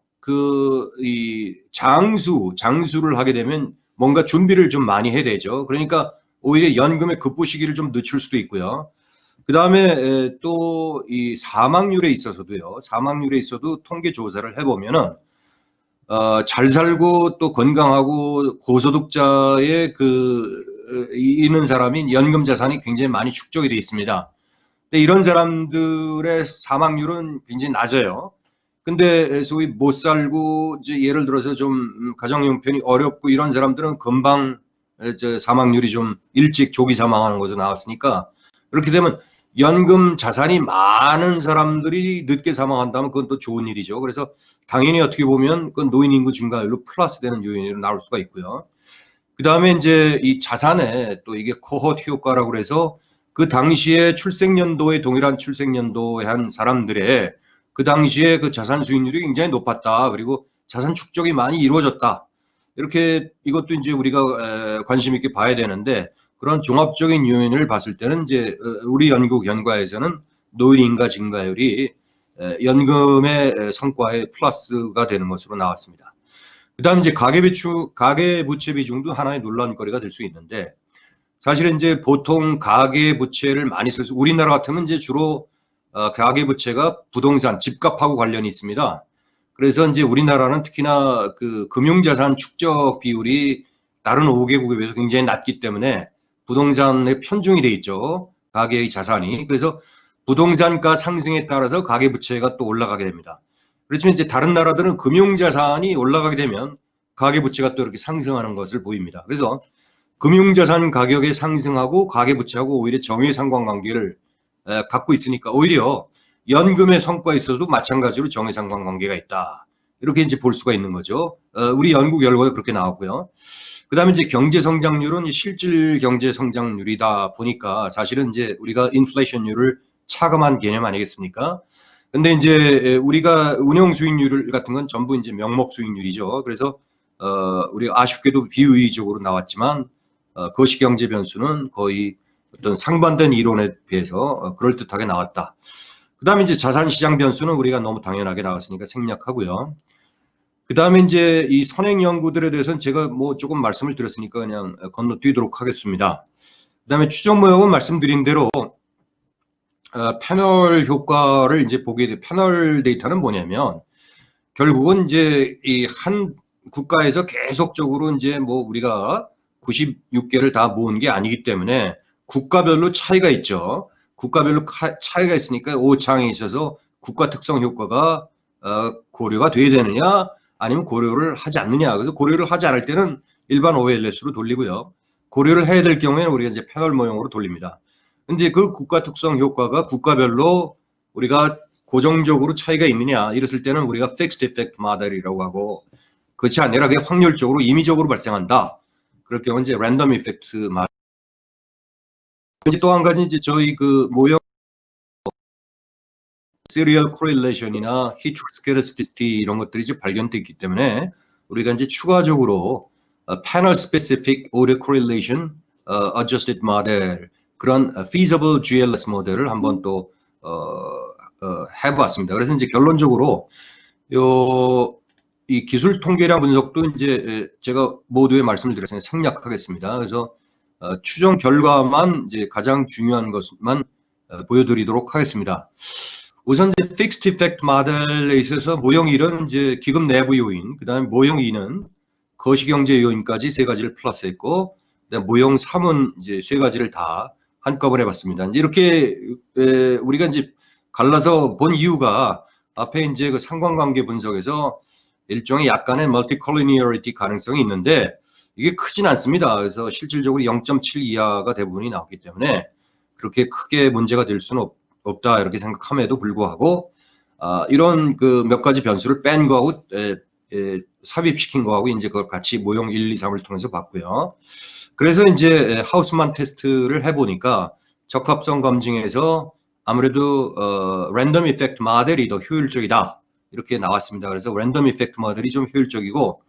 S7: 이 장수를 하게 되면 뭔가 준비를 좀 많이 해야 되죠. 그러니까 오히려 연금의 급부 시기를 좀 늦출 수도 있고요. 그 다음에 또 이 사망률에 있어도 통계 조사를 해보면은 잘 살고 또 건강하고 고소득자의 있는 사람이 연금 자산이 굉장히 많이 축적이 되어 있습니다. 근데 이런 사람들의 사망률은 굉장히 낮아요. 근데 소위 못 살고 이제 예를 들어서 좀 가정 형편이 어렵고 이런 사람들은 금방 사망률이 좀 일찍 조기 사망하는 것으로 나왔으니까, 그렇게 되면 연금 자산이 많은 사람들이 늦게 사망한다면 그건 또 좋은 일이죠. 그래서 당연히 어떻게 보면 그 노인 인구 증가율로 플러스 되는 요인으로 나올 수가 있고요. 그 다음에 이제 이 자산에 또 이게 코호트 효과라고 그래서 그 당시에 출생연도에 동일한 출생연도에 한 사람들의 그 당시에 그 자산 수익률이 굉장히 높았다. 그리고 자산 축적이 많이 이루어졌다. 이렇게 이것도 이제 우리가 관심 있게 봐야 되는데 그런 종합적인 요인을 봤을 때는 이제 우리 연구 결과에서는 노인 인가 증가율이 연금의 성과에 플러스가 되는 것으로 나왔습니다. 그다음 이제 가계부채 비중도 하나의 논란거리가 될 수 있는데 사실은 이제 보통 가계부채를 많이 써서 우리나라 같으면 이제 주로 가계부채가 부동산, 집값하고 관련이 있습니다. 그래서 이제 우리나라는 특히나 그 금융자산 축적 비율이 다른 5개국에 비해서 굉장히 낮기 때문에 부동산에 편중이 돼 있죠. 가계의 자산이. 그래서 부동산가 상승에 따라서 가계부채가 또 올라가게 됩니다. 그렇지만 이제 다른 나라들은 금융자산이 올라가게 되면 가계부채가 또 이렇게 상승하는 것을 보입니다. 그래서 금융자산 가격이 상승하고 가계부채하고 오히려 정의 상관관계를 갖고 있으니까 오히려 연금의 성과에 있어서도 마찬가지로 정의 상관관계가 있다. 이렇게 이제 볼 수가 있는 거죠. 우리 연구 결과가 그렇게 나왔고요. 그 다음에 이제 경제 성장률은 실질 경제 성장률이다 보니까 사실은 이제 우리가 인플레이션율을 차감한 개념 아니겠습니까? 근데 이제 우리가 운용 수익률 같은 건 전부 이제 명목 수익률이죠. 그래서 우리가 아쉽게도 비유의적으로 나왔지만 거시경제 변수는 거의 어떤 상반된 이론에 비해서 그럴듯하게 나왔다. 그 다음에 이제 자산시장 변수는 우리가 너무 당연하게 나왔으니까 생략하고요. 그 다음에 이제 이 선행 연구들에 대해서는 제가 뭐 조금 말씀을 드렸으니까 그냥 건너뛰도록 하겠습니다. 그 다음에 추정 모형은 말씀드린 대로 패널 효과를 이제 보게 돼. 패널 데이터는 뭐냐면 결국은 이제 이 한 국가에서 계속적으로 이제 뭐 우리가 96개를 다 모은 게 아니기 때문에 국가별로 차이가 있죠. 국가별로 차이가 있으니까 오차항에 있어서 국가 특성 효과가 고려가 돼야 되느냐 아니면 고려를 하지 않느냐. 그래서 고려를 하지 않을 때는 일반 OLS로 돌리고요. 고려를 해야 될 경우에는 우리가 이제 패널 모형으로 돌립니다. 근데 그 국가 특성 효과가 국가별로 우리가 고정적으로 차이가 있느냐 이랬을 때는 우리가 fixed effect model이라고 하고 그렇지 아니라 그게 확률적으로 임의적으로 발생한다. 그럴 경우는 이제 random effect model. 이제 또 한 가지 이제 저희 그 모형 serial correlation이나 heteroscedasticity 이런 것들이 이제 발견됐기 때문에 우리가 이제 추가적으로 panel specific autocorrelation adjusted model 그런 feasible GLS 모델을 한번 또 해봤습니다. 그래서 이제 결론적으로 이 기술 통계량 분석도 이제 제가 모두에 말씀을 드렸으니까 생략하겠습니다. 그래서 추정 결과만 이제 가장 중요한 것만 보여드리도록 하겠습니다. 우선 이제 fixed effect 모델에 있어서 모형 1은 이제 기금 내부 요인, 그 다음에 모형 2는 거시경제 요인까지 세 가지를 플러스했고, 그다음에 모형 3은 이제 세 가지를 다 한꺼번에 봤습니다. 이제 이렇게 우리가 이제 갈라서 본 이유가 앞에 이제 그 상관관계 분석에서 일종의 약간의 멀티컬리니어리티 가능성이 있는데 이게 크진 않습니다. 그래서 실질적으로 0.7 이하가 대부분이 나왔기 때문에 그렇게 크게 문제가 될 수는 없다 이렇게 생각함에도 불구하고 이런 그 몇 가지 변수를 뺀 거하고 삽입시킨 거하고 이제 그걸 같이 모형 1, 2, 3을 통해서 봤고요. 그래서 이제 하우스만 테스트를 해보니까 적합성 검증에서 아무래도 랜덤 이펙트 모델이 더 효율적이다 이렇게 나왔습니다. 그래서 랜덤 이펙트 모델이 좀 효율적이고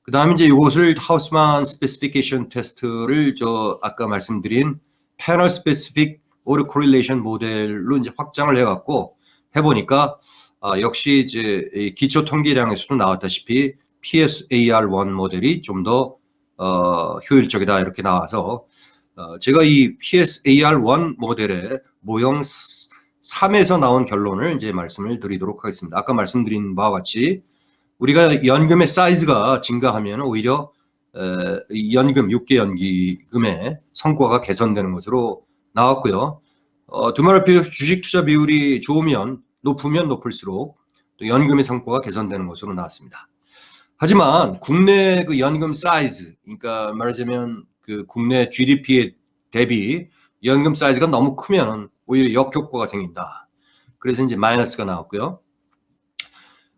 S7: 그 다음에 이제 이것을 하우스만 스페시피케이션 테스트를 아까 말씀드린 패널 스페시픽 오토 코릴레이션 모델로 이제 확장을 해갖고 해보니까 역시 이제 기초 통계량에서도 나왔다시피 PSAR1 모델이 좀 더 효율적이다 이렇게 나와서 제가 이 PSAR1 모델의 모형 3에서 나온 결론을 이제 말씀을 드리도록 하겠습니다. 아까 말씀드린 바와 같이 우리가 연금의 사이즈가 증가하면 오히려 연금 6개 연기금의 성과가 개선되는 것으로 나왔고요. 두말할필 주식 투자 비율이 높으면 높을수록 또 연금의 성과가 개선되는 것으로 나왔습니다. 하지만 국내 그 연금 사이즈, 그러니까 말하자면 그 국내 GDP에 대비 연금 사이즈가 너무 크면 오히려 역효과가 생긴다. 그래서 이제 마이너스가 나왔고요.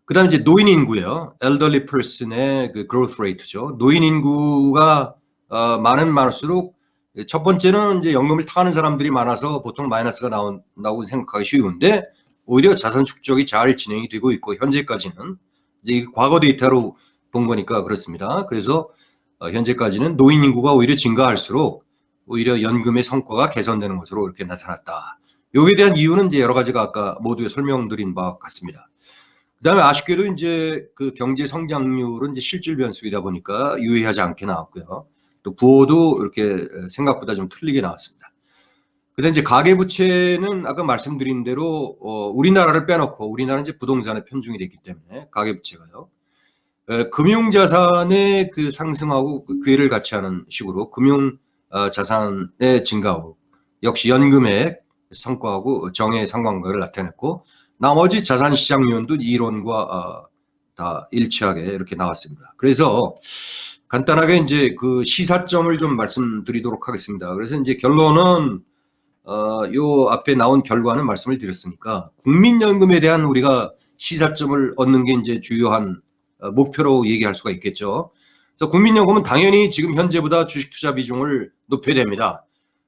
S7: 그 다음에 이제 노인 인구예요. elderly person의 그 growth rate죠. 노인 인구가 많을수록 첫 번째는 이제 연금을 타가는 사람들이 많아서 보통 마이너스가 나온다고 생각하기 쉬운데 오히려 자산 축적이 잘 진행이 되고 있고 현재까지는 이제 과거 데이터로 본 거니까 그렇습니다. 그래서 현재까지는 노인 인구가 오히려 증가할수록 오히려 연금의 성과가 개선되는 것으로 이렇게 나타났다. 여기에 대한 이유는 이제 여러 가지가 아까 모두 설명드린 바와 같습니다. 그 다음에 아쉽게도 이제 그 경제 성장률은 이제 실질 변수이다 보니까 유의하지 않게 나왔고요. 또 부호도 이렇게 생각보다 좀 틀리게 나왔습니다. 그 다음에 이제 가계부채는 아까 말씀드린 대로 우리나라를 빼놓고 우리나라는 이제 부동산에 편중이 됐기 때문에 가계부채가요. 금융자산의 그 상승하고 그 괴를 같이 하는 식으로 금융자산의 증가하고 역시 연금의 성과하고 정의 상관관계를 나타냈고 나머지 자산시장 요인도 이론과 다 일치하게 이렇게 나왔습니다. 그래서 간단하게 이제 그 시사점을 좀 말씀드리도록 하겠습니다. 그래서 이제 결론은 요 앞에 나온 결과는 말씀을 드렸으니까 국민연금에 대한 우리가 시사점을 얻는 게 이제 주요한 목표로 얘기할 수가 있겠죠. 그래서 국민연금은 당연히 지금 현재보다 주식 투자 비중을 높여야 됩니다.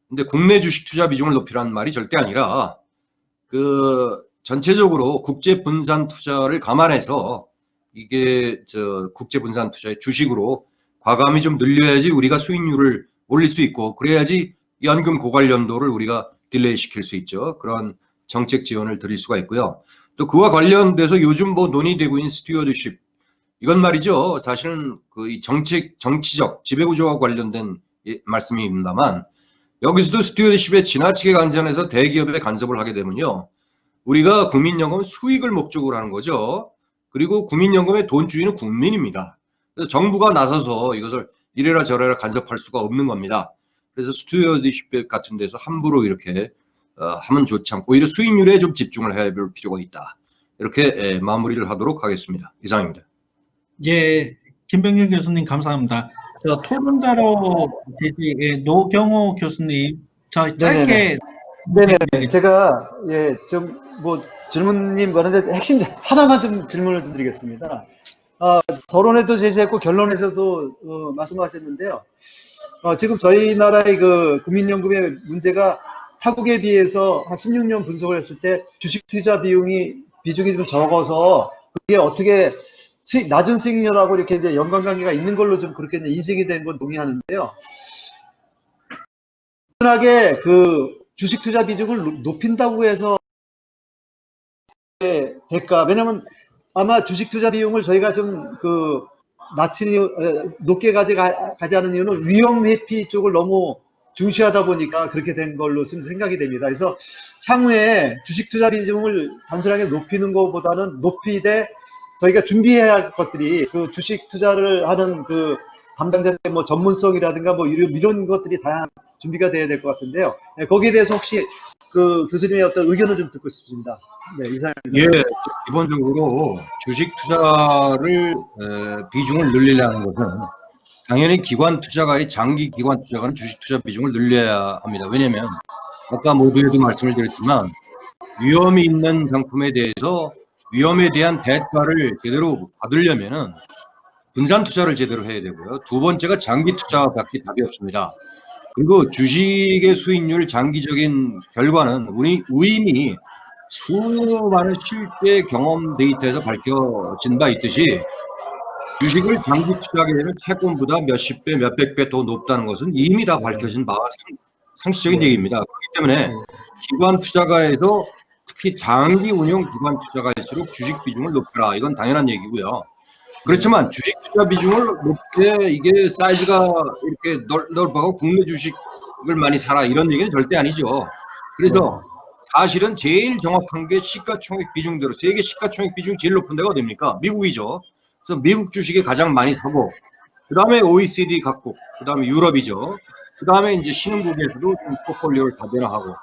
S7: 근데 국내 주식 투자 비중을 높이라는 말이 절대 아니라 그 전체적으로 국제 분산 투자를 감안해서 이게 국제 분산 투자의 주식으로 과감히 좀 늘려야지 우리가 수익률을 올릴 수 있고 그래야지 연금 고관련도를 우리가 딜레이 시킬 수 있죠. 그런 정책 지원을 드릴 수가 있고요. 또 그와 관련돼서 요즘 뭐 논의되고 있는 스튜어드십 이건 말이죠. 사실은 그 이 정치적 지배구조와 관련된 말씀입니다만 여기서도 스튜어드십에 지나치게 간접해서 대기업에 간섭을 하게 되면요. 우리가 국민연금 수익을 목적으로 하는 거죠. 그리고 국민연금의 돈주인은 국민입니다. 그래서 정부가 나서서 이것을 이래라 저래라 간섭할 수가 없는 겁니다. 그래서 스튜어드십 같은 데서 함부로 이렇게 하면 좋지 않고 오히려 수익률에 좀 집중을 해야 될 필요가 있다. 이렇게 마무리를 하도록 하겠습니다. 이상입니다.
S1: 예, 김병길 교수님 감사합니다. 저 토론자로 계신 노경호 교수님, 저 짧게
S5: 네네. 제가 좀 뭐 질문님 그런데 핵심 하나만 좀 질문을 좀 드리겠습니다. 서론에도 제시했고 결론에서도 말씀하셨는데요. 지금 저희 나라의 그 국민연금의 문제가 타국에 비해서 한 16년 분석을 했을 때 주식 투자 비중이 좀 적어서 그게 어떻게 낮은 수익률하고 이렇게 이제 연관관계가 있는 걸로 좀 그렇게 이제 인식이 된 건 동의하는데요. 단순하게 그 주식 투자 비중을 높인다고 해서 될까? 왜냐면 아마 주식 투자 비용을 저희가 좀 그 낮춘 이유, 높게 가지 않은 이유는 위험 회피 쪽을 너무 중시하다 보니까 그렇게 된 걸로 좀 생각이 됩니다. 그래서 향후에 주식 투자 비중을 단순하게 높이는 것보다는 높이되 저희가 준비해야 할 것들이 그 주식 투자를 하는 그 담당자의 뭐 전문성이라든가 뭐 이런 것들이 다양한 준비가 돼야 될 것 같은데요. 거기에 대해서 혹시 그 교수님의 어떤 의견을 좀 듣고 싶습니다. 네, 이상입니다.
S7: 예, 기본적으로 주식 투자를 비중을 늘리려는 것은 당연히 기관 투자가의 장기 기관 투자가는 주식 투자 비중을 늘려야 합니다. 왜냐하면 아까 모두에도 말씀을 드렸지만 위험이 있는 상품에 대해서 위험에 대한 대가를 제대로 받으려면은 분산 투자를 제대로 해야 되고요. 두 번째가 장기 투자밖에 답이 없습니다. 그리고 주식의 수익률 장기적인 결과는 이미 수많은 실제 경험 데이터에서 밝혀진 바 있듯이 주식을 장기 투자하게 되면 채권보다 몇십 배, 몇백 배 더 높다는 것은 이미 다 밝혀진 바와 상식적인 얘기입니다. 그렇기 때문에 기관 투자가에서 특히 장기 운용 기관 투자가일수록 주식 비중을 높여라. 이건 당연한 얘기고요. 그렇지만 주식 투자 비중을 높게 이게 사이즈가 이렇게 넓어가고 국내 주식을 많이 사라 이런 얘기는 절대 아니죠. 그래서 사실은 제일 정확한 게 시가총액 비중대로 세계 시가총액 비중이 제일 높은 데가 어딥니까? 미국이죠. 그래서 미국 주식에 가장 많이 사고 그 다음에 OECD 각국, 그 다음에 유럽이죠. 그 다음에 이제 신흥국에서도 좀 포트폴리오를 다변화하고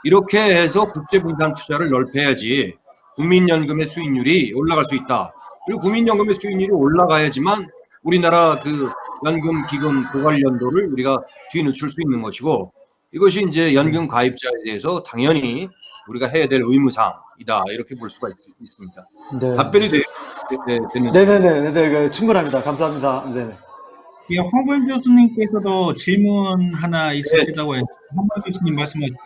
S7: 이렇게 해서 국제분산 투자를 넓혀야지 국민연금의 수익률이 올라갈 수 있다. 그리고 국민연금의 수익률이 올라가야지만 우리나라 그 연금 기금 고관련도를 우리가 뒤늦출 수 있는 것이고 이것이 이제 연금 가입자에 대해서 당연히 우리가 해야 될 의무사항이다. 이렇게 볼 수가 있습니다.
S5: 네.
S7: 답변이 됐는지.
S5: 네네네. 충분합니다. 감사합니다. 네네.
S1: 예, 황보영 교수님께서도 질문 하나 있으시다고 해요. 황보영 교수님 말씀하세요.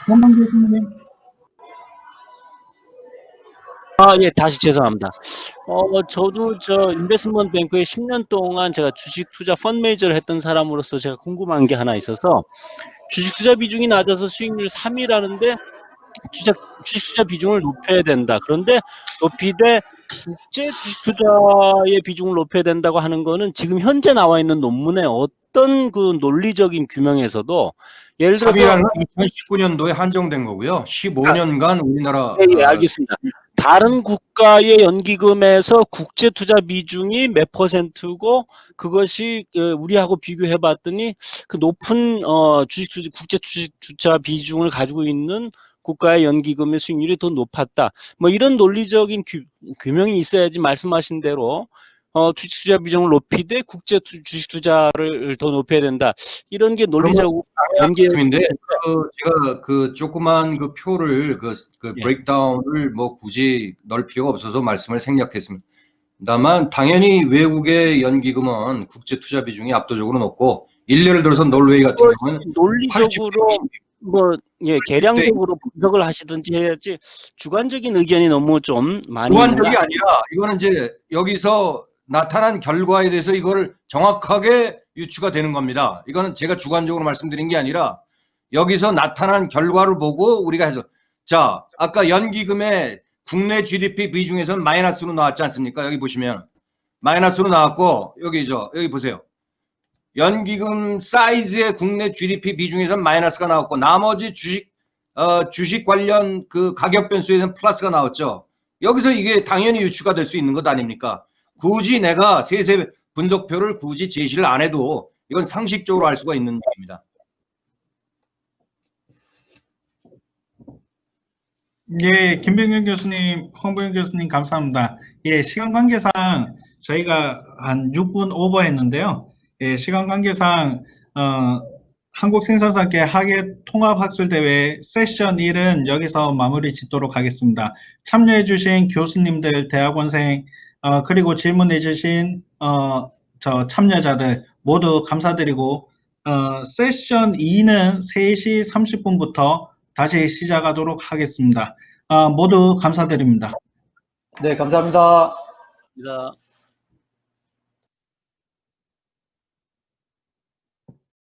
S1: 황보영 교수님.
S3: 예, 다시 죄송합니다. 저도 인베스트먼트 뱅크에 10년 동안 제가 주식 투자 펀드 매니저를 했던 사람으로서 제가 궁금한 게 하나 있어서, 주식 투자 비중이 낮아서 수익률 3위라는데 주식 투자 비중을 높여야 된다. 그런데 높이되 국제 주식 투자의 비중을 높여야 된다고 하는 거는 지금 현재 나와 있는 논문의 어떤 그 논리적인 규명에서도, 예를 들어서
S7: 3위라는 2019년도에 한정된 거고요. 15년간 우리나라
S3: 예, 알겠습니다. 다른 국가의 연기금에서 국제 투자 비중이 몇 %고 그것이 우리하고 비교해 봤더니 그 높은 국제 주식 투자 비중을 가지고 있는 국가의 연기금의 수익률이 더 높았다. 뭐 이런 논리적인 규명이 있어야지 말씀하신 대로 주식 투자 비중을 높이되 국제 주식 투자를 더 높여야 된다. 이런 게 논리적으로
S7: 말씀인데 제가 그 조그만 그 표를 그
S3: 예.
S7: 브레이크다운을 뭐 굳이 넣을 필요가 없어서 말씀을 생략했습니다. 다만 당연히 외국의 연기금은 국제 투자 비중이 압도적으로 높고 예를 들어서 노르웨이 같은 경우는
S3: 논리적으로 계량적으로 분석을 하시든지 해야지 주관적인 의견이 너무 좀 많이
S7: 주관적이
S3: 있는
S7: 아니라 이거는 이제 여기서 나타난 결과에 대해서 이걸 정확하게 유추가 되는 겁니다. 이거는 제가 주관적으로 말씀드린 게 아니라 여기서 나타난 결과를 보고 우리가 해서, 자, 아까 연기금의 국내 GDP 비중에서는 마이너스로 나왔지 않습니까? 여기 보시면 마이너스로 나왔고, 여기 보세요. 연기금 사이즈의 국내 GDP 비중에서는 마이너스가 나왔고, 나머지 주식 관련 그 가격 변수에서는 플러스가 나왔죠. 여기서 이게 당연히 유추가 될 수 있는 것 아닙니까? 굳이 내가 세세 분석표를 굳이 제시를 안 해도 이건 상식적으로 알 수가 있는 얘기입니다.
S1: 예, 김병현 교수님, 황보영 교수님 감사합니다. 예, 시간 관계상 저희가 한 6분 오버했는데요. 예, 시간 관계상 한국생산사계 학예통합학술대회 세션 1은 여기서 마무리 짓도록 하겠습니다. 참여해주신 교수님들, 대학원생, 그리고 질문해주신 저 참여자들 모두 감사드리고 세션 2는 3시 30분부터 다시 시작하도록 하겠습니다. 모두 감사드립니다.
S5: 네, 감사합니다.
S3: 겁니다.